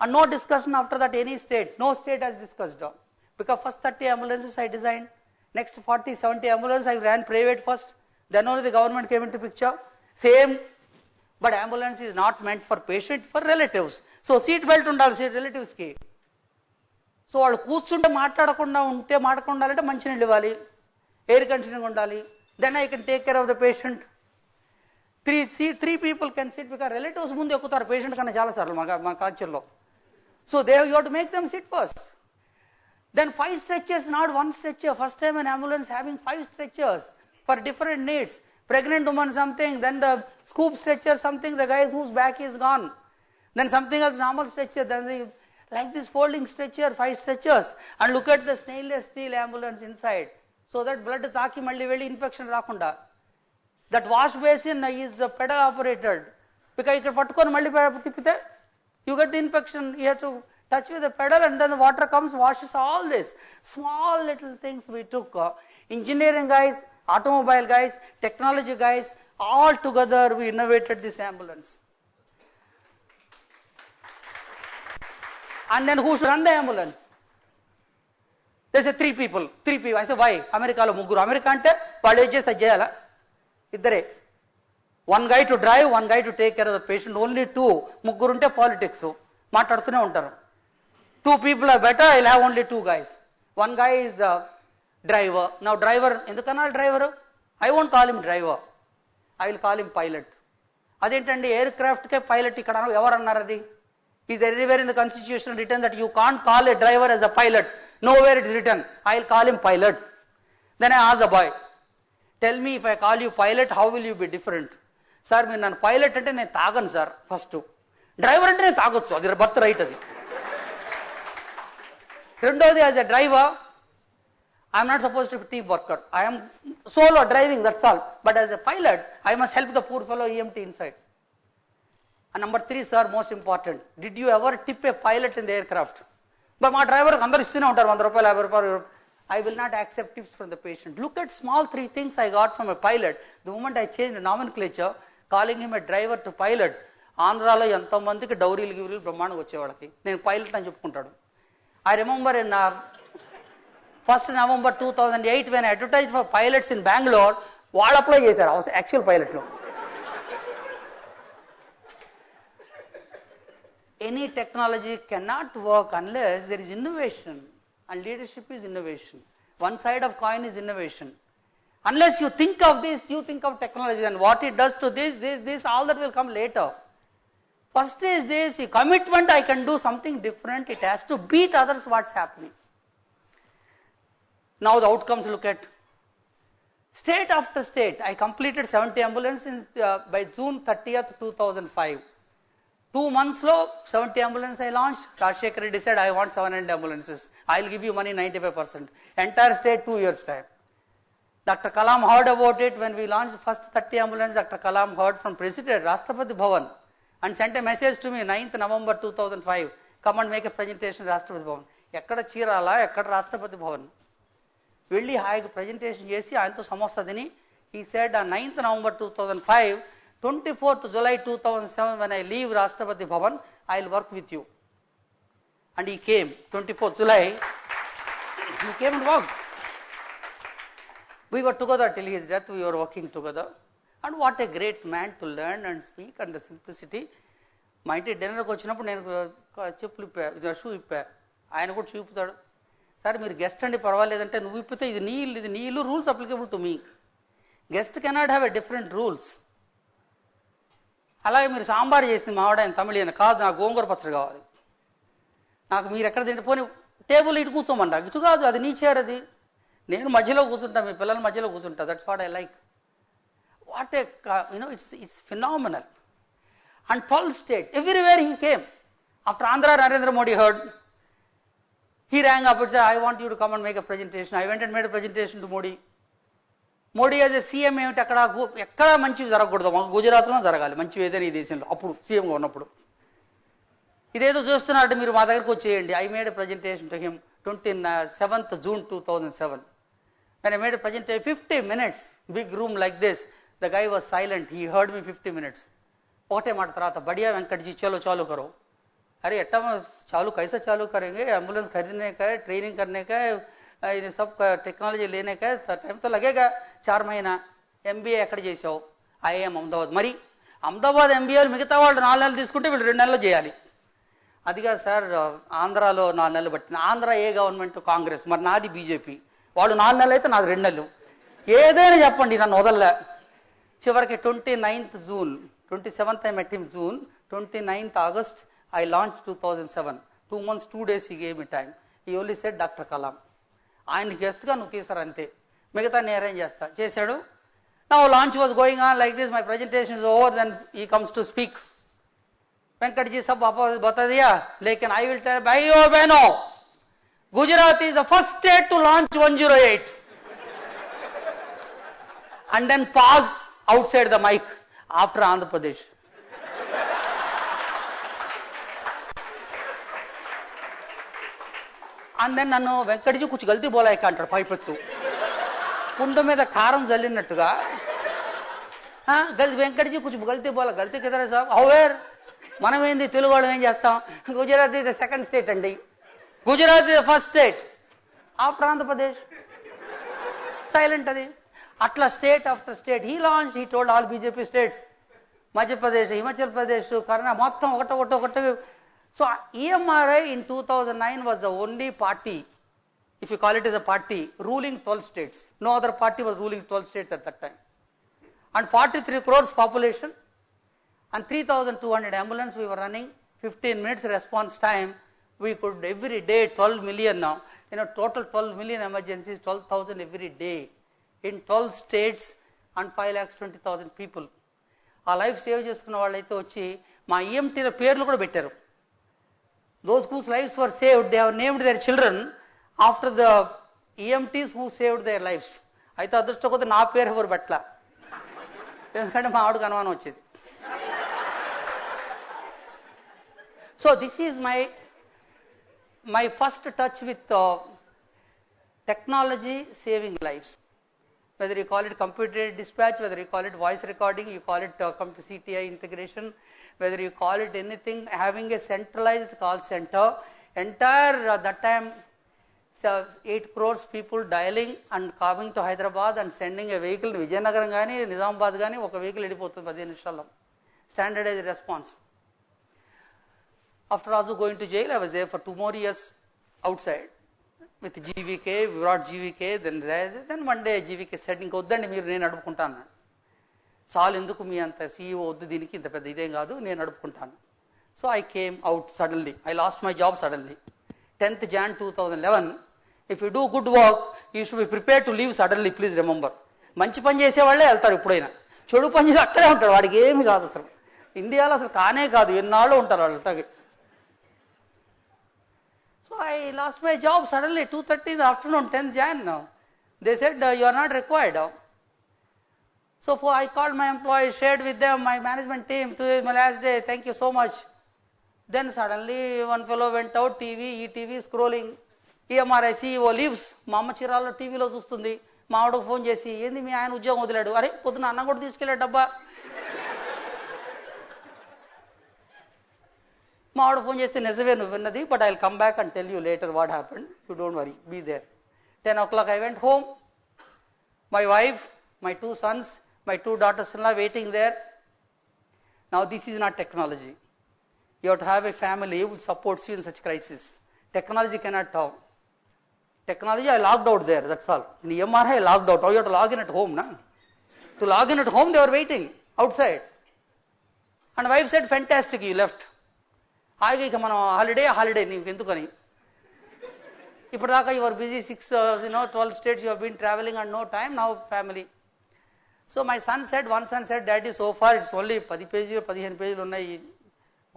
And no discussion after that any state, no state has discussed on. Because first 30 ambulances I designed, next 40-70 ambulances I ran private first, then only the government came into picture. Same, but ambulance is not meant for patient, for relatives. So seat belt ఉండాలి seat relatives కి. So వాళ్ళు కూర్చుంటే మాట్లాడకుండా ఉండాలంటే మంచినీళ్ళు ఇవ్వాలి, air conditioning ఉండాలి. Then I can take care of the patient. Three people can sit, because relatives ముందు ఎక్కుతారు పేషెంట్ కన్నా చాలా సార్లు మన కల్చర్లో. So you have to make them sit first. Then 5 stretchers, not 1 stretcher. First time an ambulance having 5 stretchers for different needs. Pregnant woman something, then the scoop stretcher something, the guy whose back is gone. Then something else, normal stretcher, then like this folding stretcher, 5 stretchers. And look at the stainless steel ambulance inside. So that blood taaki malli velli infection raakunda. That wash basin is pedal operated. Because ikkada pattukoni malli tippite, you get the infection, you have to touch with the pedal and then the water comes, washes all this. Small little things we took. Engineering guys, automobile guys, technology guys, all together we innovated this ambulance. And then who should run the ambulance? They say 3 people. I say why? America lo mugguru. America ante vaadu em chestadu cheyala. Iddare. One guy to drive, one guy to take care of the patient, only 2. ముగ్గురుంటే politics మాట్లాడుతూనే ఉంటారు. 2 people are better, I'll have only 2 guys. One guy is the driver. Now driver, ఎందుకన్నా driver? I won't call him driver, I will call him pilot. అదేంటండి air craft కే pilot ఇక్కడ ఎవరు అన్నారు? అది is there anywhere in the constitution written that you can't call a driver as a pilot? Nowhere it is written. I will call him pilot. Then I asked the boy, tell me, if I call you pilot, how will you be different? Sir మీరు నన్ను pilot అంటే నేను తాగను sir first, driver అంటే నేను తాగొచ్చు, అది birth right. అది రెండోది, as a driver I'm not suppose to be team worker, I'm solo driving, that's all. But as a pilot I must help the poor fellow EMT inside. And number 3 sir, most important, did you ever tip A pilot in the air craft? But మా డ్రైవర్కి అందరు ఇస్తూనే ఉంటారు 100 రూపాయలు 50 రూపాయలు. I will not accept tips from the patient. Look at small 3 things I got from a pilot. The moment I changed the nomenclature, calling him a driver to pilot, ఆంధ్రాలో ఎంతో మందికి డౌరీలు గివరీలు బ్రహ్మాండంగా వచ్చేవాళ్ళకి. నేను పైలట్ అని చెప్పుకుంటాడు. I remember in 1st November 2008 when I advertised for pilots in Bangalore, వాళ్ళు apply చేశారు actual పైలట్లో. Any technology cannot work unless there is innovation. And leadership is innovation. One side of coin is innovation. Unless you think of this, you think of technology and what it does to this, all that will come later. First is this, commitment, I can do something different. It has to beat others what's happening. Now the outcomes, look at. State after state, I completed 70 ambulances by June 30th, 2005. 2 months low, 70 ambulances I launched. Rajshekhar Reddy said, I want 700 ambulances. I'll give you money 95%. Entire state, 2 years time. Dr. Kalam heard about it when we launched first 30 ambulances. Dr. Kalam heard from President Rashtrapati Bhavan and sent a message to me 9th November 2005. Come and make a presentation in Rashtrapati Bhavan. ఎక్కడ చీరాలా, ఎక్కడ రాష్ట్రపతి భవన్, వెళ్ళి హాయిగా presentation చేసి ఆయనతో సమస్య తిని, he said on 9th November 2005, 24th July 2007 when I leave Rashtrapati Bhavan, I'll work with you. And he came, 24th July, he came and worked. We were together till his death, we were working together. And what a great man to learn and speak and the simplicity. మా ఇంటి డిన్నర్కి వచ్చినప్పుడు నేను చెప్పులు ఇప్పా, shoe ఇప్పా, ఆయన కూడా చూపుతాడు. సరే మీరు గెస్ట్ అండి పర్వాలేదంటే, నువ్వు ఇప్పితే ఇది నీళ్ళు rules applicable to me. Guest cannot have a different rules. అలాగే మీరు సాంబార్ చేసింది మావాడు, ఆయన తమిళియన్ కాదు, నాకు గోంగూర పచ్చడి కావాలి. నాకు మీరు ఎక్కడ తింటే పోనీ టేబుల్ ఇటు కూర్చోమంటా, ఇటు కాదు, అది నీ చైర్, అది నేను మధ్యలో కూర్చుంటా, మీ పిల్లల మధ్యలో కూర్చుంటా. That's what I like. What a it's phenomenal. And 12 states, everywhere he came. After Andhra, Narendra Modi heard, he rang up and said, I want you to come and make a presentation. I went and made a presentation to Modi. Modi as a CM ఏమిటి, ఎక్కడ మంచివి జరగకూడదు, గుజరాత్లో జరగాలి మంచివి ఏదైనా ఈ దేశంలో, అప్పుడు సీఎంగా ఉన్నప్పుడు. ఇదేదో చూస్తున్నట్టు మీరు మా దగ్గరకు వచ్చేయండి. I made a presentation to him 27th June 2007. When I made a presentation, 50 minutes, big room like this, the guy was silent. He heard me 50 minutes. ఒకటే మాట తర్వాత, బడియా వెంకట్జీ చలో చాలు करो. अरे एट्टा चालू कैसे चालू करेंगे, एम्बुलेंस खरीदने का है, ट्रेनिंग करने का है, ये सब टेक्नोलॉजी लेने का है, टाइम तो लगेगा 4 महीना. MBA ఎక్కడ చేసావు? IIM అహ్మదాబాద్. మరి అహ్మదాబాద్ MBAలు మిగతా వాళ్ళు 4 నెలలు తీసుకుంటే వీళ్ళు 2 నెలలు చేయాలి. అదిగా సార్, ఆంధ్రాలో 4 నెలలు పట్టింది. ఆంధ్ర ఏ గవర్నమెంట్? కాంగ్రెస్. మరి నాది బీజేపీ. వాళ్ళు 4 నెలలు అయితే నాది 2 నెలలు. ఏదైనా చెప్పండి, నన్ను వదలలే. చివరికి 29th June, 27th I met him June, 29th August I launched 2007. 2 months, 2 days he gave me time. He only said Dr. Kalam. ఆయన గెస్ట్గా నువ్వు తీసారు అంతే, మిగతా నేను అరేంజ్ చేస్తా. చేశాడు. Now launch was going on like this, my presentation is over, then he comes to speak. Venkat ji sab bata diya, lekin I will tell, bhaiyo behno, Gujarat is the first state to launch 108. And then pause outside the mic after Andhra Pradesh. And then నన్ను వెంకటజీ కుछ గల్తీ బోలాయి అంటాడు పైపచ్చు, కుండ మీద కారం జల్లినట్టుగా. వెంకటజీ కుछ గల్తీ బోలా, గల్తీ కిదరే సాబ్, హౌవేర్ మనం ఏంది తెలుగు వాళ్ళు ఏం చేస్తాం, Gujarat is the second state అండి, Gujarat is the first state after Andhra Pradesh. Silent అది. అట్లా state after state he launch, he told all BJP states, Madhya Pradesh, Himachal Pradesh, Karnataka, మొత్తం ఒకటి. So EMRI in 2009 was the only party, if you call it as a party, ruling 12 states. No other party was ruling 12 states at that time. And 43 crores population and 3,200 ambulance we were running, 15 minutes response time. We could every day 12 million now. Total 12 million emergencies, 12,000 every day in 12 states and 5,20,000 people. ఆ life save చేసుకున్న వాళ్ళైతే వచ్చి మా EMTల పేర్లు కూడా పెట్టారు. Those whose lives were saved, they have named their children after the EMTs who saved their lives. అయితే అదృష్టం కొద్ది నా పేరు ఎవరు పెట్టలా, ఎందుకంటే మా ఆవిడకు అనుమానం వచ్చేది. So this is my first touch with technology saving lives. Whether you call it computer dispatch, whether you call it voice recording, you call it CTI integration, whether you call it anything, having a centralized call center, entire that time 8 crores people dialing and coming to Hyderabad and sending a vehicle to Vijayanagaram gaani, Nizamabad gaani, oka vehicle edipotundi 15 నిమిషాల్లో. Standardized response. After also going to jail, I was there for 2 more years outside with GVK. We brought GVK, then one day GVK said, ఇంక వద్దండి మీరు, నేను నడుపుకుంటాను. చాలు, ఎందుకు మీ అంత CEO వద్దు, దీనికి ఇంత పెద్ద ఇదేం కాదు, నేను నడుపుకుంటాను. So I came out suddenly, I lost my job suddenly. 10th Jan 2011, if you do good work you should be prepare to leave suddenly, please remember. మంచి పని చేసేవాళ్ళే వెళ్తారు ఎప్పుడైనా, చెడు పని చేసి అక్కడే ఉంటాడు, వాడికి ఏమి కాదు అసలు. ఇండియాలో అసలు కానే కాదు, ఎన్నాళ్ళు ఉంటారు వాళ్ళు అట్లాగే. So I lost my job suddenly 2:30 in the afternoon, 10th Jan. They said you are not required. So I called my employees, shared with them, my management team, today is my last day, thank you so much. Then suddenly one fellow went out, ETV scrolling, EMRI CEO leaves. మా అమ్మ చీరాల్లో టీవీలో చూస్తుంది. మా ఆవిడకు phone చేసి, ఏంది మీ ఆయన ఉద్యోగం వదిలాడు? అరే పొద్దున అన్నం కూడా తీసుకెళ్ళాడు డబ్బా. మా ఆవిడ ఫోన్ చేస్తే నిజమే నువ్వు విన్నది, but I will come back and tell you later what happened, you don't worry, be there. 10 o'clock I went home, my wife, my 2 sons, my 2 daughters-in-law waiting there. Now this is not technology. You have to have a family who supports you in such crisis. Technology cannot talk. Technology I logged out there, that's all. In MRI I logged out. Now you have to log in at home. Na? To log in at home they were waiting outside. And wife said, fantastic, you left. హాయిగా ఇక మనం holiday నీకు ఎందుకని. ఇప్పటిదాకా your busy 12 states you have been traveling and no time, now family. So my son said, one son said, Daddy, so far it's only 10 pages, 15 pages ఉన్నాయి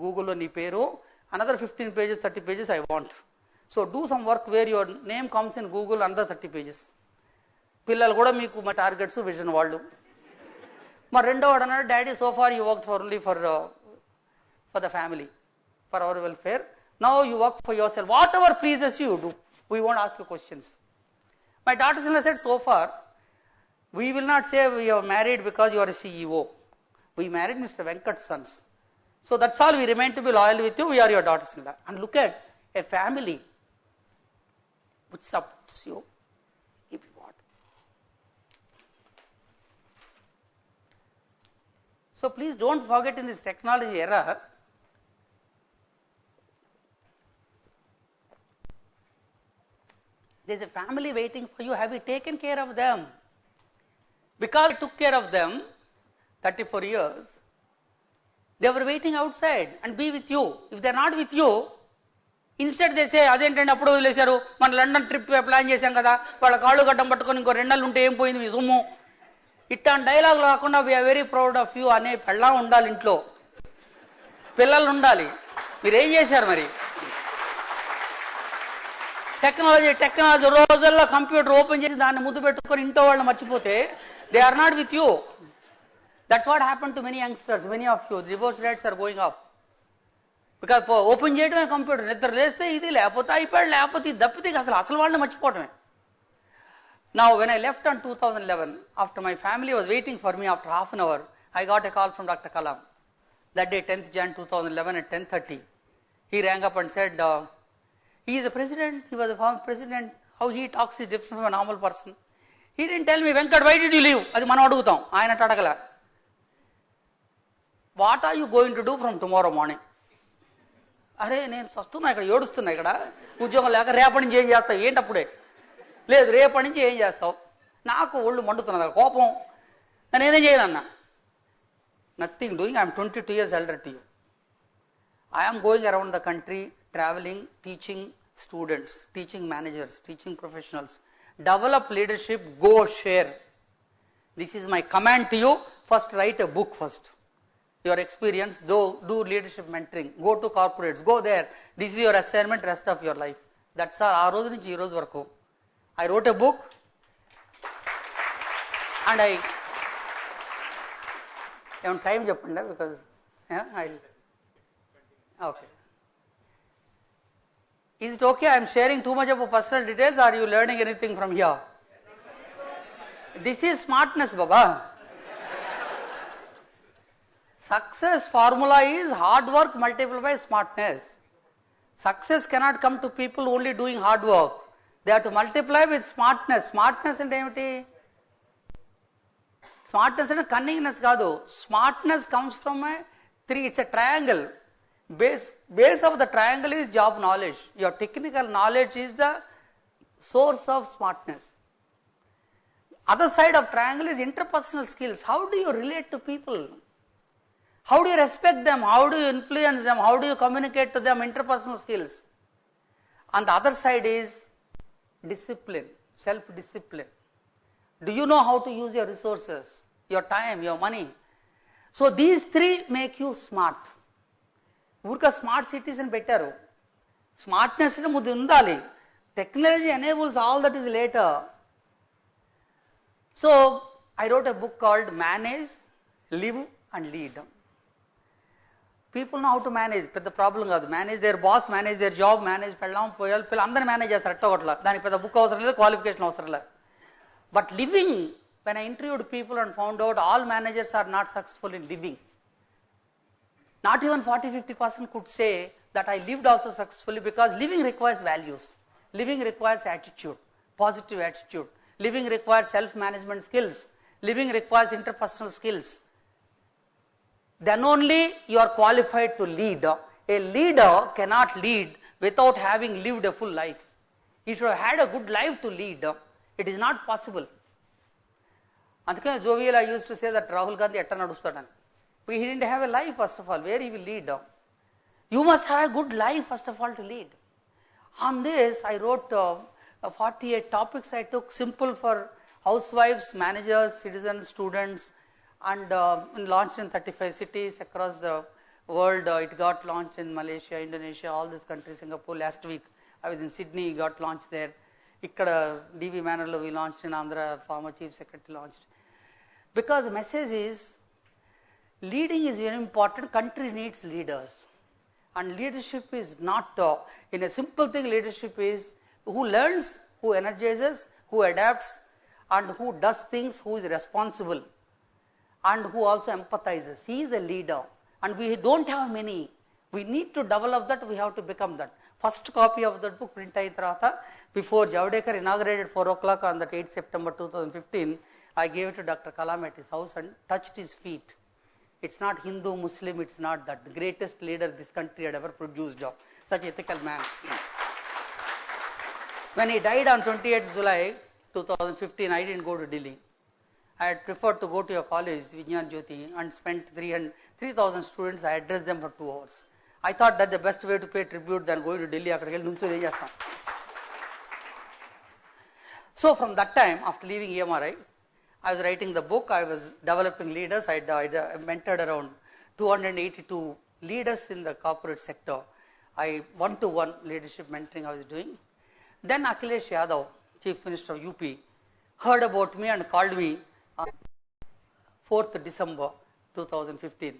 గూగుల్లో నీ పేరు, another 15 pages, 30 pages I want. So do some work where your name comes in Google, another 30 pages. పిల్లలు కూడా మీకు మా targets vision వాళ్ళు. మరి రెండో వాడు అన్నాడు, daddy so far you work for only for the family, for our welfare. Now you work for yourself, whatever pleases you do, we won't ask you questions. My daughters said, so far we will not say we are married because you are a CEO. We married Mr. Venkat's sons. So that's all, we remain to be loyal with you, we are your daughters-in-law. And look at a family which supports you. Give you what? So please don't forget, in this technology era, there is a family waiting for you. Have you taken care of them? Because I took care of them 34 years, they were waiting outside and be with you. If they are not with you, instead they say, అదేంటంటే అప్పుడు వదిలేశారు, మన London trip plan చేశాం కదా, వాళ్ళ కాళ్ళు గడ్డం పట్టుకొని ఇంకో 2 నెలలు ఉంటే ఏం పోయింది మీ సొమ్ము. ఇట్లాంటి డైలాగ్ రాకుండా we are very proud of you అనే పెళ్ళం ఉండాలి ఇంట్లో, పిల్లలు ఉండాలి. మీరేం చేశారు మరి? టెక్నాలజీ రోజుల్లో కంప్యూటర్ ఓపెన్ చేసి దాన్ని ముద్దు పెట్టుకొని ఇంట్లో వాళ్ళని మర్చిపోతే they are not with you. That's what happened to many youngsters, many of you. The divorce rates are going up. Because for open చేయడమే కంప్యూటర్, నిద్ర లేస్తే ఇది, లేకపోతే అయిపోయాడు, లేకపోతే ఇది తప్పితే అసలు వాళ్ళని మర్చిపోవటమే. Now when I left on 2011, after my family was waiting for me, after half an hour, I got a call from Dr. Kalam. That day, 10th Jan 2011 at 10:30. He rang up and said, he is a president, he was a former president, how he talks is different from a normal person. He didn't tell me, Venkat, why did you leave? అది మనం అడుగుతాం, ఆయన అడగల. What are you going to do from tomorrow morning? అరే నేను వస్తున్నా ఇక్కడ, ఏడుస్తున్నా ఇక్కడ, ఉద్యోగం లేక రేపటి నుంచి ఏం చేస్తావు? ఏంటప్పుడే లేదు, రేపటి నుంచి ఏం చేస్తావు? నాకు ఒళ్ళు మండుతున్నది, కోపం. నేనేం చేయనన్నా, nothing doing, I'm 22 years elder to you. I am going around the country, traveling, teaching students, teaching managers, teaching professionals. Develop leadership, go share. This is my command to you. First write a book first. Your experience, do leadership mentoring. Go to corporates, go there. This is your assignment rest of your life. That's all. ఆ రోజు నుంచి ఈ రోజు వరకు. I wrote a book and I ఏమైనా time చెప్పండి, because okay. Is it okay? I am sharing too much of personal details. Are you learning anything from here? This is smartness, Baba. Success formula is hard work multiplied by smartness. Success cannot come to people only doing hard work. They have to multiply with smartness. Smartness అంటే ఏమిటి? Smartness అంటే cunningness కాదు. Smartness comes from it's a triangle. Base of the triangle is job knowledge. Your technical knowledge is the source of smartness. Other side of triangle is interpersonal skills. How do you relate to people? How do you respect them? How do you influence them? How do you communicate to them? Interpersonal skills. On the other side is discipline, self-discipline. Do you know how to use your resources, your time, your money? So these 3 make you smart. ఊరిక smart cities అని పెట్టారు. Smartness ముందు ఉండాలి. Technology enables all that is later. So I wrote a book called manage, live and lead. People know how to manage, పెద్ద problem కాదు. Manage their boss, manage their job, manage పెళ్ళాం పిల్లలు అందరినీ manage చేస్తారు ఎట్టొకట్లా. దానికి పెద్ద బుక్ అవసరం లేదు, క్వాలిఫికేషన్ అవసరం లేదు. But living, when I interviewed people and found out all managers are not successful in living. Not even 40-50% could say that I lived also successfully, because living requires values. Living requires attitude, positive attitude. Living requires self-management skills. Living requires interpersonal skills. Then only you are qualified to lead. A leader cannot lead without having lived a full life. He should have had a good life to lead. It is not possible. Andukane jovial I used to say that Rahul Gandhi etta nadustadani. He didn't have a life, first of all, where he will lead. You must have a good life, first of all, to lead. On this, I wrote 48 topics I took, simple for housewives, managers, citizens, students, and launched in 35 cities across the world. It got launched in Malaysia, Indonesia, all these countries, Singapore. Last week, I was in Sydney, got launched there. Ikkada, DV Manorlo, we launched in Andhra, former Chief Secretary launched. Because the message is, leading is very important. Country needs leaders. And leadership is not, in a simple thing, leadership is who learns, who energizes, who adapts, and who does things, who is responsible, and who also empathizes. He is a leader. And we don't have many. We need to develop that, we have to become that. First copy of that book, print ayin tarvata, before Javadekar inaugurated 4 o'clock on that 8 September 2015, I gave it to Dr. Kalam at his house and touched his feet. It's not Hindu, Muslim, it's not that. The greatest leader this country had ever produced, such ethical man. When he died on 28th July 2015, I didn't go to Delhi. I had preferred to go to your college, Vijnan Jyoti, and spent 3,000 students. I addressed them for 2 hours. I thought that the best way to pay tribute than going to Delhi. So from that time, after leaving EMRI, I was writing the book, I was developing leaders. I mentored around 282 leaders in the corporate sector. I one-to-one leadership mentoring I was doing. Then Akhilesh Yadav, Chief Minister of UP, heard about me and called me on 4th December 2015.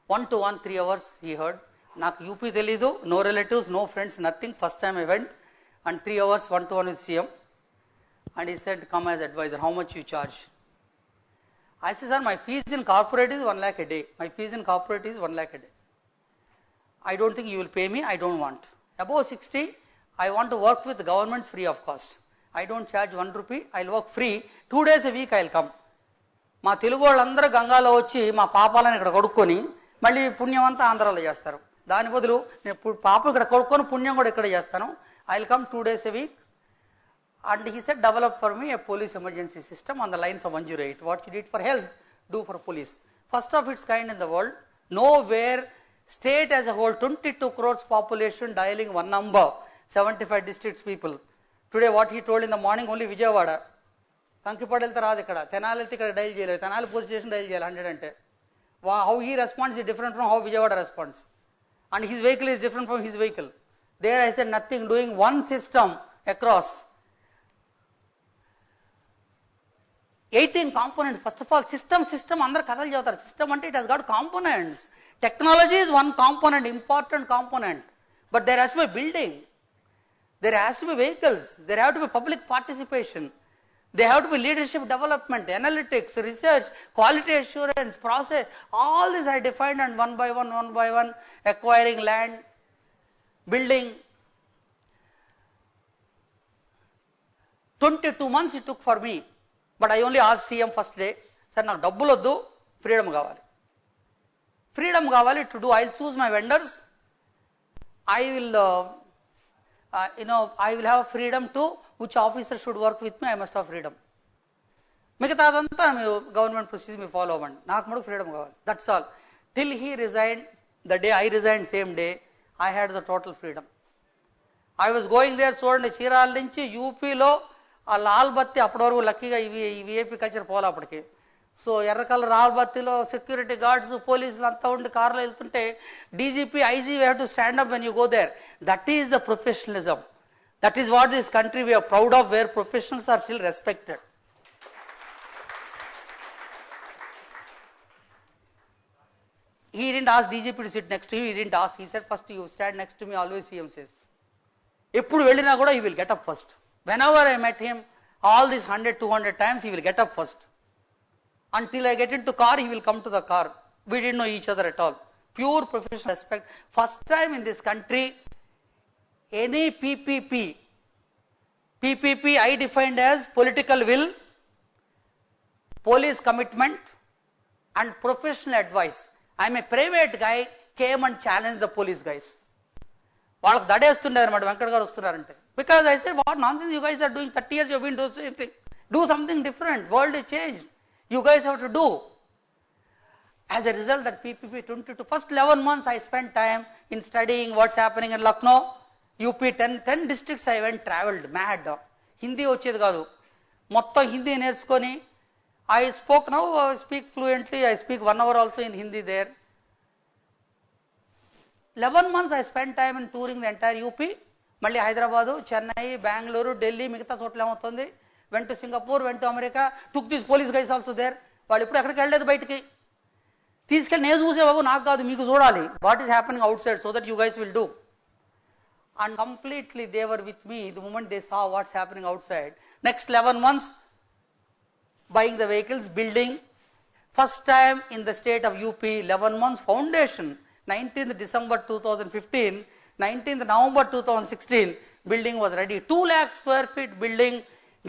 One-to-one, 3 hours he heard. Naku UP telidu, no relatives, no friends, nothing. First time I went, and 3 hours one-to-one with CM. And he said, come as advisor, how much you charge? I said, sir, my fees in corporate is 1 lakh a day. My fees in corporate is 1 lakh a day. I don't think you will pay me, I don't want. Above 60, I want to work with the governments free of cost. I don't charge 1 rupee, I'll work free. 2 days a week I'll come. మా తెలుగు వాళ్ళందరూ గంగాలో వచ్చి మా పాపాలను ఇక్కడ కొడుక్కొని మళ్ళీ పుణ్యం అంతా ఆంధ్రాలో చేస్తారు. దాని బదులు నేను పాపలు ఇక్కడ కొడుక్కొని పుణ్యం కూడా ఇక్కడ చేస్తాను. I'll come 2 days a week. And he said, develop for me a police emergency system on the lines of 108. What you did for health, do for police. First of its kind in the world. Nowhere, state as a whole, 22 crores population dialing one number, 75 districts people. Today what he told in the morning, only Vijayawada. Kankipadel tarad ikkada. Tenali ikkada dial jeyaledu. Tenali police station dial jeyali 100 ante. How he responds is different from how Vijayawada responds. And his vehicle is different from his vehicle. There I said nothing, doing one system across. 18 components. First of all, system, andar kadal chevtaru. System ante it has got components. Technology is one component, important component. But there has to be building. There has to be vehicles. There have to be public participation. There have to be leadership development, analytics, research, quality assurance, process. All these are defined, and one by one, acquiring land, building. 22 months it took for me. But I only asked CM first day, sir, నాకు డబ్బులు వద్దు, freedom కావాలి. Freedom కావాలి to do, I'll choose my vendors. I will have freedom to which officer should work with me, I must have freedom. మిగతా అదంతా మీరు government procedure మీరు follow అవ్వండి, నాకు మటుకు ఫ్రీడమ్ కావాలి. That's all. Till he resigned, the day I resigned, same day, I had the total freedom. I was going there, చూడండి, చీరాల నుంచి యూపీలో ఆ లాల్ బత్తి అప్పటి వరకు లక్కీగా ఇవి ఏపీ కల్చర్ పోలే అప్పటికి. సో ఎర్ర కలర్ లాల్ బత్తిలో సెక్యూరిటీ గార్డ్స్, పోలీసులు అంతా ఉండి కార్లో వెళ్తుంటే DGP, IG, we have to stand up when you go there. That is the professionalism. That is what this country we are proud of, where professionals are still respected. He didn't ask DGP to sit next to him, he didn't ask, he said, first you stand next to me, always CM says. Eppudu vellina kuda he will get up first. Whenever I met him, all these 100, 200 times, he will get up first. Until I get into car, he will come to the car. We didn't know each other at all. Pure professional respect. First time in this country, any PPP I defined as political will, police commitment and professional advice. I am a private guy, came and challenged the police guys. వాళ్ళకి దడేస్తుండే అనమాట వెంకట గారు వస్తున్నారంటే. Because I said, what nonsense you guys are doing, 30 years you have been doing the same thing. Do something different, world has changed. You guys have to do. As a result, that PPP 22, first 11 months I spent time in studying what's happening in Lucknow, UP, 10 districts I went, traveled, mad. Hindi వచ్చేది కాదు. మొత్తం హిందీ నేర్చుకొని, I spoke now, I speak fluently, I speak 1 hour also in Hindi there. 11 months I spent time in touring the entire UP, మళ్ళీ హైదరాబాదు, చెన్నై, బెంగళూరు, ఢిల్లీ, మిగతా చోట్ల ఏమవుతుంది, went to Singapore, went to America, took these police guys also there. వాళ్ళు ఇప్పుడు ఎక్కడికి వెళ్ళలేదు బయటికి. తీసుకెళ్ళి నేను చూసే బాబు నాకు కాదు మీకు చూడాలి what is happening outside so that you guys will do. And completely they were with me the moment they saw what's happening outside. Next 11 months buying the vehicles, building. First time in the state of UP, 11 months foundation, 19th December 2015, 19th November 2016, building was ready. 2 lakh square feet building,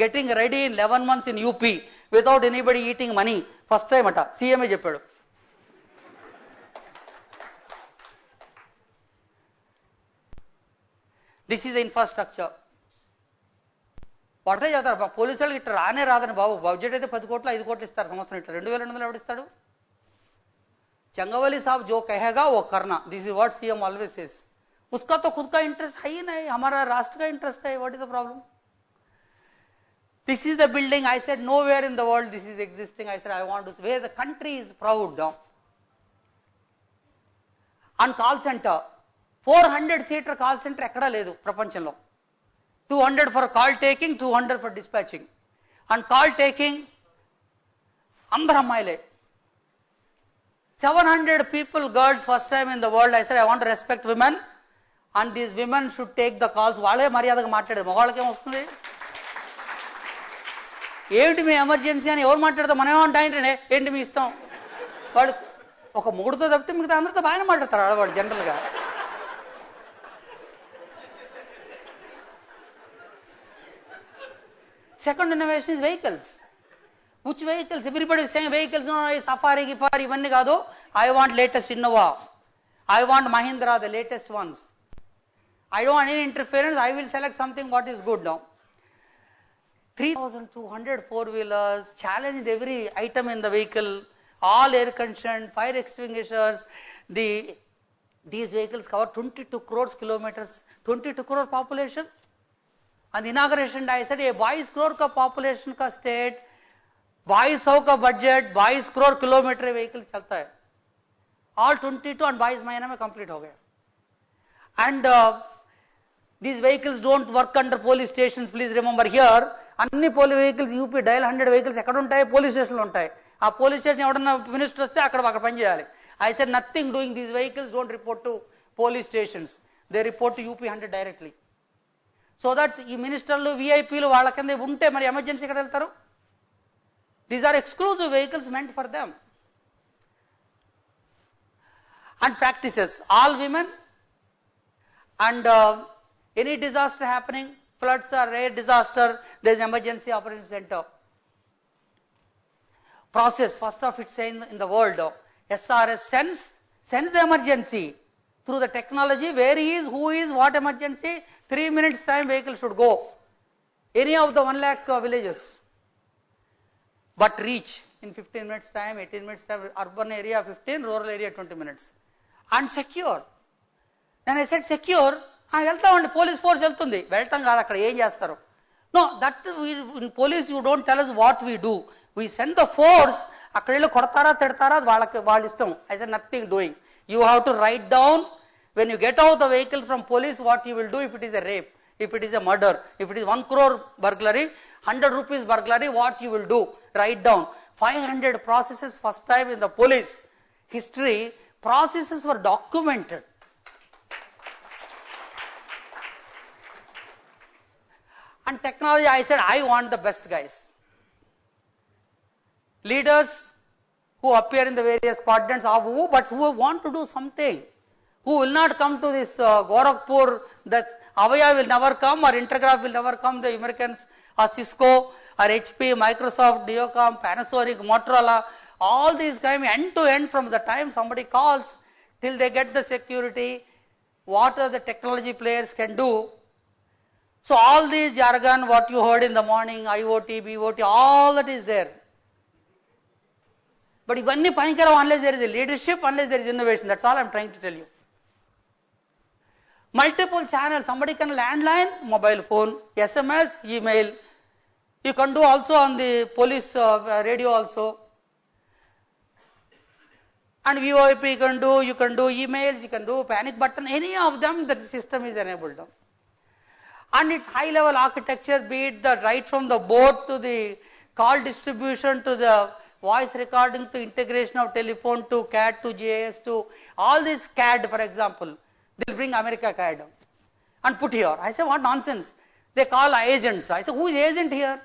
getting ready in 11 months in UP without anybody eating money. First time ata, CMA చెప్పాడు. This is the infrastructure. ఒకటే చదువుతారు police వాళ్ళకి ఇట్లా రానే రాదని బాబు, budget అయితే 10 కోట్లు 5 కోట్లు ఇస్తారు సంవత్సరం, ఇట్లా 2200 ఎవడిస్తాడు? चंगवली साहब जो कहेगा वो करना. This is what CM always says. उसका तो खुद का इंटरेस्ट है ही नहीं, हमारा राष्ट्र का इंटरेस्ट है. What is the problem? This is the building. I said nowhere in the world this is existing. I said I want to say where the country is proud. And call center, 400 seater call center ekkada ledu prapanchamlo. 200 for call taking, 200 for dispatching. And call taking అందరు అమ్మాయిలే. 700 people, girls, first time in the world. I said I want to respect women and these women should take the calls. వాళ్ళే మర్యాదగా మాట్లాడేది, మగవాళ్ళకి ఏం వస్తుంది? ఏంటి మీ emergency అని ఎవరు మాట్లాడతాం, మనం ఏమంటే ఏంటి మీ ఇష్టం. వాళ్ళు ఒక మూడుతో తప్పితే మిగతా అందరితో బాగానే మాట్లాడతారు ఆడవాళ్ళు జనరల్గా. Second innovation is vehicles. Which vehicles? Everybody is saying vehicles, no, Safari, Gifari, ఇవన్నీ కాదు. I want latest Innova. I want Mahindra, the latest ones. I don't want any interference. I will select something what is good now. 3,200 four-wheelers, challenged every item in the vehicle, all air conditioned, fire extinguishers. These vehicles cover 22 crores kilometers, 22 crore population. And the inauguration day I said, a 22 crore ka population ka state, 2200 का budget, 22 crore kilometre vehicle चलता है. All 22 and 22 महीने में complete हो गया. And these vehicles don't work under police stations. Please remember here, అన్ని police vehicles UP dial 100 vehicles ఎక్కడ ఉంటాయి? పోలీస్ స్టేషన్లో ఉంటాయి. ఆ పోలీస్ స్టేషన్ ఎవడన్నా మినిస్టర్ వస్తే అక్కడ పని చేయాలి. I said nothing doing. These vehicles don't report to police stations. They report to UP 100 directly. So that ఈ మినిస్టర్లు విఐపీలు వాళ్ళ కింద ఉంటే మరి ఎమర్జెన్సీ ఎక్కడ వెళ్తారు? These are exclusive vehicles meant for them. And practices, all women, and any disaster happening, floods or air disaster, there is emergency operations center. Process, first of its in the world, SRS sends the emergency through the technology, where he is, who is, what emergency, 3 minutes time vehicle should go. Any of the 1 lakh villages. But reach in 15 minutes time, 18 minutes time, urban area 15, rural area 20 minutes. And secure. Then I said secure, వెళ్తామండి police force వెళ్తుంది, వెళ్తాం కాదు అక్కడ ఏం చేస్తారు. No, that in police you don't tell us what we do. We send the force, అక్కడ వెళ్ళి కొడతారా తిడతారా వాళ్ళ ఇష్టం. I said nothing doing. You have to write down when you get out the vehicle from police what you will do if it is a rape, if it is a murder, if it is 1 crore burglary, 100 rupees burglary, what you will do. Write down. 500 processes, first time in the police history, processes were documented. And technology, I said, I want the best guys. Leaders who appear in the various quadrants of who, but who want to do something, who will not come to this Gorakhpur, that Avaya will never come or Intergraph will never come, the Americans or Cisco or HP, Microsoft, Neocom, Panasonic, Motorola, all these come end to end from the time somebody calls till they get the security, what are the technology players can do. So all these jargon, what you heard in the morning, IoT, BOT, all that is there. But ivanni panikaravu unless there is a leadership, unless there is innovation. That's all I am trying to tell you. Multiple channels, somebody can landline, mobile phone, SMS, email. You can do also on the police radio also. And VoIP you can do emails, you can do panic button, any of them the system is enabled. And its high level architecture, be it the right from the board to the call distribution to the voice recording to integration of telephone to CAD to JS to all this CAD, for example, they'll bring America CAD and put here. I say, what nonsense. They call agents. I say, who is agent here?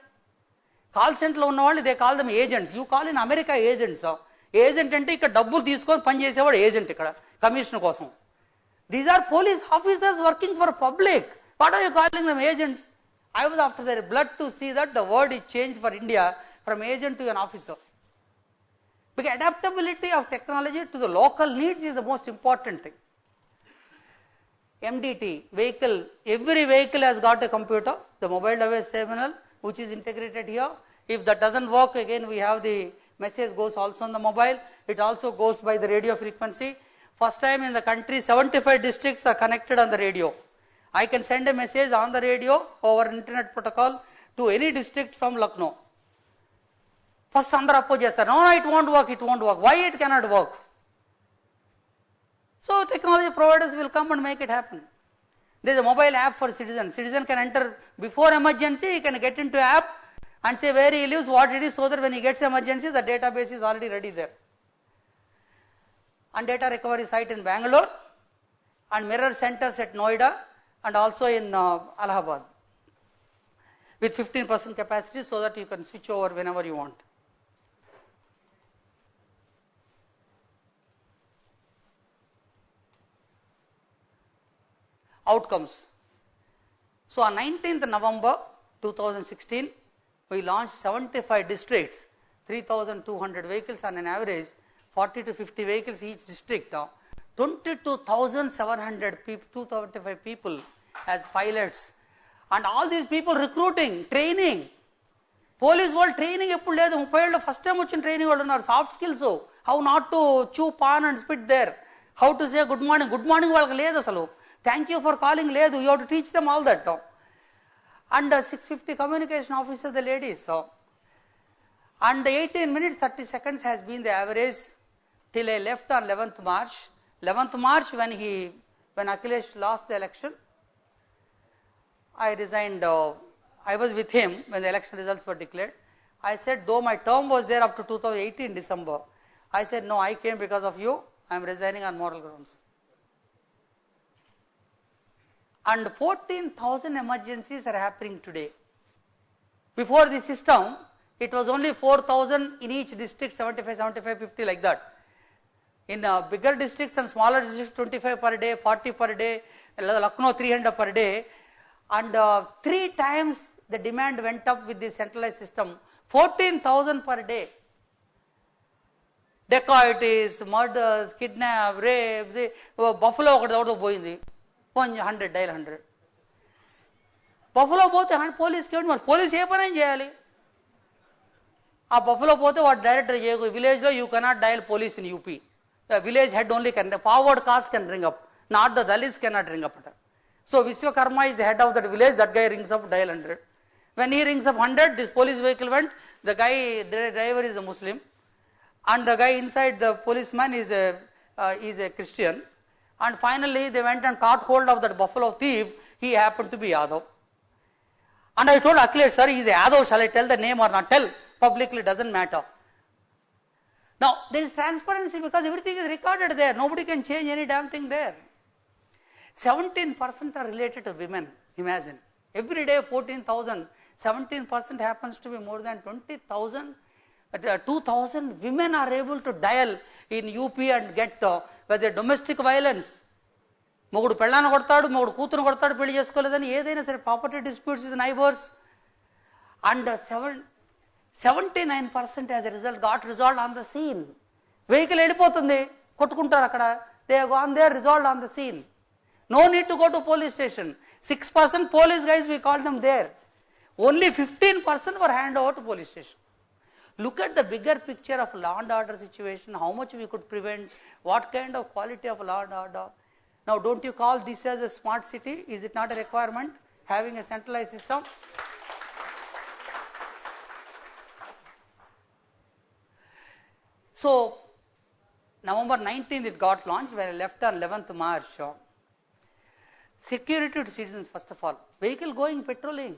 Call center only, they call them agents. You call in America agents. Agent ante ikkada డబ్బులు తీసుకొని పని చేసేవాడు agent ఇక్కడ commission కోసం. These are police officers working for public. What are you calling them agents? I was after their blood to see that the word is changed for India from agent to an officer. Because adaptability of technology to the local needs is the most important thing. MDT, vehicle, every vehicle has got a computer, the mobile device terminal, which is integrated here. If that doesn't work, again we have the message goes also on the mobile. It also goes by the radio frequency. First time in the country, 75 districts are connected on the radio. I can send a message on the radio over internet protocol to any district from Lucknow. First under oppose chestar, no, it won't work. Why it cannot work? So technology providers will come and make it happen. There is a mobile app for citizen. Citizen can enter before emergency, he can get into app and say where he lives, what it is, so that when he gets emergency, the database is already ready there. And data recovery site in Bangalore and mirror centers at Noida and also in Allahabad with 15% capacity so that you can switch over whenever you want. Outcomes. So on 19th November 2016, we launched 75 districts, 3,200 vehicles on an average, 40 to 50 vehicles each district. 22,700 people, 275 people as pilots. And all these people recruiting, training. Police world training eppudu ledu 30 ఏళ్ళ first time వచ్చిన training వాళ్ళు ఉన్నారు, soft skills, how not to chew pan and spit there, how to say good morning వాళ్ళకి లేదు అసలు, thank you for calling లేదు, you have to teach them all that. And 650 communication officers, the ladies. And 18 minutes 30 seconds has been the average till I left on 11th March. 11th March when Akhilesh lost the election, I resigned. I was with him when the election results were declared. I said, though my term was there up to 2018 December, I said, no, I came because of you. I am resigning on moral grounds. And 14,000 emergencies are happening today. Before the system, it was only 4,000 in each district, 75, 50 like that. In bigger districts and smaller districts, 25 per day, 40 per day, Lucknow 300 per day. And 3 times the demand went up with the centralized system, 14,000 per day. Dacoities, murders, kidnap, rape, Buffalo ఒకటి ఎవరితో పోయింది 100 dial 100. Buffalo పోతే పోలీస్కి ఏమిటి, మరి police ఏ పని చేయాలి? ఆ బఫలో పోతే వాడు డైరెక్టర్ చేయకు, విలేజ్లో you cannot dial police in UP, village head only can, forward caste can ring up, not the Dalits cannot ring up. So Vishwakarma is the head of that village, that guy rings up dial 100. When he rings up 100, this police vehicle went, the guy, the driver is a Muslim, and the guy inside, the policeman is a Christian, and finally they went and caught hold of that buffalo thief, he happened to be Yadav. And I told Akhilesh, sir, he is a Yadav, shall I tell the name or not? Tell, publicly, doesn't matter. Now, there is transparency because everything is recorded there. Nobody can change any damn thing there. 17% are related to women. Imagine. Every day 14,000. 17% happens to be more than 20,000 2,000 women are able to dial in UP and get whether domestic violence. మొగుడు పెళ్ళాన్ని కొడతాడు, మొగుడు కూతురు కొడతాడు, పెళ్లి చేసుకోలేదని ఏదైనా సరే, property disputes with neighbours, and 79% as a result got resolved on the scene. Vehicle వెళ్ళిపోతుంది, కొట్టుకుంటారు అక్కడ, they have gone there, resolved on the scene. No need to go to police station. 6% police guys, we called them there. Only 15% were handed over to police station. Look at the bigger picture of law and order situation, how much we could prevent, what kind of quality of law and order. Now, don't you call this as a smart city? Is it not a requirement, having a centralized system? So, November 19th it got launched, when I left on 11th March. Security to citizens, first of all. Vehicle going, patrolling.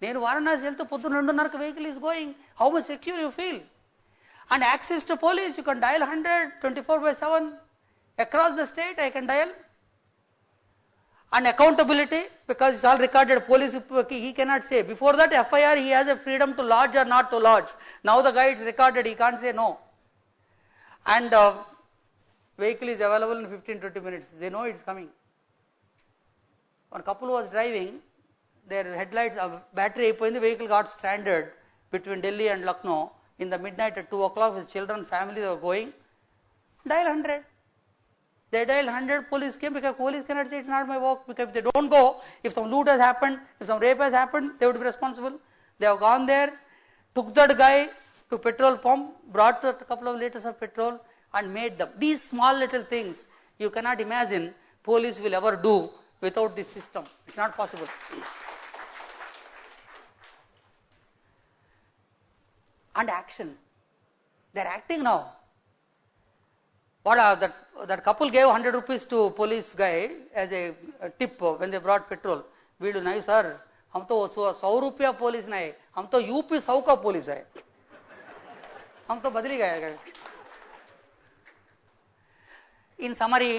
నేను వారణాసి వెళ్తే పొద్దున్న 2:30 vehicle is going, how much secure you feel. And access to police, you can dial 100 24/7 across the state. I can dial. And accountability, because it's all recorded. Police he cannot say. Before that FIR, he has a freedom to lodge or not to lodge. Now the guy is recorded, he can't say no. And vehicle is available in 15-20 minutes. They know it's coming. One couple was driving, their headlights, battery అయిపోయింది, vehicle got stranded between Delhi and Lucknow in the midnight at 2 o'clock with children, family, they were going. Dial 100. They dial 100, police came, because police cannot say it's not my work, because if they don't go, if some loot has happened, if some rape has happened, they would be responsible. They have gone there, took that guy to petrol pump, brought a couple of liters of petrol and made them. These small little things you cannot imagine police will ever do without this system. It's not possible. And action. They're acting now. What that couple gave 100 rupees to police guy as a tip when they brought petrol. We'll do, nahi sir, hum to 100 rupiya police nahi, hum to UP 100 ka police hai. Hum to badli gaye. In summary,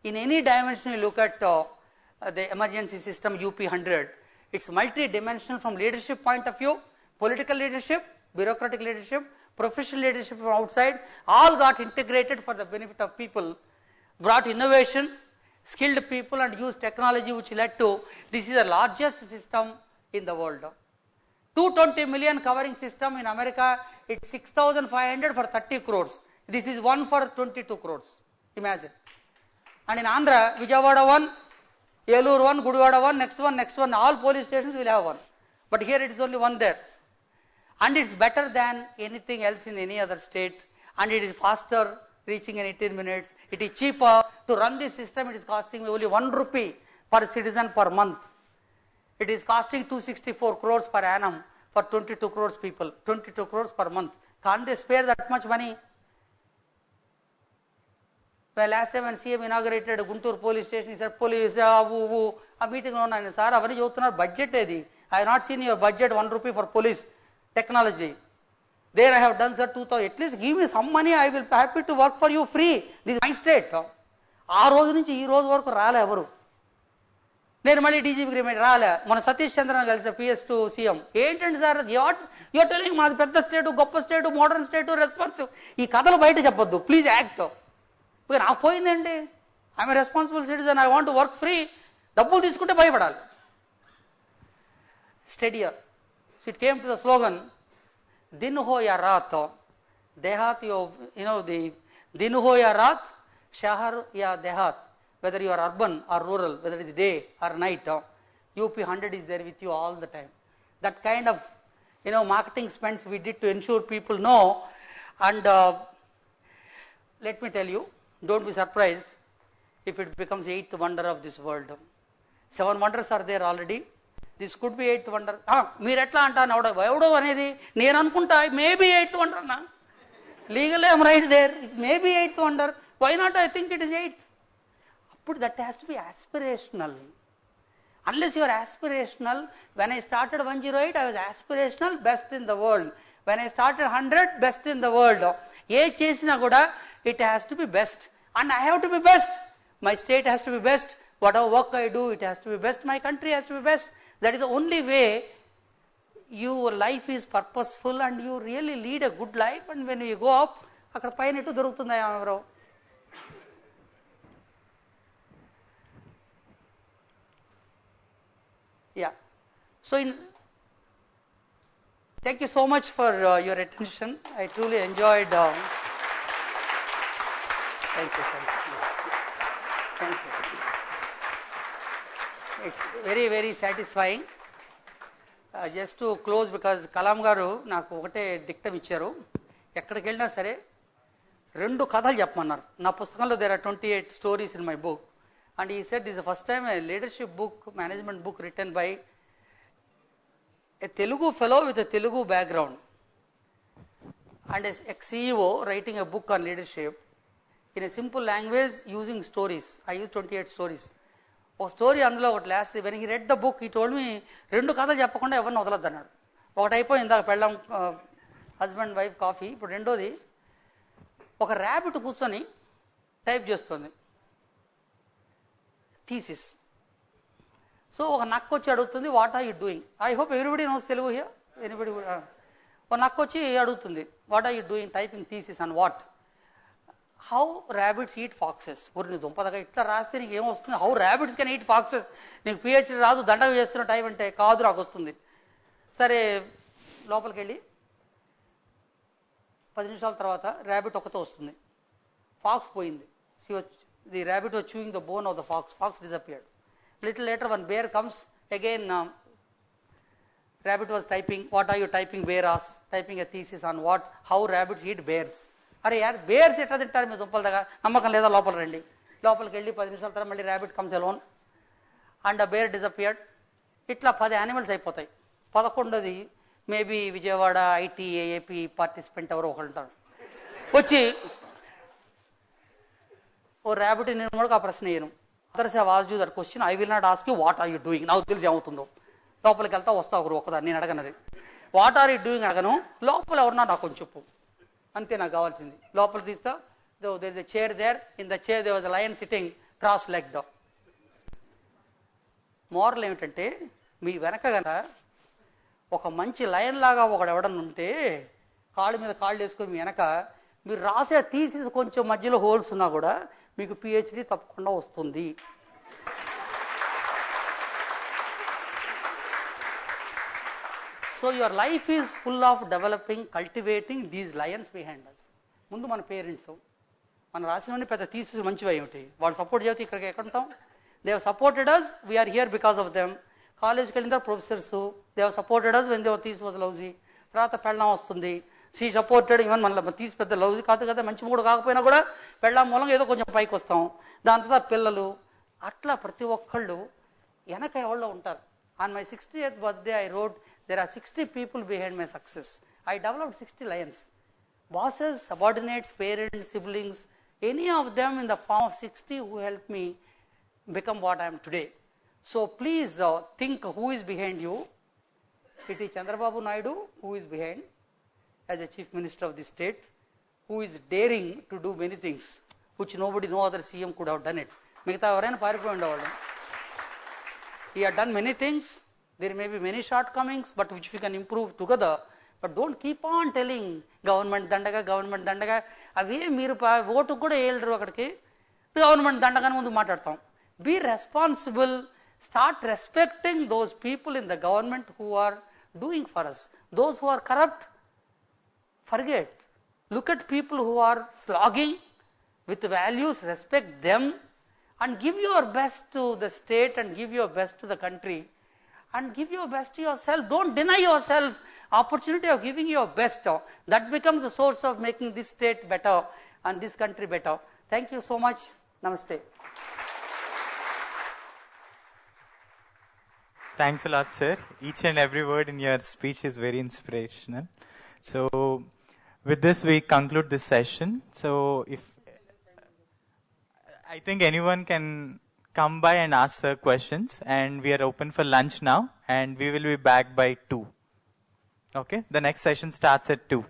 in any dimension you look at the emergency system UP 100, it's multi-dimensional from leadership point of view, political leadership, bureaucratic leadership, professional leadership from outside, all got integrated for the benefit of people, brought innovation, skilled people, and used technology, which led to, this is the largest system in the world. 220 million covering system in America, it's 6,500 for 30 crores. This is one for 22 crores. Imagine. And in Andhra, Vijayawada one, Eluru one, Gudivada one, next one, all police stations will have one. But here it is only one there. And it's better than anything else in any other state, and it is faster, reaching in 18 minutes. It is cheaper to run this system. It is costing me only 1 rupee per citizen per month. It is costing 264 crores per annum for 22 crores people, 22 crores per month. Can't they spare that much money? Well, last time when CM inaugurated Guntur police station, he said, police, a meeting on, and sir, avari chevtunaru budget edi. I have not seen your budget 1 rupee for police technology. There I have done, sir, 2,000. At least give me some money, I will be happy to work for you free. This is my state. ఆ రోజు నుంచి ఈ రోజు వరకు రాలే ఎవరు. నేను మళ్ళీ డీజీపీకి రిమైండ్ రాలే. మన సతీష్ చంద్రన్ కలిసి PS టు సీఎం, ఏంటండి సార్ యూఆర్ టెలింగ్ మాది పెద్ద స్టేటు, గొప్ప స్టేటు, మోడర్న్ స్టేటు, రెస్పాన్సివ్. ఈ కథలు బయట చెప్పొద్దు ప్లీజ్, యాక్ట్. నాకు పోయిందండి, I'm a responsible citizen, I want to work free. డబ్బులు తీసుకుంటే భయపడాలి. స్టడీయర్. So it came to the slogan, Din ho ya raat, dehat the Din ho ya raat, shahar ya dehat. Whether you are urban or rural, whether it is day or night, UP 100 is there with you all the time. That kind of marketing spends we did to ensure people know. And let me tell you, don't be surprised if it becomes 8th wonder of this world. 7 wonders are there already. This could be 8th wonder. మీరు ఎట్లా అంటాను, ఎవడో అనేది నేను అనుకుంటా maybe 8th wonder అన్నా. Legal I'm right there, maybe 8th wonder. Why not I think it is 8th. అప్పుడు that has to be aspirational. Unless you are aspirational, when I started 108, I was aspirational, best in the world. When I started 100, best in the world. ఏ చేసినా కూడా it has to be best. And I have to be best. My state has to be best. Whatever work I do, it has to be best. My country has to be best. That is the only way your life is purposeful and you really lead a good life, and when you go up, అక్కడ పైన ఎటు దొరుకుతుందా ఎవరో? Yeah. So thank you so much for your attention. I truly enjoyed. Thank you. Thank you. It's very, very satisfying. Just to close, because Kalam garu నాకు ఒకటే డిక్టం ఇచ్చారు, ఎక్కడికి వెళ్ళినా సరే 2 కథలు చెప్పమన్నారు. నా పుస్తకంలో there are 28 stories in my book, and he said this is the first time a leadership book, management book written by a Telugu fellow with a Telugu background and a CEO writing a book on leadership in a simple language using stories. I used 28 stories. ఒక story అందులో ఒకటి last, when he read the book he told me 2 కథలు చెప్పకుండా ఎవరిని వదలొద్దు అన్నాడు. ఒకటి అయిపోయింది ఇందాక పెళ్ళం హస్బెండ్ వైఫ్ కాఫీ. ఇప్పుడు రెండోది, ఒక ర్యాబిట్ కూర్చొని టైప్ చేస్తుంది థీసిస్. సో ఒక నక్క వచ్చి అడుగుతుంది, what are you doing? I hope everybody knows Telugu here. Anybody? ఒక నక్క వచ్చి అడుగుతుంది, what are you doing typing thesis and what? How rabbits eat foxes. ఊరి నీ దుంపదగా ఇట్లా రాస్తే నీకు ఏమొస్తుంది? How rabbits can eat foxes. నీకు పిహెచ్డి రాదు, దండగ చేస్తున్న టైం అంటే కాదు, నాకు వస్తుంది. సరే లోపలికి వెళ్ళి 10 నిమిషాల తర్వాత ర్యాబిట్ ఒకతో వస్తుంది, ఫాక్స్ పోయింది. The rabbit was chewing the bone of the fox. Fox disappeared. Little later one bear comes again. Rabbit was typing, what are you typing? Bear asks, typing a thesis on what? How rabbits eat bears. అరే యార్, bears ఎట్లా తింటారు మీ దుంపల దగ్గర? నమ్మకం లేదా? లోపల రండి. లోపలికి వెళ్ళి 10 నిమిషాల తర్వాత మళ్ళీ ర్యాబిట్ కమ్స్ అలోన్ అండ్ ఆ బేర్ డిసపియర్డ్. ఇట్లా 10 యానిమల్స్ అయిపోతాయి. 11ది maybe Vijayawada IT AP participant ఎవరో ఒకరు ఉంటారు, వచ్చి ఓ ర్యాబిట్ నేను కూడా ఆ ప్రశ్న వేయను. Others have asked you that question, I will not ask you what are you doing. నాకు తెలిసి ఏమవుతుందో. లోపలికి వెళ్తా వస్తా ఒకరు ఒకదాన్ని, నేను అడగనది. వాట్ ఆర్ యూ డూయింగ్ అడగను, లోపల ఎవరన్నా నాకు కొంచెం చెప్పు, అంతే నాకు కావాల్సింది. లోపల తీస్తా, there is a chair there, in the chair there was a lion sitting cross legged. Moral ఏమిటంటే, మీ వెనక గన ఒక మంచి లయన్ లాగా ఒకడు ఎవడన్నా ఉంటే కాళ్ళ మీద కాళ్ళు వేసుకొని మీ వెనక మీరు రాసే తీసి కొంచెం మధ్యలో హోల్స్ ఉన్నా కూడా మీకు పిహెచ్డి తప్పకుండా వస్తుంది. So your life is full of developing, cultivating these lions behind us. ముందు మన పేరెంట్స్, మన రాసినవన్నీ పెద్ద తీసి మంచివి ఏమిటి, వాళ్ళు సపోర్ట్ చేస్తే ఇక్కడికి ఎక్కడ ఉంటాం? They have supported us, we are here because of them. కాలేజ్కి వెళ్ళిన తర్వాత professors, they have supported us when the thesis was lousy. తర్వాత పెళ్ళాం వస్తుంది, షీ సపోర్టెడ్. ఈవెన్ మన తీసి పెద్ద లౌజీ కాదు కదా, మంచి మూడు కాకపోయినా కూడా పెళ్ళాం మూలంగా ఏదో కొంచెం పైకి వస్తాం. దాని తర్వాత పిల్లలు, అట్లా ప్రతి ఒక్కళ్ళు వెనక ఎవరో ఉంటారు. On my 60th birthday I wrote, there are 60 people behind my success. I developed 60 lions. Bosses, subordinates, parents, siblings, any of them in the form of 60 who helped me become what I am today. So please think who is behind you. It is Chandrababu Naidu who is behind as a chief minister of the state, who is daring to do many things which nobody, no other CM could have done it. మిగతా ఎవరైనా పారిపోయి ఉండేవాళ్ళు. He had done many things. There may be many shortcomings, but which we can improve together. But don't keep on telling government దండగా. అవే మీరు vote కూడా వేయలేరు అక్కడికి. Government దండగానే ముందు మాట్లాడతాం. Be responsible. Start respecting those people in the government who are doing for us. Those who are corrupt, forget. Look at people who are slogging with values, respect them, and give your best to the state and give your best to the country and give your best to yourself. Don't deny yourself opportunity of giving your best. That becomes the source of making this state better and this country better. Thank you so much. Namaste. Thanks a lot, sir. Each and every word in your speech is very inspirational. So with this we conclude this session. So if I think anyone can come by and ask questions, and we are open for lunch now, and we will be back by 2. Okay, the next session starts at 2.